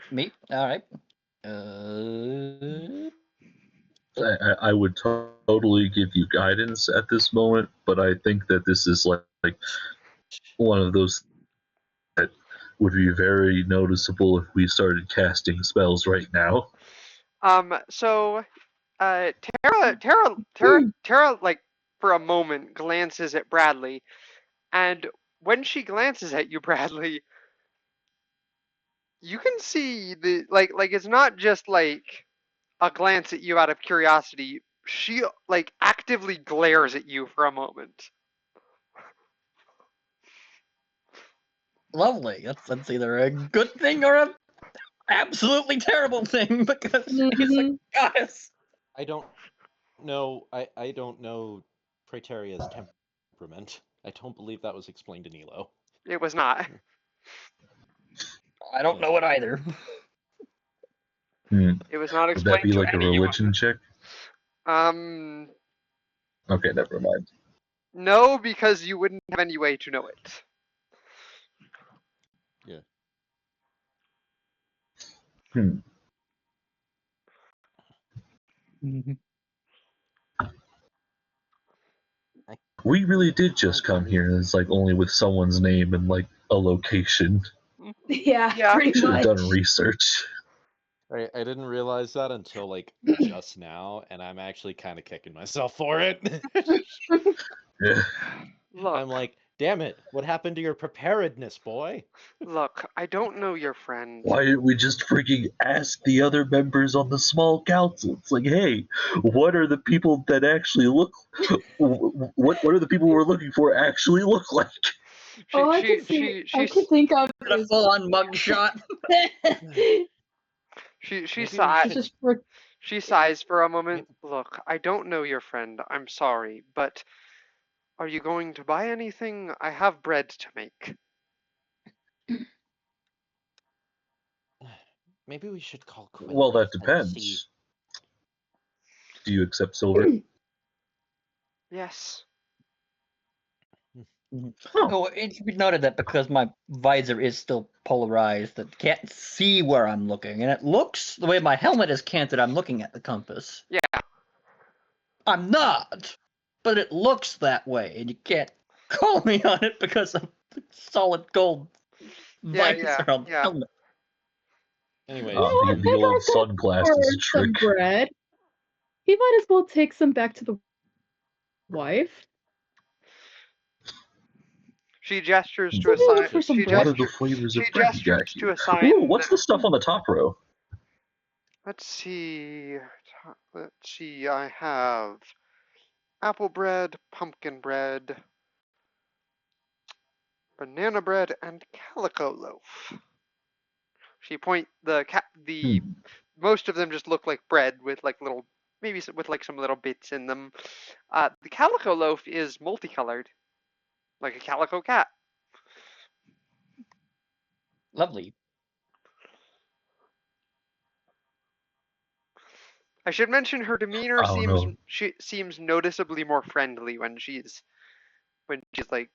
Speaker 5: Me? Alright.
Speaker 1: I would totally give you guidance at this moment, but I think that this is like one of those that would be very noticeable if we started casting spells right now.
Speaker 2: So, Tara, like, for a moment glances at Bradley, and when she glances at you, Bradley, you can see like it's not just like a glance at you out of curiosity. She like actively glares at you for a moment.
Speaker 5: Lovely. That's either a good thing or a absolutely terrible thing because she's a goddess.
Speaker 3: I don't know. I don't know Praeteria's temperament. I don't believe that was explained to Nilo.
Speaker 2: It was not.
Speaker 5: I don't know it either.
Speaker 2: It was not
Speaker 1: Would
Speaker 2: explained
Speaker 1: that be
Speaker 2: to
Speaker 1: like a
Speaker 2: anyone.
Speaker 1: religion check?
Speaker 2: Um,
Speaker 1: Okay, never mind.
Speaker 2: No, because you wouldn't have any way to know it.
Speaker 3: Yeah.
Speaker 1: We really did just come here. It's like only with someone's name and like a location.
Speaker 4: Yeah,
Speaker 2: Yeah.
Speaker 4: pretty
Speaker 1: Should have
Speaker 4: much.
Speaker 1: done research.
Speaker 3: I didn't realize that until like just now, and I'm actually kind of kicking myself for it.
Speaker 1: Yeah.
Speaker 2: Look,
Speaker 3: I'm like, damn it! What happened to your preparedness, boy?
Speaker 2: look, I don't know your friend.
Speaker 1: Why didn't we just freaking ask the other members on the small council? It's like, hey, what are the people that actually look? What are the people we're looking for actually look like?
Speaker 4: All I can think of
Speaker 5: A
Speaker 4: is
Speaker 5: full-on mugshot.
Speaker 2: she
Speaker 3: Maybe we
Speaker 2: sighs.
Speaker 3: should-
Speaker 4: just for
Speaker 2: She sighs for a moment. Look, I don't know your friend. I'm sorry, but are you going to buy anything? I have bread to make.
Speaker 3: Maybe we should call Quinn.
Speaker 1: Well, that
Speaker 3: and
Speaker 1: depends.
Speaker 3: see-
Speaker 1: Do you accept silver?
Speaker 2: Yes.
Speaker 5: Oh, it should be noted that because my visor is still polarized, that can't see where I'm looking, and it looks the way my helmet is canted. I'm looking at the compass.
Speaker 2: Yeah.
Speaker 5: I'm not, but it looks that way, and you can't call me on it because of the solid gold visor on the helmet.
Speaker 3: Anyways,
Speaker 4: You know what?
Speaker 1: The
Speaker 4: That
Speaker 1: old
Speaker 4: guy's got
Speaker 1: sunglasses
Speaker 4: some
Speaker 1: trick.
Speaker 4: bread. He might as well take some back to the wife.
Speaker 2: She gestures to
Speaker 4: So
Speaker 2: a
Speaker 4: they look
Speaker 2: sign.
Speaker 4: for some
Speaker 2: She
Speaker 4: bread.
Speaker 1: What are the
Speaker 2: gestures.
Speaker 1: flavors
Speaker 2: She
Speaker 1: of bread you got
Speaker 2: gestures to
Speaker 1: here?
Speaker 2: a sign.
Speaker 1: Ooh, what's the stuff on the top row?
Speaker 2: Let's see. Let's see. I have apple bread, pumpkin bread, banana bread, and calico loaf. She most of them just look like bread with like little, maybe with like some little bits in them. The calico loaf is multicolored, like a calico cat.
Speaker 5: Lovely.
Speaker 2: I should mention her demeanor
Speaker 1: I don't know.
Speaker 2: seems noticeably more friendly when she's like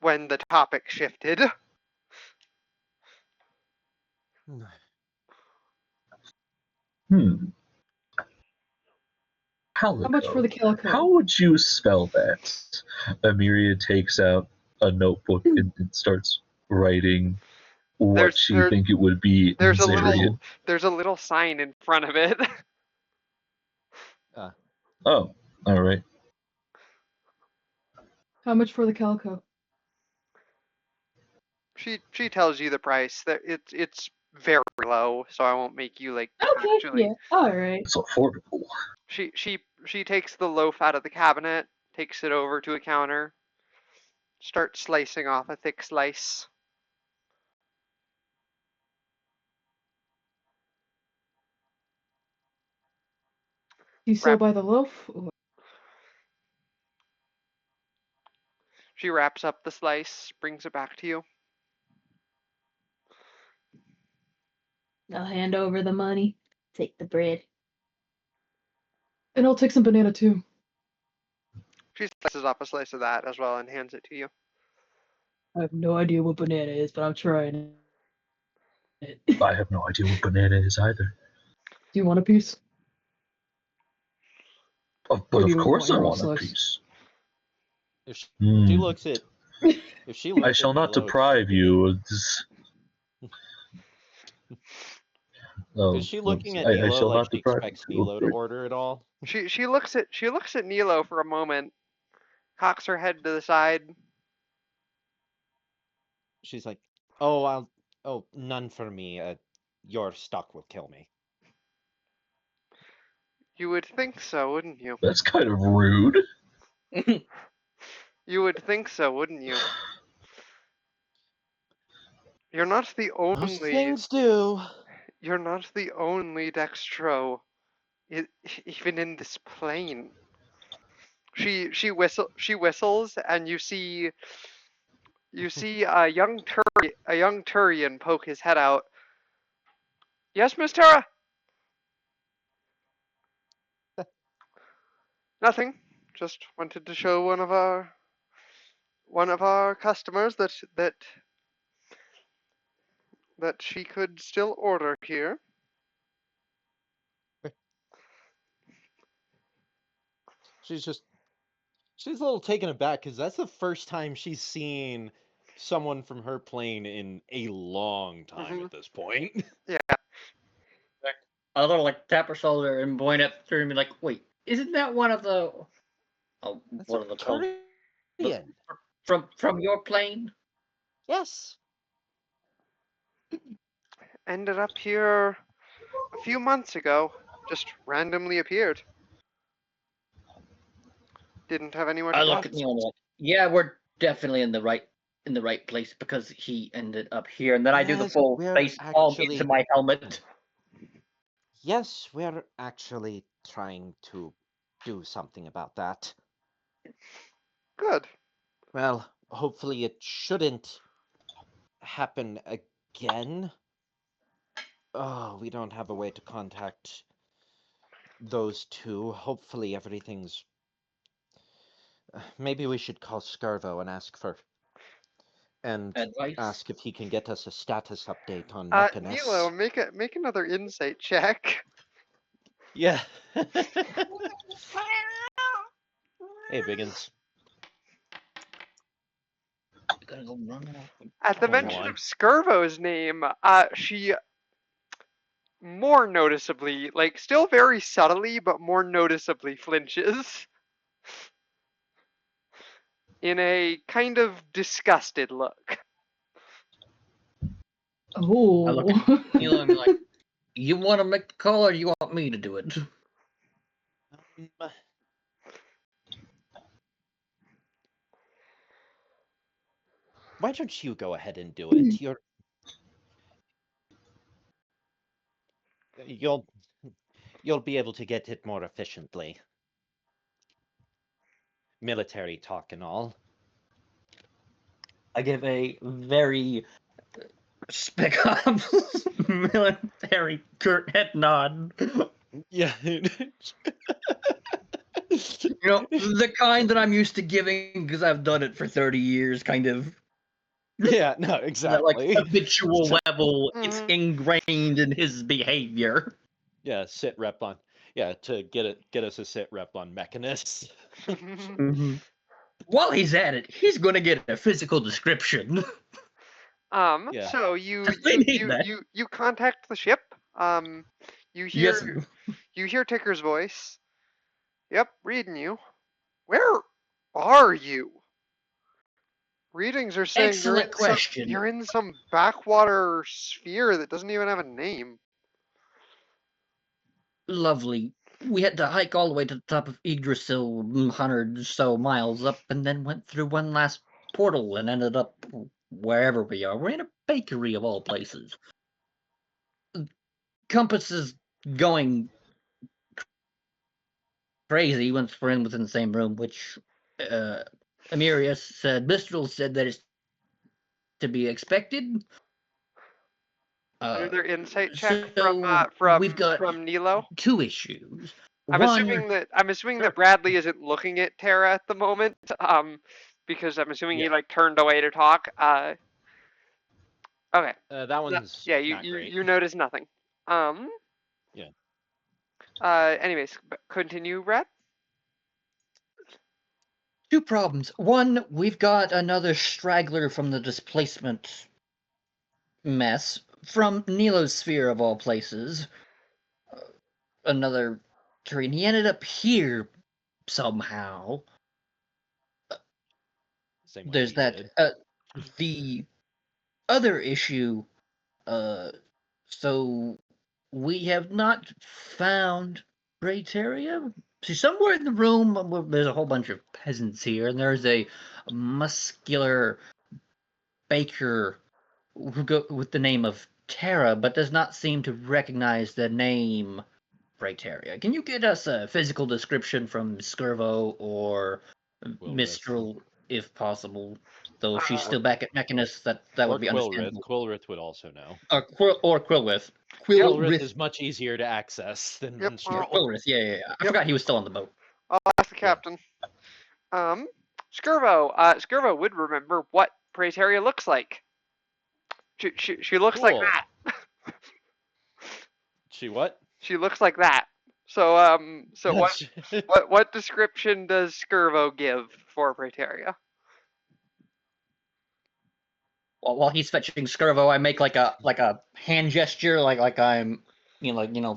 Speaker 2: when the topic shifted.
Speaker 1: Calico.
Speaker 4: How much for the calico?
Speaker 1: How would you spell that? Amelia takes out a notebook and starts writing what she think it would be in Zarian.
Speaker 2: There's a little sign in front of it.
Speaker 1: Oh, all right.
Speaker 4: How much for the calico?
Speaker 2: She tells you the price. That it's very low, so I won't make you like
Speaker 4: Okay,
Speaker 2: actually.
Speaker 4: yeah, all right.
Speaker 1: It's affordable.
Speaker 2: She takes the loaf out of the cabinet, takes it over to a counter, starts slicing off a thick slice.
Speaker 4: Do you sell by the loaf? Or...
Speaker 2: She wraps up the slice, brings it back to you.
Speaker 4: I'll hand over the money. Take the bread. And I'll take some banana too.
Speaker 2: She slices off a slice of that as well and hands it to you.
Speaker 4: I have no idea what banana is, but I'm trying it.
Speaker 1: I have no idea what banana is either.
Speaker 4: Do you want a piece?
Speaker 1: Oh, but of course I want a piece.
Speaker 3: If she looks at,
Speaker 1: I shall not deprive you of this.
Speaker 3: Is she looking at Nilo like she expects Nilo to order it all?
Speaker 2: She looks at Nilo for a moment, cocks her head to the side.
Speaker 3: She's like, none for me. Your stock will kill me.
Speaker 2: You would think so, wouldn't you?
Speaker 1: That's kind of rude.
Speaker 2: You would think so, wouldn't you? You're not the only.
Speaker 3: Most things do.
Speaker 2: You're not the only Dextro, even in this plane. She whistles, and you see a young Turian poke his head out. Yes, Miss Tara. Nothing. just wanted to show one of our customers that she could still order here.
Speaker 3: She's a little taken aback because that's the first time she's seen someone from her plane in a long time at this point.
Speaker 2: Yeah.
Speaker 5: A little tap her shoulder and point up through and be like, "Wait, isn't that one of the? Oh,
Speaker 3: That's
Speaker 5: what
Speaker 3: a
Speaker 5: are they called?
Speaker 3: Praeterian.
Speaker 5: From your plane?"
Speaker 3: Yes.
Speaker 2: Ended up here a few months ago. Just randomly appeared. Didn't have anywhere to
Speaker 5: I
Speaker 2: go.
Speaker 5: look at Neil and I'm like, "Yeah, we're definitely in the right place because he ended up here." And then I do the
Speaker 3: Yes,
Speaker 5: full
Speaker 3: we're
Speaker 5: face palm into
Speaker 3: actually-
Speaker 5: my helmet.
Speaker 3: Yes, we're actually trying to do something about that.
Speaker 2: Good.
Speaker 3: Well, hopefully it shouldn't happen again. Oh, we don't have a way to contact those two. Hopefully everything's... Maybe we should call Skirvo and ask
Speaker 5: Advice?
Speaker 3: ask if he can get us a status update on
Speaker 2: Nilo,
Speaker 3: Mechanus.
Speaker 2: make another insight check.
Speaker 3: Yeah. Hey, Biggins.
Speaker 5: Gotta go run off.
Speaker 2: At the
Speaker 3: Oh,
Speaker 2: mention
Speaker 3: my.
Speaker 2: of Skirvo's name, she more noticeably, still very subtly, but more noticeably flinches. In a kind of disgusted look.
Speaker 4: Oh.
Speaker 5: I look at Neil and be like, "You want to make the call, or you want me to do it?"
Speaker 3: Why don't you go ahead and do it? You'll be able to get it more efficiently. Military talk and all.
Speaker 5: I give a very spec up military Kurt head nod.
Speaker 3: Yeah.
Speaker 5: The kind that I'm used to giving because I've done it for 30 years, kind of.
Speaker 3: Yeah, no, exactly.
Speaker 5: That habitual level, it's
Speaker 2: Mhm.
Speaker 5: ingrained in his behavior.
Speaker 3: Yeah, sit rep on. Yeah, to get us a sit rep on Mechanus.
Speaker 5: While he's at it, he's gonna get a physical description.
Speaker 3: Yeah.
Speaker 2: So you contact the ship. You hear Ticker's voice. Yep, reading you. Where are you? Readings are saying
Speaker 5: Excellent question.
Speaker 2: you're in some backwater sphere that doesn't even have a name.
Speaker 5: Lovely. We had to hike all the way to the top of Yggdrasil, 100 or so miles up, and then went through one last portal and ended up wherever we are. We're in a bakery of all places. Compass is going crazy once we're within the same room, which Amirius said. Mistral said that it's to be expected.
Speaker 2: Another insight check
Speaker 5: so
Speaker 2: from
Speaker 5: we've got
Speaker 2: Nilo.
Speaker 5: 2 issues.
Speaker 2: I'm assuming that Bradley isn't looking at Tara at the moment, because I'm assuming he turned away to talk. Okay.
Speaker 3: That one's
Speaker 2: not great. You notice nothing.
Speaker 3: Yeah.
Speaker 2: Anyways, continue, Brad.
Speaker 5: 2 problems. One, we've got another straggler from the displacement mess from Nilo's sphere of all places. Another terrain. He ended up here somehow. There's that. The other issue. So we have not found Praeteria. She's somewhere in the room. There's a whole bunch of peasants here, and there's a muscular baker with the name of Terra, but does not seem to recognize the name Praeteria. Can you get us a physical description from Skirvo or Mistral, if possible? Though if she's still back at Mechanus, that would be understandable.
Speaker 3: Quillrith would also know.
Speaker 5: Or Quillrith.
Speaker 3: Quillrith is much easier to access than Mistral.
Speaker 5: Quillrith, yeah. I forgot he was still on the boat.
Speaker 2: I'll ask the captain. Skirvo. Skirvo would remember what Praeteria looks like. She looks like
Speaker 3: Cool.
Speaker 2: that.
Speaker 3: She what?
Speaker 2: She looks like that. So what description does Skirvo give for Praeteria?
Speaker 5: While he's fetching Skirvo, I make like a hand gesture, like I'm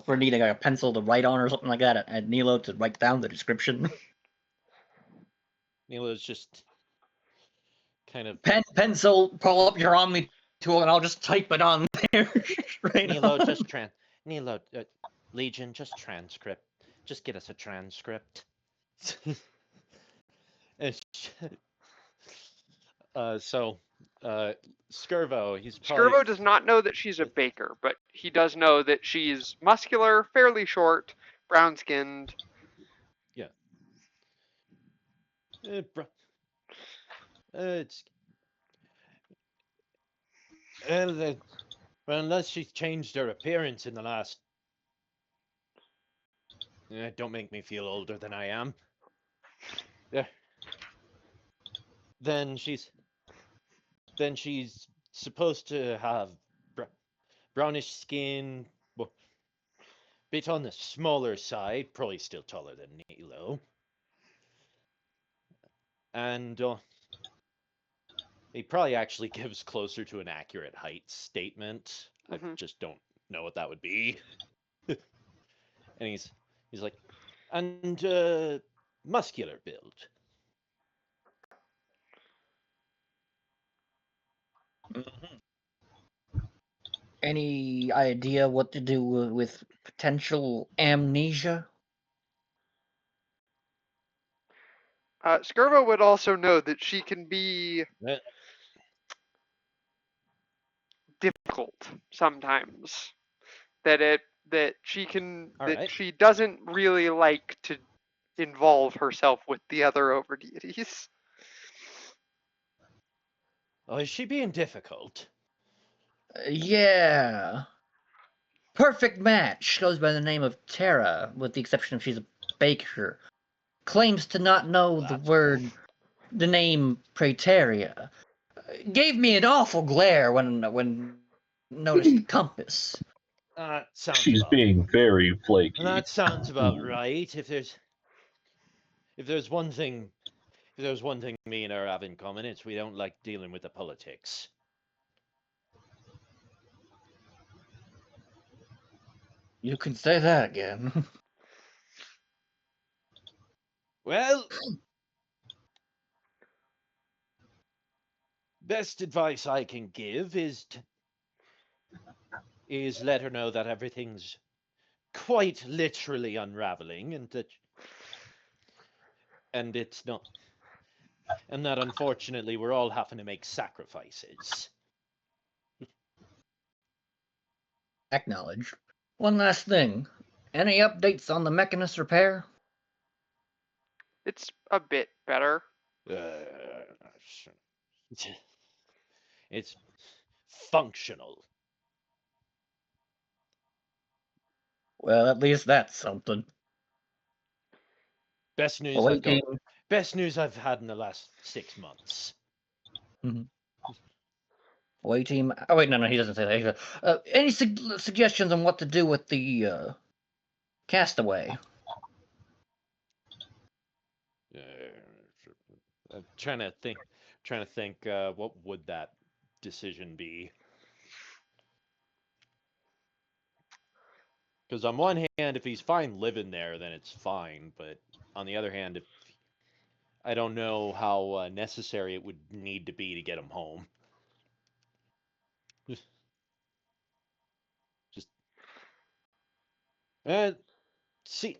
Speaker 5: for needing a pencil to write on or something like that, and Nilo to write down the description.
Speaker 3: Nilo's just kind of
Speaker 5: Pencil, pull up your Omni tool, and I'll just type it on there. Right
Speaker 3: Nilo,
Speaker 5: on.
Speaker 3: just Nilo, Legion, just transcript. Just get us a transcript. Skirvo, he's probably...
Speaker 2: Skirvo does not know that she's a baker, but he does know that she's muscular, fairly short, brown-skinned.
Speaker 3: Yeah. It's... Well, unless she's changed her appearance in the last... don't make me feel older than I am. Yeah. Then she's supposed to have brownish skin, well, bit on the smaller side, probably still taller than Nilo. And he probably actually gives closer to an accurate height statement. I just don't know what that would be. And he's like, and muscular build.
Speaker 5: Any idea what to do with potential amnesia?
Speaker 2: Skirvo would also know that she can be difficult sometimes. That she doesn't really like to involve herself with the other overdeities.
Speaker 3: Oh, is she being difficult?
Speaker 5: Yeah. Perfect match. Goes by the name of Terra, with the exception of she's a baker. Claims to not know the name Praeteria. Gave me an awful glare when noticed the compass.
Speaker 1: She's being very flaky.
Speaker 3: That sounds about right. If there's one thing me and her have in common, it's we don't like dealing with the politics.
Speaker 5: You can say that again.
Speaker 3: Well, best advice I can give is let her know that everything's quite literally unraveling, and that unfortunately we're all having to make sacrifices.
Speaker 5: Acknowledged. One last thing. Any updates on the Mechanist repair?
Speaker 2: It's a bit better.
Speaker 3: It's functional.
Speaker 5: Well, at least that's something.
Speaker 3: Best news I've had in the last 6 months.
Speaker 5: Mm-hmm. Away team. Oh wait, no, he doesn't say that. Any suggestions on what to do with the castaway?
Speaker 3: I'm trying to think. What would that decision be? Because on one hand, if he's fine living there, then it's fine. But on the other hand, if I don't know how necessary it would need to be to get him home. Just see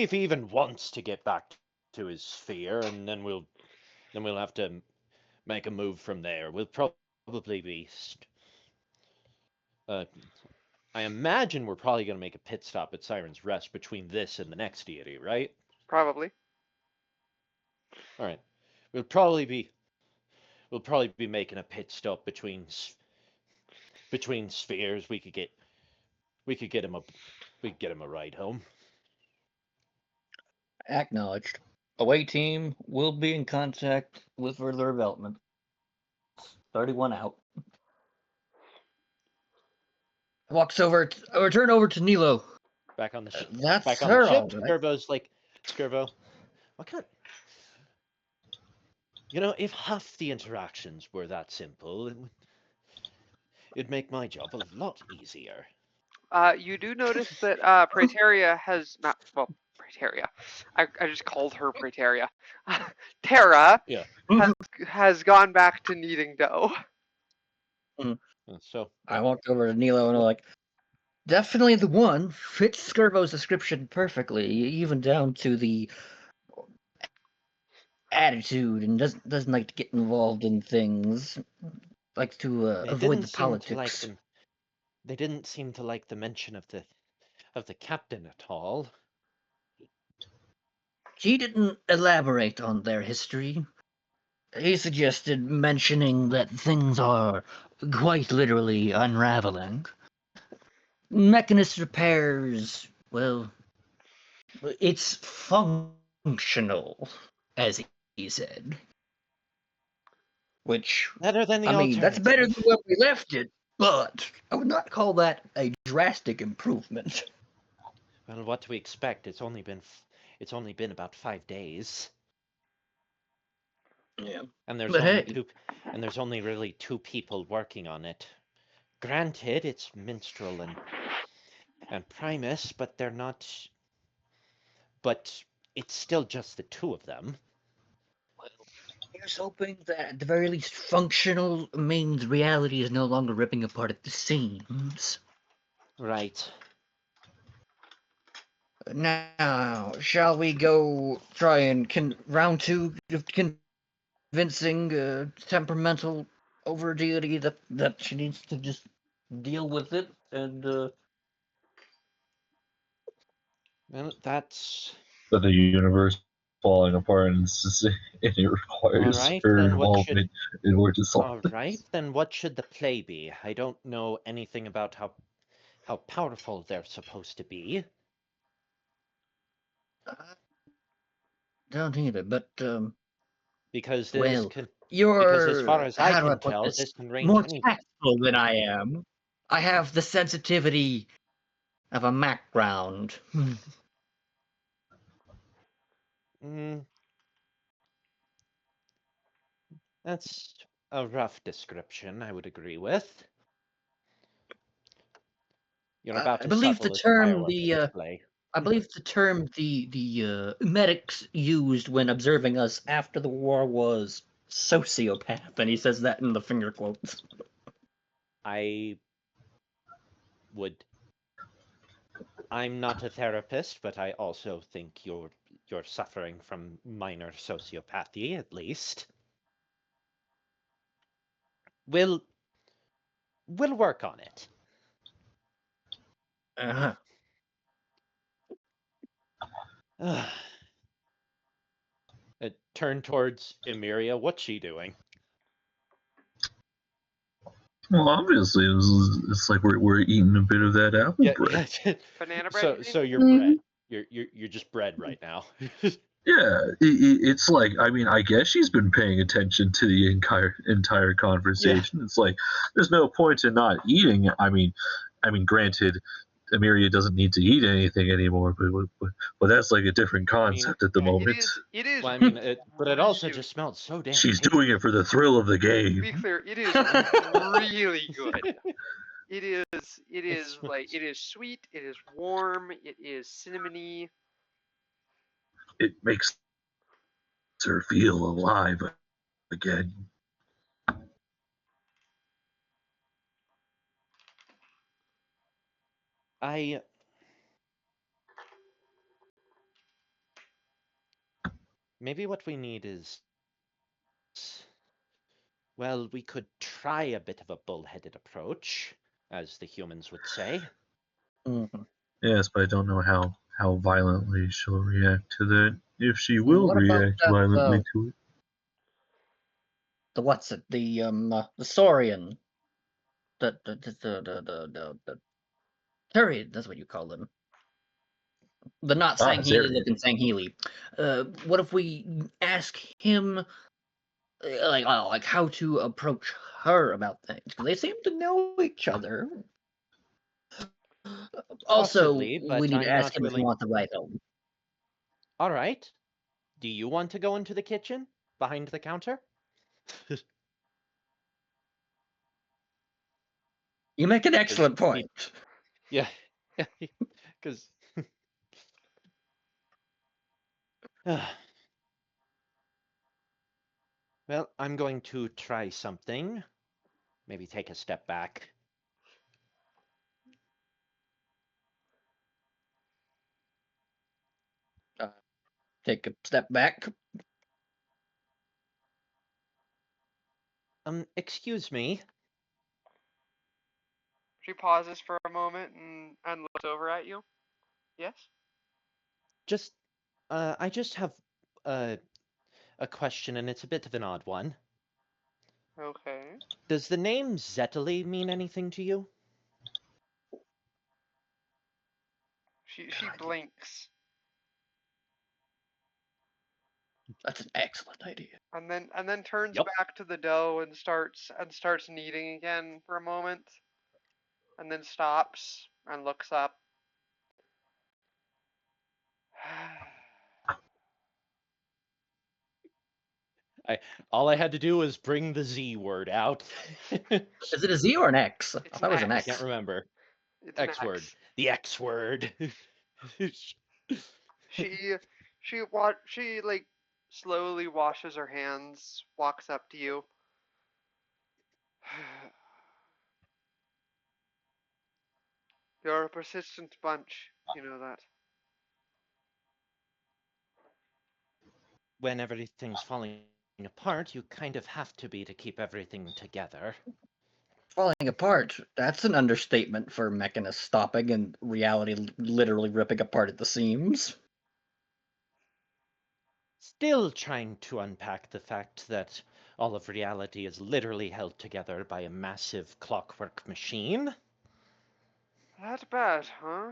Speaker 3: if he even wants to get back to his sphere, and then we'll have to make a move from there. We'll probably be. I imagine we're probably going to make a pit stop at Siren's Rest between this and the next deity, right?
Speaker 2: Probably.
Speaker 3: All right. We'll probably be making a pit stop between spheres. We could get him a ride home.
Speaker 5: Acknowledged. Away team will be in contact with further development. 31 out. Walks over. Return over to Nilo.
Speaker 3: Back on the ship.
Speaker 5: That's
Speaker 3: Back on
Speaker 5: her,
Speaker 3: the ship.
Speaker 5: all right.
Speaker 3: Skirbo's like, Skirbo, what kind? You know, if half the interactions were that simple, it'd make my job a lot easier.
Speaker 2: You do notice that Praeteria has not. Well, Praeteria. I just called her Praeteria. Terra
Speaker 3: Yeah.
Speaker 2: has gone back to kneading dough.
Speaker 3: So
Speaker 5: I walked over to Nilo and I'm like, definitely the one. Fits Skirbo's description perfectly, even down to the attitude, and doesn't like to get involved in things. Likes to avoid the politics.
Speaker 3: They didn't seem to like the mention of the captain at all.
Speaker 5: He didn't elaborate on their history. He suggested mentioning that things are quite literally unraveling. Mechanist repairs, well, it's functional, as he said. Which,
Speaker 3: Better than the
Speaker 5: I mean, that's better than where we left it, but I would not call that a drastic improvement.
Speaker 3: Well, what do we expect? It's only been about 5 days.
Speaker 5: Yeah.
Speaker 3: And there's
Speaker 5: But
Speaker 3: only
Speaker 5: hey.
Speaker 3: two, and there's only really 2 people working on it. Granted, it's Minstrel and Primus, but they're not. But it's still just the 2 of them.
Speaker 5: Well, here's hoping that at the very least functional means reality is no longer ripping apart at the seams.
Speaker 3: Right.
Speaker 5: Now, shall we go try and round 2 of convincing temperamental overdeity that she needs to just deal with it and
Speaker 3: Well, that's
Speaker 1: That the universe falling apart and, and it requires
Speaker 3: Alright,
Speaker 1: her
Speaker 3: then what should-
Speaker 1: involvement in order to solve
Speaker 3: all right. Then what should the play be? I don't know anything about how powerful they're supposed to be.
Speaker 5: don't either, but
Speaker 3: Because
Speaker 5: well,
Speaker 3: because
Speaker 5: you're
Speaker 3: as far as I
Speaker 5: how do I
Speaker 3: can
Speaker 5: put
Speaker 3: tell,
Speaker 5: this?
Speaker 3: this can range
Speaker 5: More
Speaker 3: any.
Speaker 5: tactful than I am. I have the sensitivity of a Mac round.
Speaker 3: Mm, that's a rough description, I would agree with. You're about
Speaker 5: I
Speaker 3: as
Speaker 5: believe
Speaker 3: subtle
Speaker 5: the
Speaker 3: as a
Speaker 5: term
Speaker 3: fireworks display.
Speaker 5: I believe the term the medics used when observing us after the war was sociopath, and he says that in the finger quotes.
Speaker 3: I'm not a therapist, but I also think you're suffering from minor sociopathy, at least. We'll work on it.
Speaker 5: Uh-huh.
Speaker 3: Turn towards Emiria. What's she doing?
Speaker 1: Well, obviously, it's like we're eating a bit of that apple bread.
Speaker 3: Yeah.
Speaker 2: Banana bread.
Speaker 3: So you're
Speaker 4: Mhm.
Speaker 3: bread. You're just bread right now.
Speaker 1: Yeah, it's like, I mean, I guess she's been paying attention to the entire conversation. It's like there's no point in not eating. I mean, granted, Emiria doesn't need to eat anything anymore, but that's like a different concept at the moment.
Speaker 2: It is.
Speaker 3: Well, I mean, but it also
Speaker 2: really-
Speaker 3: just smelled so damn.
Speaker 1: She's
Speaker 3: tasty.
Speaker 1: doing it for the thrill of the
Speaker 2: To be
Speaker 1: game.
Speaker 2: clear, it is really good. It is
Speaker 3: It's-
Speaker 2: like it is sweet. It is warm. It is cinnamony.
Speaker 1: It makes her feel alive again.
Speaker 3: Maybe what we need is, well, we could try a bit of a bullheaded approach, as the humans would say.
Speaker 5: Mhm.
Speaker 1: Yes, but I don't know how violently she'll react to that. If she will
Speaker 5: What about
Speaker 1: react
Speaker 5: that,
Speaker 1: violently to it.
Speaker 5: The what's it? The Saurian. The Turian, that's what you call them. The not
Speaker 1: Ah,
Speaker 5: Sangheili
Speaker 1: Zeri.
Speaker 5: looking Sangheili. What if we ask him, like how to approach her about things? Because they seem to know each other. Also,
Speaker 3: Possibly,
Speaker 5: we
Speaker 3: but
Speaker 5: need to
Speaker 3: I'm
Speaker 5: ask
Speaker 3: not
Speaker 5: him if he
Speaker 3: willing.
Speaker 5: wants to ride home.
Speaker 3: All right. Do you want to go into the kitchen behind the counter?
Speaker 5: You make an excellent point.
Speaker 3: Yeah, because well, I'm going to try something. Maybe take a step back.
Speaker 5: Take a step back.
Speaker 3: Excuse me.
Speaker 2: She pauses for a moment and looks over at you. Yes?
Speaker 3: Just, I just have a question, and it's a bit of an odd one.
Speaker 2: Okay.
Speaker 3: Does the name Zetali mean anything to you?
Speaker 2: She blinks
Speaker 5: That's an excellent idea.
Speaker 2: and then turns
Speaker 3: Yep.
Speaker 2: back to the dough and starts kneading again for a moment. And then stops and looks up.
Speaker 3: All I had to do was bring the Z word out.
Speaker 5: Is it a Z or an X? I
Speaker 2: It's
Speaker 5: thought it was an
Speaker 2: an
Speaker 3: I
Speaker 5: X.
Speaker 3: can't remember.
Speaker 2: It's an
Speaker 3: X word.
Speaker 2: X.
Speaker 3: The X word.
Speaker 2: She like slowly washes her hands, walks up to you. You're a persistent bunch, you know that.
Speaker 3: When everything's falling apart, you kind of have to be to keep everything together.
Speaker 5: Falling apart. That's an understatement for Mechanus stopping and reality literally ripping apart at the seams.
Speaker 3: Still trying to unpack the fact that all of reality is literally held together by a massive clockwork machine.
Speaker 2: That bad, huh?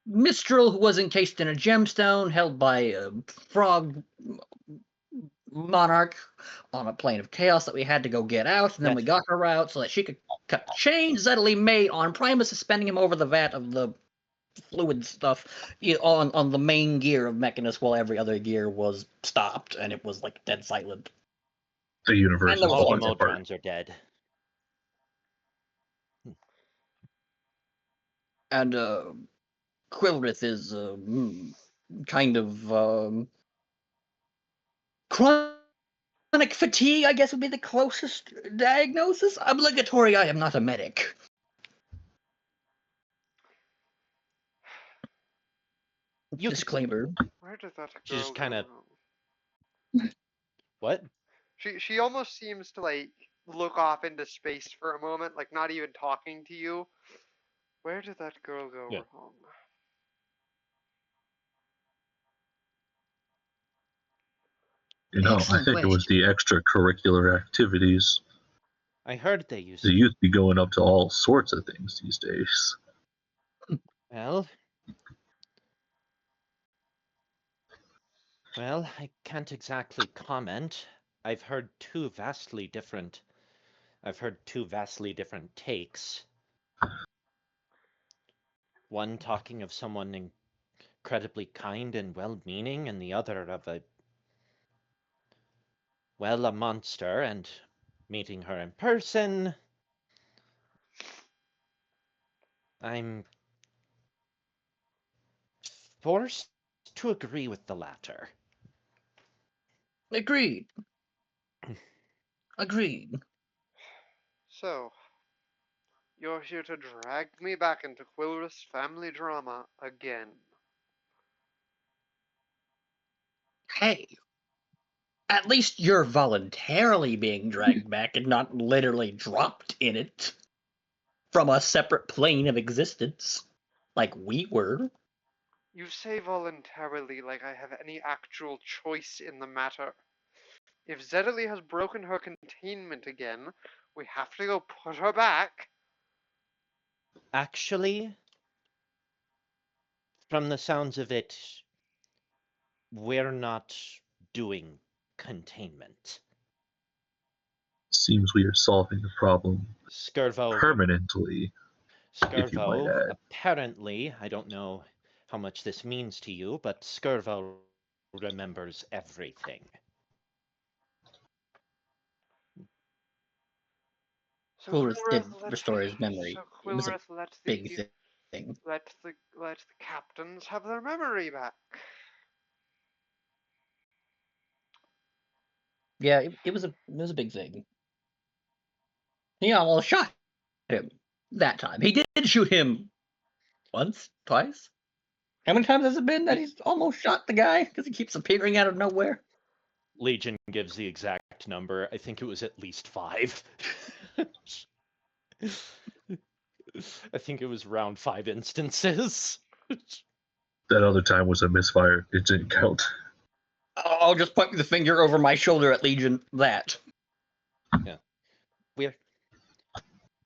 Speaker 5: Mistral, who was encased in a gemstone held by a frog monarch on a plane of chaos that we had to go get out, and then we got her out so that she could cut the chain Zetali made on Primus, suspending him over the vat of the fluid stuff on the main gear of Mechanus while every other gear was stopped and it was like dead silent.
Speaker 1: The universe
Speaker 5: And
Speaker 1: is
Speaker 5: there was
Speaker 3: All the
Speaker 1: falling apart.
Speaker 3: Motrons are dead.
Speaker 5: And Quilrith is kind of chronic fatigue, I guess would be the closest diagnosis. Obligatory, I am not a medic. Disclaimer.
Speaker 2: Where did that
Speaker 3: She
Speaker 2: girl
Speaker 3: just kind
Speaker 2: go
Speaker 3: of.
Speaker 2: wrong?
Speaker 3: What?
Speaker 2: She almost seems to like look off into space for a moment, like not even talking to you. Where did that girl go
Speaker 3: Yeah.
Speaker 2: wrong?
Speaker 1: You know, I
Speaker 5: Excellent
Speaker 1: think it was
Speaker 5: question.
Speaker 1: the extracurricular activities.
Speaker 3: I heard they used
Speaker 1: The
Speaker 3: to.
Speaker 1: youth be going up to all sorts of things these days.
Speaker 3: Well, I can't exactly comment. I've heard two vastly different takes. One talking of someone incredibly kind and well-meaning, and the other of a monster, and meeting her in person, I'm forced to agree with the latter.
Speaker 5: Agreed. Agreed.
Speaker 2: So, you're here to drag me back into Quilrith's family drama again.
Speaker 5: Hey, at least you're voluntarily being dragged back and not literally dropped in it from a separate plane of existence, like we were.
Speaker 2: You say voluntarily like I have any actual choice in the matter. If Zetali has broken her containment again, we have to go put her back.
Speaker 3: Actually, From the sounds of it, we're not doing containment.
Speaker 1: Seems we are solving the problem
Speaker 3: Skirvo,
Speaker 1: permanently, if you might add.
Speaker 3: apparently, I don't know how much this means to you, but Skirvo remembers everything.
Speaker 2: So
Speaker 5: Coolrith did
Speaker 2: Quillrith let-
Speaker 5: restore his memory.
Speaker 2: So
Speaker 5: It was a
Speaker 2: Quillrith let
Speaker 5: big
Speaker 2: the
Speaker 5: thing.
Speaker 2: let the captains have their memory back.
Speaker 5: Yeah, it was a big thing. He almost shot him that time. He did shoot him once, twice. How many times has it been that he's almost shot the guy because he keeps appearing out of nowhere?
Speaker 3: Legion gives the exact number. I think it was at least 5. I think it was around 5 instances.
Speaker 1: That other time was a misfire. It didn't count.
Speaker 5: I'll just point the finger over my shoulder at Legion. That.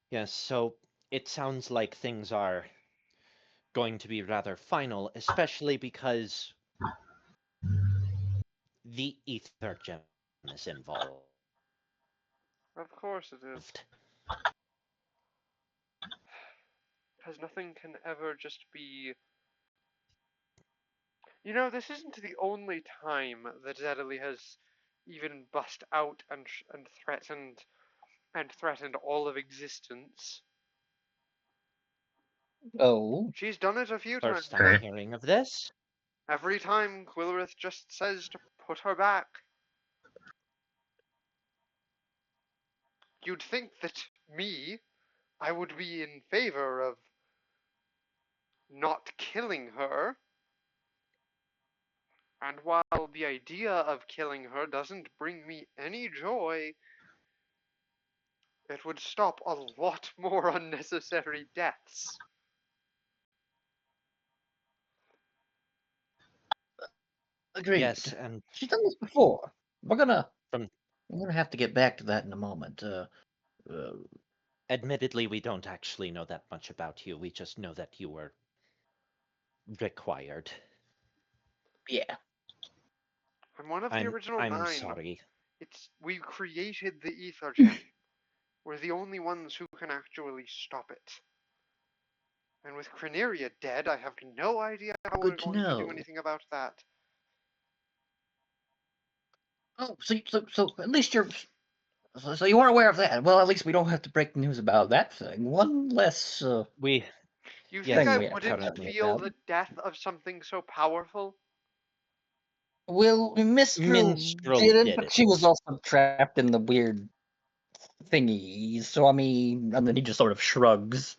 Speaker 3: Yes, so it sounds like things are going to be rather final, especially because the ether gem is involved.
Speaker 2: Of course it is. Because nothing can ever just be. You know, this isn't the only time that Zedley has even bust out and threatened all of existence.
Speaker 5: Oh.
Speaker 2: She's done it a few times.
Speaker 3: First I'm hearing of this.
Speaker 2: Every time Quillrith just says to put her back. You'd think that I would be in favor of not killing her. And while the idea of killing her doesn't bring me any joy, it would stop a lot more unnecessary deaths.
Speaker 5: Agreed.
Speaker 3: Yes, and
Speaker 5: she's done this before. We're gonna have to get back to that in a moment.
Speaker 3: Admittedly, we don't actually know that much about you. We just know that you were required.
Speaker 5: Yeah.
Speaker 2: I'm one of the original 9.
Speaker 3: I'm sorry.
Speaker 2: We created the ether gem. We're the only ones who can actually stop it. And with Praeteria dead, I have no idea how we're going to do anything about that.
Speaker 5: Oh, so at least you're. So you weren't aware of that. Well, at least we don't have to break the news about that thing. One less.
Speaker 2: You think I wouldn't feel the death of something so powerful?
Speaker 5: Well, Minstrel didn't, but she was also trapped in the weird thingy. So I mean, and then he just sort of shrugs.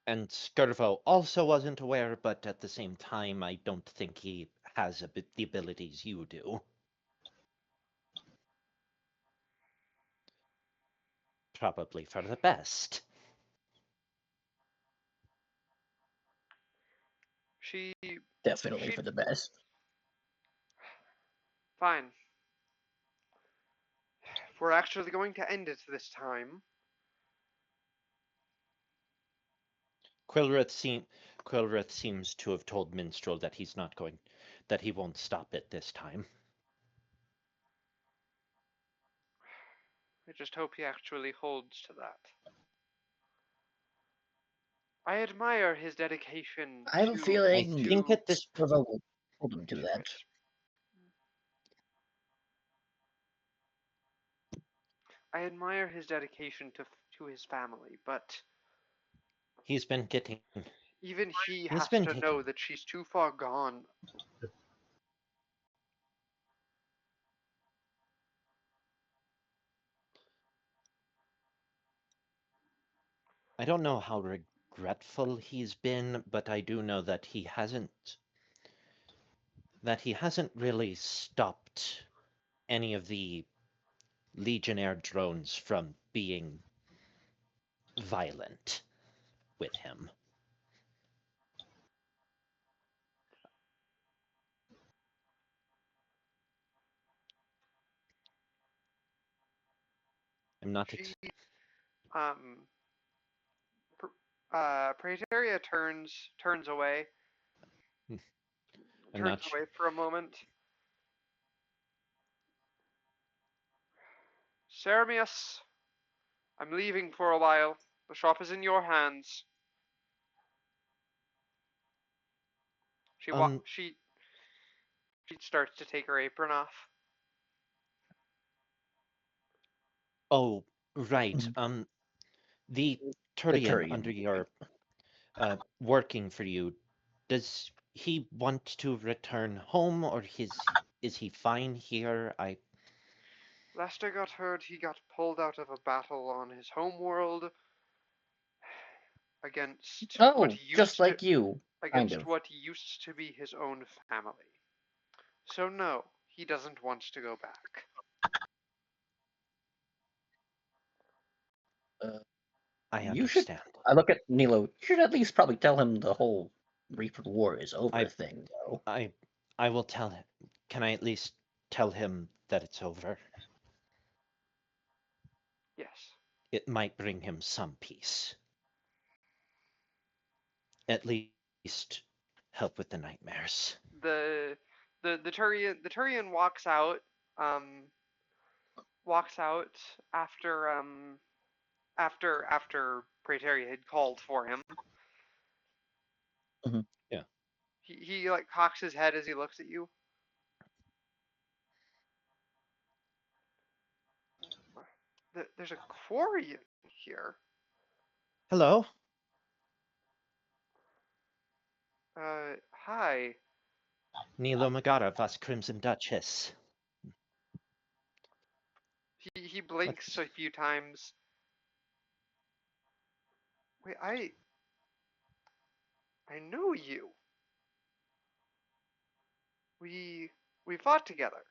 Speaker 3: And Skirvo also wasn't aware, but at the same time, I don't think he has the abilities you do. Probably for the best.
Speaker 5: Definitely for the best.
Speaker 2: Fine. If we're actually going to end it this time.
Speaker 3: Quillrith seems to have told Minstrel that he won't stop it this time.
Speaker 2: I just hope he actually holds to that. I admire his dedication.
Speaker 5: I have a feeling
Speaker 3: I think at this
Speaker 5: will hold him to that.
Speaker 2: I admire his dedication to his family, but
Speaker 3: he's been getting.
Speaker 2: Even he has to know that she's too far gone.
Speaker 3: I don't know how regretful he's been, but I do know that he hasn't really stopped any of the Legionnaire drones from being violent with him. I'm not.
Speaker 2: Praeteria turns away
Speaker 3: I'm
Speaker 2: turns
Speaker 3: not
Speaker 2: away for a moment. Ceramius, I'm leaving for a while. The shop is in your hands. She starts to take her apron off.
Speaker 3: Oh, right.
Speaker 5: Mhm.
Speaker 3: The
Speaker 5: The
Speaker 3: Turian under
Speaker 5: Turian.
Speaker 3: your working for you, does he want to return home, or is he fine here?
Speaker 2: Last I got heard, he got pulled out of a battle on his home world against
Speaker 5: Oh, just like you, kind of.
Speaker 2: what used to be his own family. So no, he doesn't want to go back.
Speaker 3: I
Speaker 5: You should.
Speaker 3: understand.
Speaker 5: I look at Nilo. You should at least probably tell him the whole Reaper War is over
Speaker 3: I-
Speaker 5: thing, though.
Speaker 3: I will tell him. Can I at least tell him that it's over?
Speaker 2: Yes.
Speaker 3: It might bring him some peace. At least help with the nightmares.
Speaker 2: The Turian walks out. Walks out after Praeteria had called for him.
Speaker 5: Mhm.
Speaker 3: Yeah.
Speaker 2: He like cocks his head as he looks at you. There's a quarry here.
Speaker 3: Hello?
Speaker 2: Hi.
Speaker 3: Nilo Magara, vas Crimson Duchess.
Speaker 2: He blinks a few times. Wait, I know you. We fought together.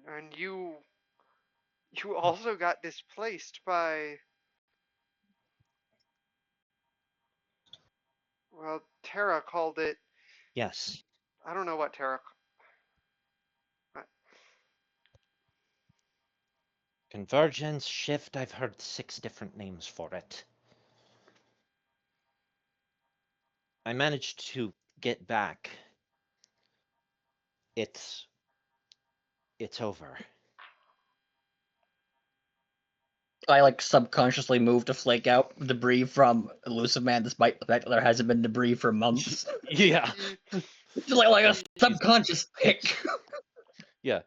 Speaker 2: And you also got displaced by, well, Terra called it,
Speaker 3: Yes.
Speaker 2: I don't know what Terra.
Speaker 3: Convergence, shift, I've heard 6 different names for it. I managed to get back. It's over.
Speaker 5: I like subconsciously move to flake out debris from Elusive Man, despite the fact that there hasn't been debris for months.
Speaker 3: Yeah.
Speaker 5: Just like a subconscious pick.
Speaker 3: Yeah.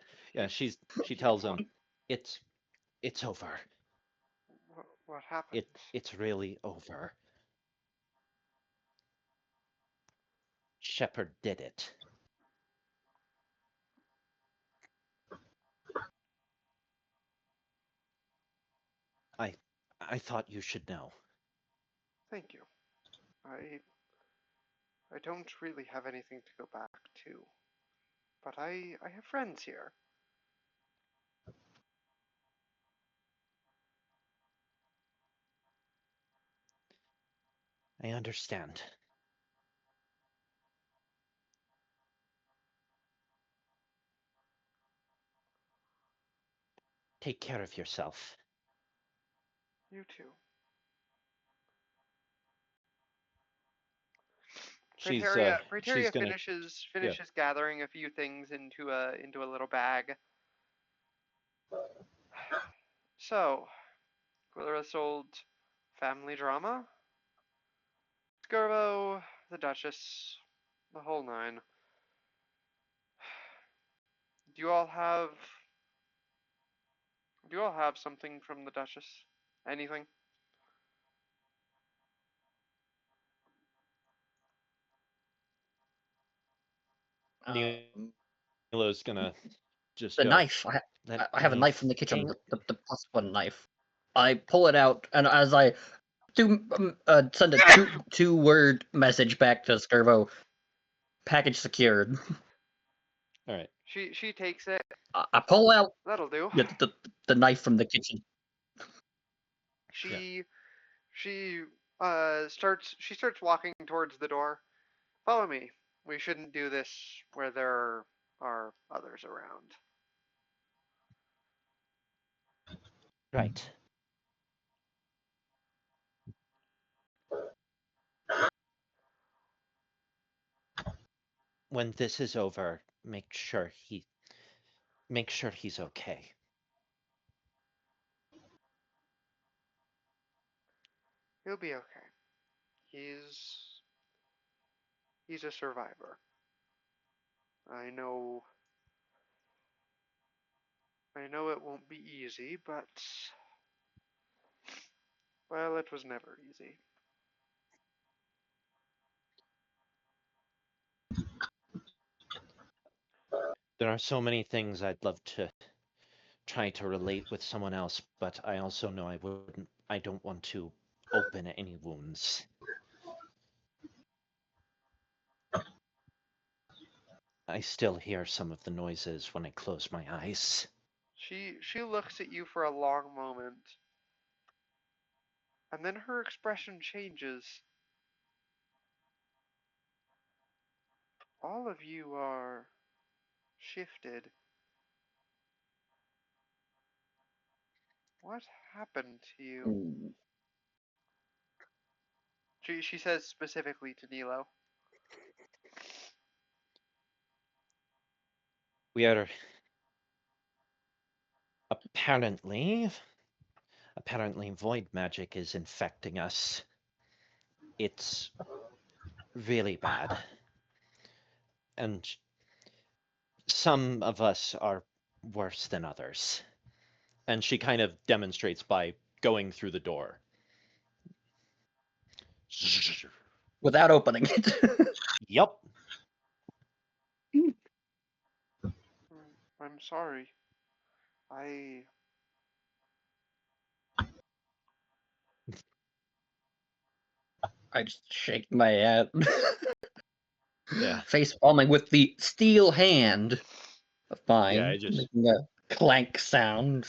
Speaker 3: She tells him it's over.
Speaker 2: What happened?
Speaker 3: It's really over. Shepard did it. I thought you should know.
Speaker 2: Thank you. I don't really have anything to go back to, but I have friends here.
Speaker 3: I understand. Take care of yourself.
Speaker 2: You too.
Speaker 3: She's
Speaker 2: Praeteria
Speaker 3: gonna
Speaker 2: finishes gathering a few things into a little bag. So, Quiller's old family drama. Skirbo, the Duchess, the whole nine. Do you all have something from the Duchess? Anything?
Speaker 3: Nilo's gonna just
Speaker 5: The
Speaker 3: go.
Speaker 5: knife. I have a
Speaker 3: me
Speaker 5: knife from the kitchen.
Speaker 3: think.
Speaker 5: The +1 knife. I pull it out, and as I send a two-word message back to Skirbo, package secured.
Speaker 3: All right.
Speaker 2: She takes it.
Speaker 5: I pull out
Speaker 2: That'll do.
Speaker 5: the knife from the kitchen.
Speaker 2: She starts walking towards the door. Follow me. We shouldn't do this where there are others around.
Speaker 3: Right. when this is over, make sure he's okay.
Speaker 2: He'll be okay. He's a survivor. I know it won't be easy, but well, it was never easy.
Speaker 3: There are so many things I'd love to try to relate with someone else, but I also know I don't want to open any wounds. I still hear some of the noises when I close my eyes.
Speaker 2: She looks at you for a long moment, and then her expression changes. All of you are shifted. What happened to you? She says specifically to Nilo.
Speaker 3: We are apparently void magic is infecting us. It's really bad. And some of us are worse than others. And she kind of demonstrates by going through the door.
Speaker 5: Without opening it.
Speaker 3: Yep.
Speaker 2: I'm sorry. I
Speaker 5: just shake my head.
Speaker 3: Yeah.
Speaker 5: Face palming with the steel hand of mine.
Speaker 3: Yeah, I just
Speaker 5: making a clank sound.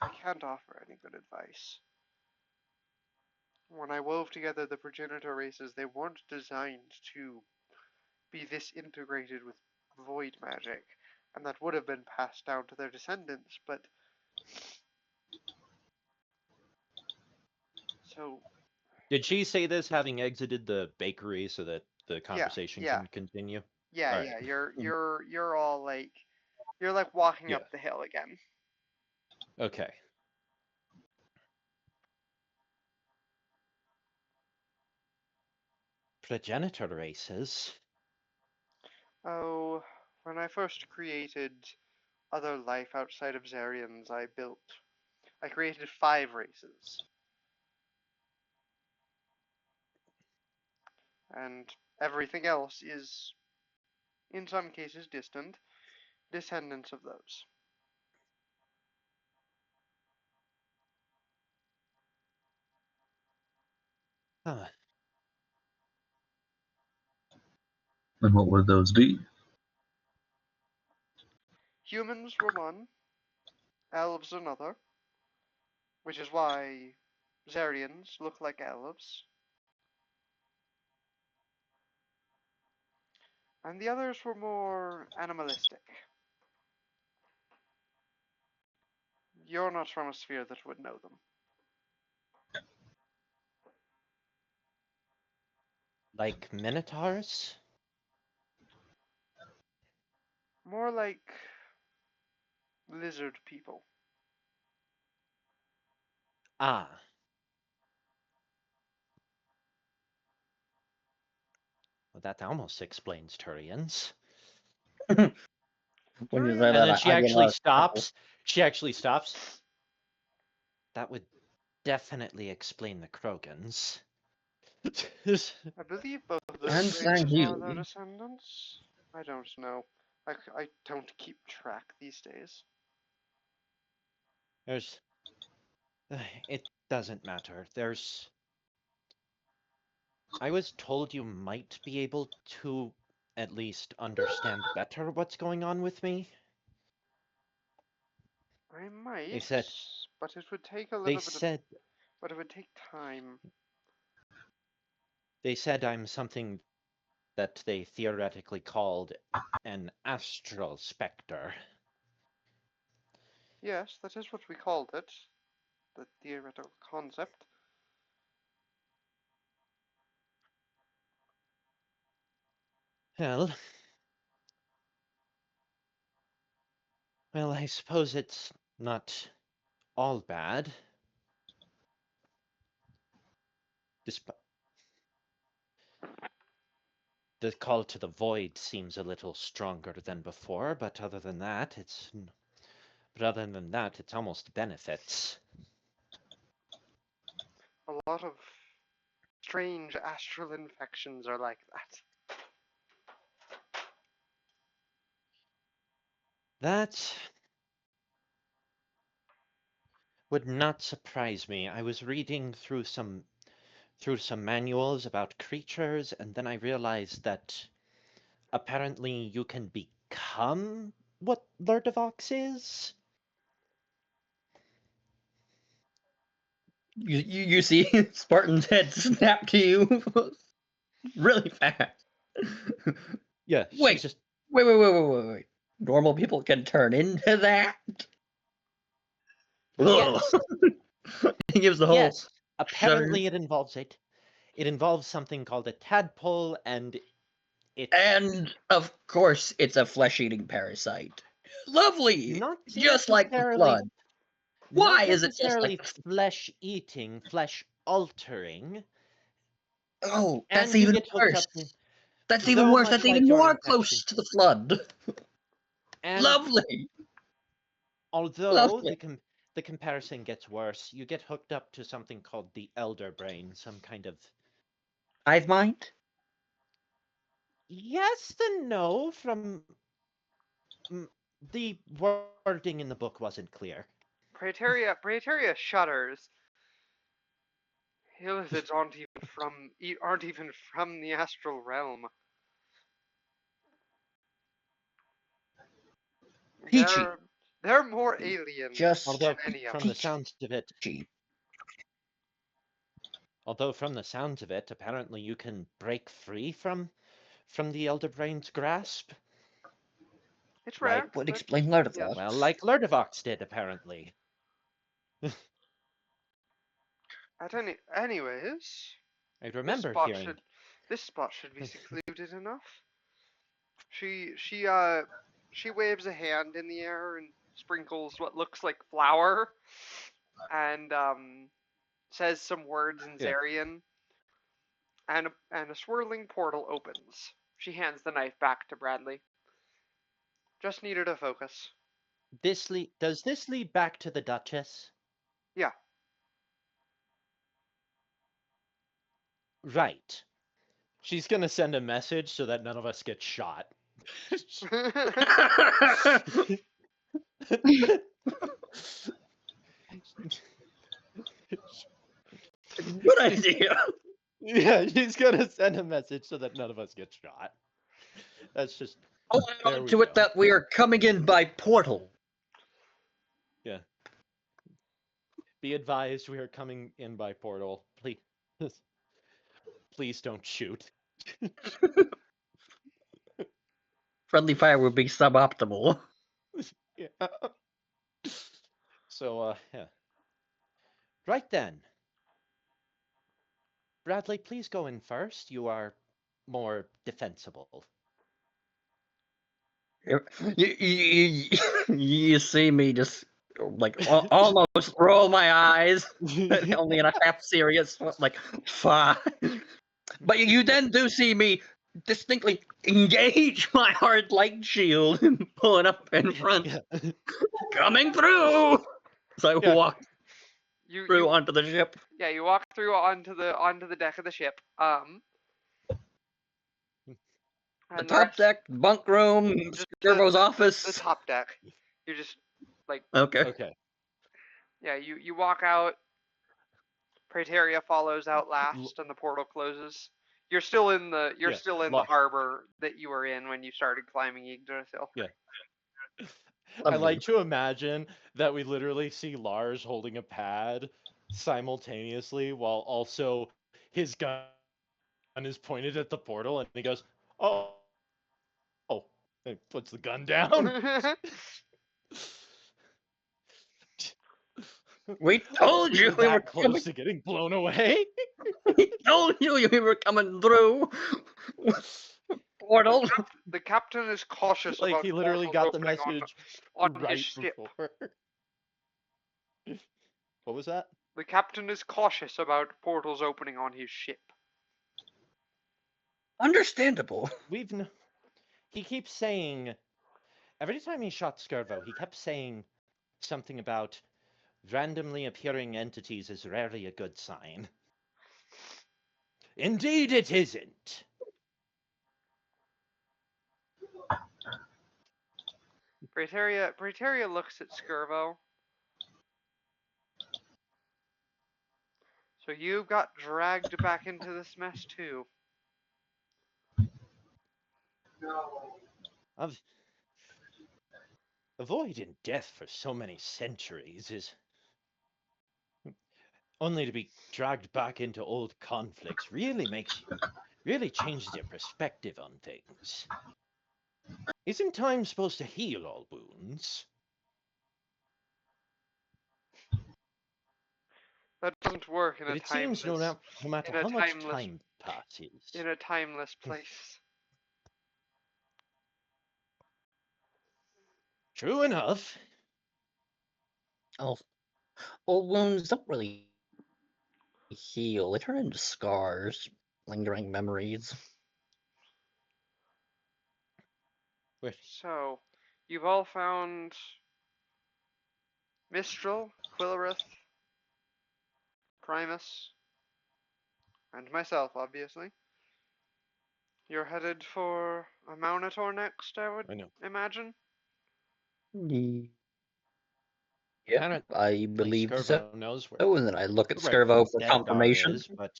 Speaker 2: I can't offer any good advice. When I wove together the progenitor races, they weren't designed to be this integrated with void magic, and that would have been passed down to their descendants, but so
Speaker 3: Did she say this having exited the bakery so that the conversation can continue?
Speaker 2: Yeah,
Speaker 3: All
Speaker 2: yeah.
Speaker 3: right.
Speaker 2: You're all like walking
Speaker 3: Yeah.
Speaker 2: up the hill again.
Speaker 3: Okay. Progenitor races?
Speaker 2: Oh, when I first created other life outside of Zarians, I created 5 races. And everything else is, in some cases, distant descendants of those.
Speaker 3: Huh.
Speaker 1: And what would those be?
Speaker 2: Humans were one, elves another, which is why Zarians look like elves. And the others were more animalistic. You're not from a sphere that would know them.
Speaker 3: Like minotaurs?
Speaker 2: More like lizard people.
Speaker 3: Ah. Well, that almost explains Turians.
Speaker 5: When you say
Speaker 3: And
Speaker 5: that,
Speaker 3: then she
Speaker 5: I get a
Speaker 3: actually
Speaker 5: lot of chuckle.
Speaker 3: stops. She actually stops. That would definitely explain the Krogans.
Speaker 2: I believe both of those
Speaker 5: And
Speaker 2: races are their
Speaker 5: Sangheli.
Speaker 2: descendants. I don't know. I don't keep track these days.
Speaker 3: There's... It doesn't matter. There's... I was told you might be able to at least understand better what's going on with me.
Speaker 2: I might,
Speaker 3: They said...
Speaker 2: but it would take a
Speaker 3: They
Speaker 2: little bit of,
Speaker 3: said...
Speaker 2: but it would take time.
Speaker 3: They said I'm something that they theoretically called an astral specter.
Speaker 2: Yes, that is what we called it. The theoretical concept.
Speaker 3: Well, I suppose it's not all bad. The call to the void seems a little stronger than before, but other than that, it's almost benefits.
Speaker 2: A lot of strange astral infections are like that.
Speaker 3: That would not surprise me. I was reading through some manuals about creatures, and then I realized that apparently you can become what Lurdevox is.
Speaker 5: You see Spartan's head snap to you really fast.
Speaker 3: Yeah,
Speaker 5: Wait.
Speaker 3: just
Speaker 5: Wait. Normal people can turn into that?
Speaker 3: yes.
Speaker 5: He gives the whole
Speaker 3: Yes. Apparently it involves something called a tadpole, and
Speaker 5: And of course it's a flesh-eating parasite. Lovely!
Speaker 3: not
Speaker 5: Just like the
Speaker 3: necessarily
Speaker 5: flood. Why
Speaker 3: not
Speaker 5: is it just
Speaker 3: necessarily
Speaker 5: like
Speaker 3: flesh-eating, flesh-altering.
Speaker 5: Oh, that's
Speaker 3: And you
Speaker 5: even
Speaker 3: get hooked
Speaker 5: worse.
Speaker 3: up to,
Speaker 5: That's even
Speaker 3: though
Speaker 5: worse.
Speaker 3: much
Speaker 5: That's
Speaker 3: like
Speaker 5: even
Speaker 3: your
Speaker 5: more
Speaker 3: infection.
Speaker 5: close to the flood.
Speaker 3: And
Speaker 5: Lovely.
Speaker 3: although
Speaker 5: Lovely.
Speaker 3: the comparison gets worse, you get hooked up to something called the elder brain, some kind of
Speaker 5: Hive mind?
Speaker 3: yes and no. From the wording in the book wasn't clear.
Speaker 2: Praeteria shudders. Illithids aren't even from the astral realm.
Speaker 5: Peachy.
Speaker 2: They're more alien
Speaker 5: Just
Speaker 3: Although
Speaker 2: than any of
Speaker 3: from
Speaker 2: us.
Speaker 3: the sounds of it,
Speaker 5: peachy.
Speaker 3: apparently you can break free from the elder brain's grasp.
Speaker 2: It's rare.
Speaker 3: Like,
Speaker 5: Would
Speaker 2: but
Speaker 5: explain Lurdevox.
Speaker 2: yes.
Speaker 3: well, like Lurdevox did, apparently.
Speaker 2: Anyways,
Speaker 3: I remember hearing.
Speaker 2: this spot should be secluded enough. She waves a hand in the air and sprinkles what looks like flour, and says some words in
Speaker 3: Yeah.
Speaker 2: Zarian, and a swirling portal opens. She hands the knife back to Bradley. Just needed a focus.
Speaker 3: Does this lead back to the Duchess?
Speaker 2: Yeah.
Speaker 3: Right. She's gonna send a message so that none of us get shot.
Speaker 5: Good idea.
Speaker 3: Yeah, she's gonna send a message so that none of us get shot. That's just.
Speaker 5: On to it that we are coming in by portal.
Speaker 3: Yeah. Be advised, we are coming in by portal. Please don't shoot.
Speaker 5: Friendly fire would be suboptimal.
Speaker 3: Yeah. So, yeah. Right then. Bradley, please go in first. You are more defensible.
Speaker 5: You see me just like almost roll my eyes, only in a half serious, like fine. But you then do see me distinctly engage my hard light shield and pull it up in front, coming through. So I walk through onto the ship.
Speaker 2: Yeah, you walk through onto the deck of the ship.
Speaker 5: The top deck, bunk room, Skirbo's office.
Speaker 2: The top deck. You're just like
Speaker 5: okay.
Speaker 2: Yeah, you walk out. Praeteria follows out last, and the portal closes. You're still in the the harbor that you were in when you started climbing Yggdrasil.
Speaker 3: Yeah. I like to imagine that we literally see Lars holding a pad simultaneously while also his gun is pointed at the portal, and he goes, "Oh," and puts the gun down.
Speaker 5: We told you we were
Speaker 3: close to getting blown away.
Speaker 5: We told you we were coming through. portal.
Speaker 2: The captain is cautious
Speaker 3: Like
Speaker 2: about
Speaker 3: he literally
Speaker 2: portals
Speaker 3: got the
Speaker 2: opening
Speaker 3: message
Speaker 2: on
Speaker 3: right
Speaker 2: his ship.
Speaker 3: before. What was that?
Speaker 2: The captain is cautious about portals opening on his ship.
Speaker 5: Understandable.
Speaker 3: He keeps saying, every time he shot Skirvo, he kept saying something about randomly appearing entities is rarely a good sign. Indeed it isn't.
Speaker 2: Praeteria looks at Skirvo. So you got dragged back into this mess too.
Speaker 3: Avoiding death for so many centuries is only to be dragged back into old conflicts really changes your perspective on things. Isn't time supposed to heal all wounds?
Speaker 2: That doesn't work in
Speaker 3: But
Speaker 2: a
Speaker 3: it seems no matter how much time passes.
Speaker 2: In a timeless place.
Speaker 3: True enough.
Speaker 5: Oh, old wounds don't really heal. They turn into scars, lingering memories.
Speaker 2: So, you've all found Mistral, Quillerith, Primus, and myself, obviously. You're headed for a Monitor next, I would imagine?
Speaker 5: Yeah, I believe so.
Speaker 3: Knows where,
Speaker 5: and then I look at Skirvo for confirmation.
Speaker 3: Is, but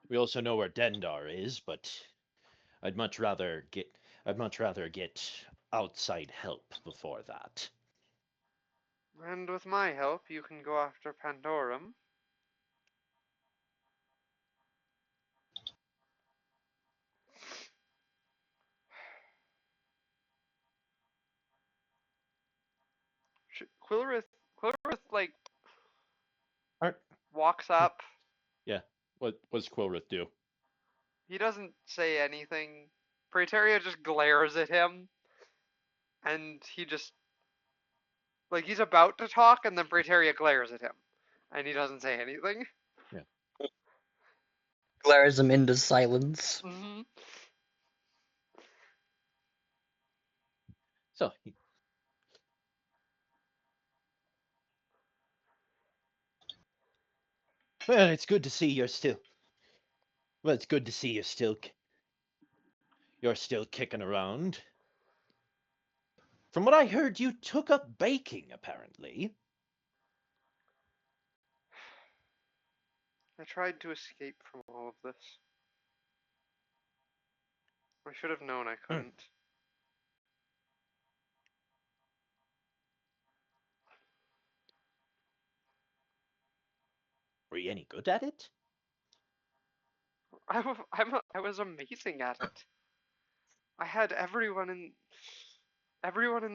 Speaker 3: we also know where Dendar is, but I'd much rather get outside help before that.
Speaker 2: And with my help, you can go after Pandorum. Quillerith, like, walks up.
Speaker 3: Yeah, what does Quillerith do?
Speaker 2: He doesn't say anything. Praeteria just glares at him. And he just, like, he's about to talk, and then Praeteria glares at him. And he doesn't say anything.
Speaker 3: Yeah.
Speaker 5: Glares him into silence.
Speaker 2: Mm-hmm.
Speaker 3: So, well, it's good to see you're still. Well, it's good to see you're still kicking around. From what I heard, you took up baking, apparently.
Speaker 2: I tried to escape from all of this. I should have known I couldn't.
Speaker 3: Were you any good at it?
Speaker 2: I was amazing at it. I had everyone in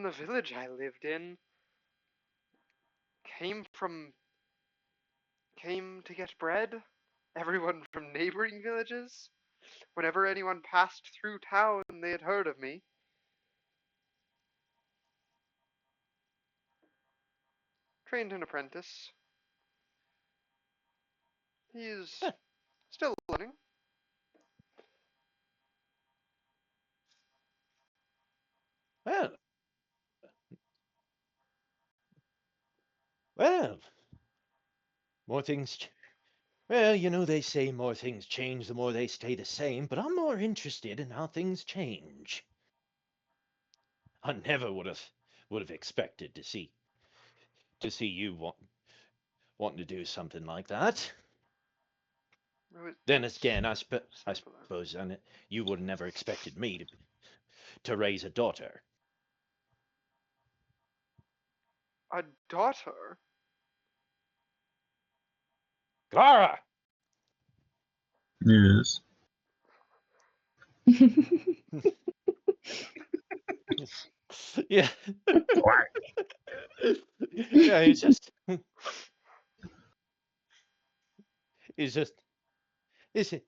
Speaker 2: the village I lived in came to get bread. Everyone from neighboring villages. Whenever anyone passed through town, they had heard of me. Trained an apprentice. He's still learning.
Speaker 3: Well, more things. Well, you know, they say more things change the more they stay the same, but I'm more interested in how things change. I never would have expected to see you wanting to do something like that. Then again, I suppose you would have never expected me to raise a daughter.
Speaker 2: A daughter?
Speaker 3: Clara!
Speaker 1: Yes.
Speaker 3: Yeah. Yeah, it's just. It's just, is it?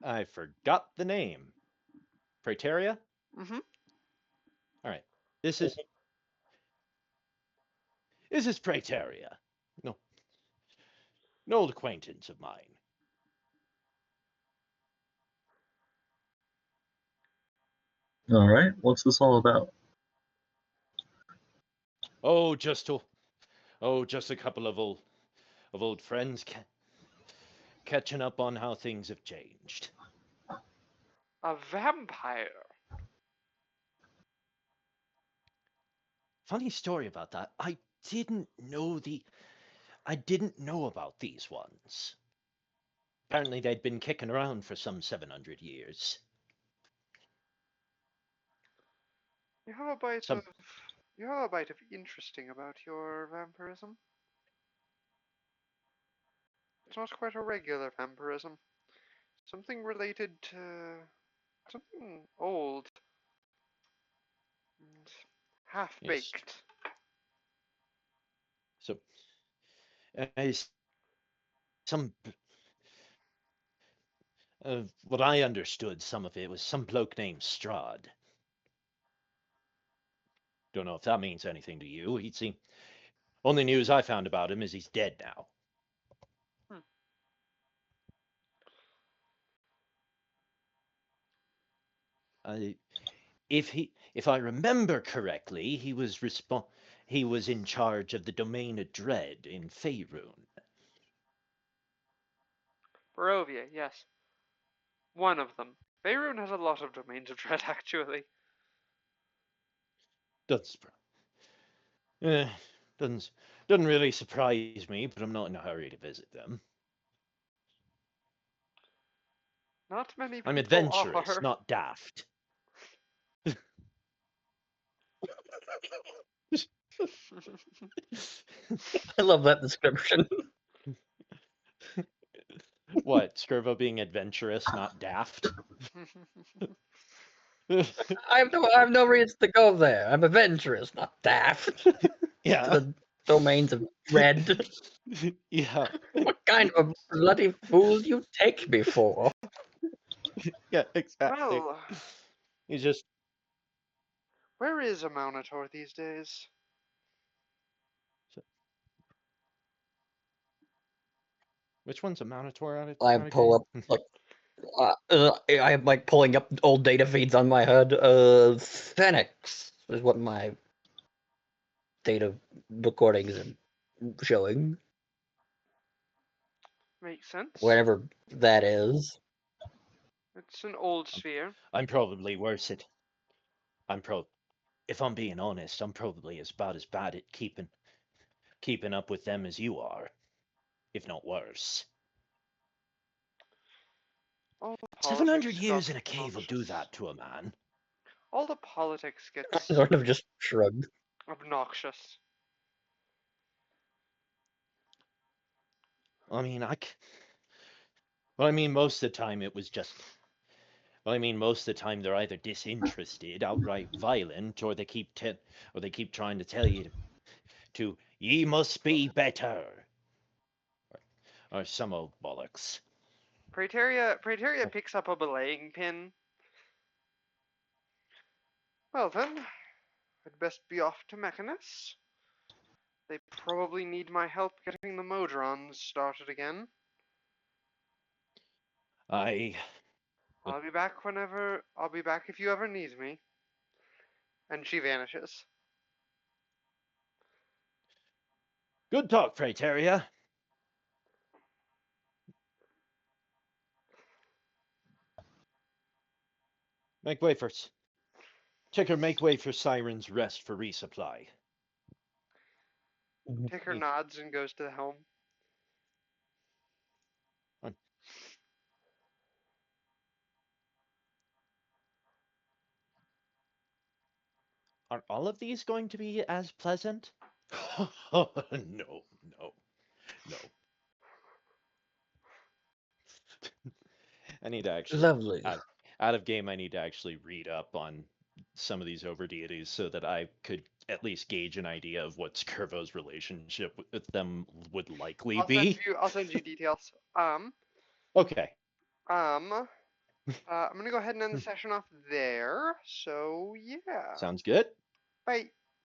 Speaker 3: I forgot the name. Praeteria?
Speaker 2: Mm-hmm.
Speaker 3: All right. This is Praeteria. No, an old acquaintance of mine.
Speaker 1: All right, what's this all about?
Speaker 3: Oh, just a couple of old friends catching up on how things have changed.
Speaker 2: A vampire.
Speaker 3: Funny story about that. I didn't know about these ones. Apparently they'd been kicking around for some 700 years.
Speaker 2: You have a bite
Speaker 3: Some
Speaker 2: of you have a bite of interesting about your vampirism. It's not quite a regular vampirism. Something related to something old and
Speaker 3: yes.
Speaker 2: half-baked.
Speaker 3: So some what I understood, some of it was some bloke named Strahd. Don't know if that means anything to you. He'd seem only news I found about him is he's dead now. If I remember correctly, he was in charge of the domain of dread in Faerun.
Speaker 2: Barovia, yes. One of them. Faerun has a lot of domains of dread, actually.
Speaker 3: Doesn't eh, doesn't really surprise me, but I'm not in a hurry to visit them.
Speaker 2: Not many
Speaker 3: I'm
Speaker 2: people
Speaker 3: adventurous,
Speaker 2: are.
Speaker 3: not daft.
Speaker 5: I love that description.
Speaker 3: What, Skirvo being adventurous, not daft?
Speaker 5: I have no reason to go there. I'm adventurous, not daft.
Speaker 3: Yeah.
Speaker 5: The domains of dread.
Speaker 3: Yeah.
Speaker 5: What kind of a bloody fool you take me for?
Speaker 3: Yeah, exactly.
Speaker 2: Well,
Speaker 3: He's just
Speaker 2: where is a Monitor these days?
Speaker 3: which one's a Monitor out of
Speaker 5: I pull up like I am like pulling up old data feeds on my HUD. Phoenix is what my data recordings are showing.
Speaker 2: Makes sense.
Speaker 5: Whatever that is.
Speaker 2: It's an old sphere.
Speaker 3: I'm probably worse at if I'm being honest, I'm probably about as bad at keeping up with them as you are, if not worse.
Speaker 2: All the
Speaker 3: 700
Speaker 2: politics
Speaker 3: years
Speaker 2: got
Speaker 3: in a cave will do
Speaker 2: obnoxious.
Speaker 3: that to a man.
Speaker 2: All the politics gets
Speaker 5: Sort of just shrugged.
Speaker 2: obnoxious.
Speaker 3: I mean, well, I mean, most of the time it was just. Well, I mean, most of the time they're either disinterested, outright violent, or they keep trying to tell you to ye must be better, or some old bollocks.
Speaker 2: Praeteria picks up a belaying pin. Well then, I'd best be off to Mechanus. They probably need my help getting the Modrons started again. I'll be back if you ever need me. And she vanishes.
Speaker 3: Good talk, Praeteria. Make way for Siren's Rest for resupply.
Speaker 2: Ticker nods and goes to the helm.
Speaker 3: Are all of these going to be as pleasant? No, no, no. I need to actually
Speaker 5: Lovely.
Speaker 3: out of game. I need to actually read up on some of these over deities so that I could at least gauge an idea of what Skirvo's relationship with them would likely
Speaker 2: I'll
Speaker 3: be.
Speaker 2: I'll send you details.
Speaker 3: Okay.
Speaker 2: I'm gonna go ahead and end the session off there. So yeah.
Speaker 3: Sounds good.
Speaker 2: Bye.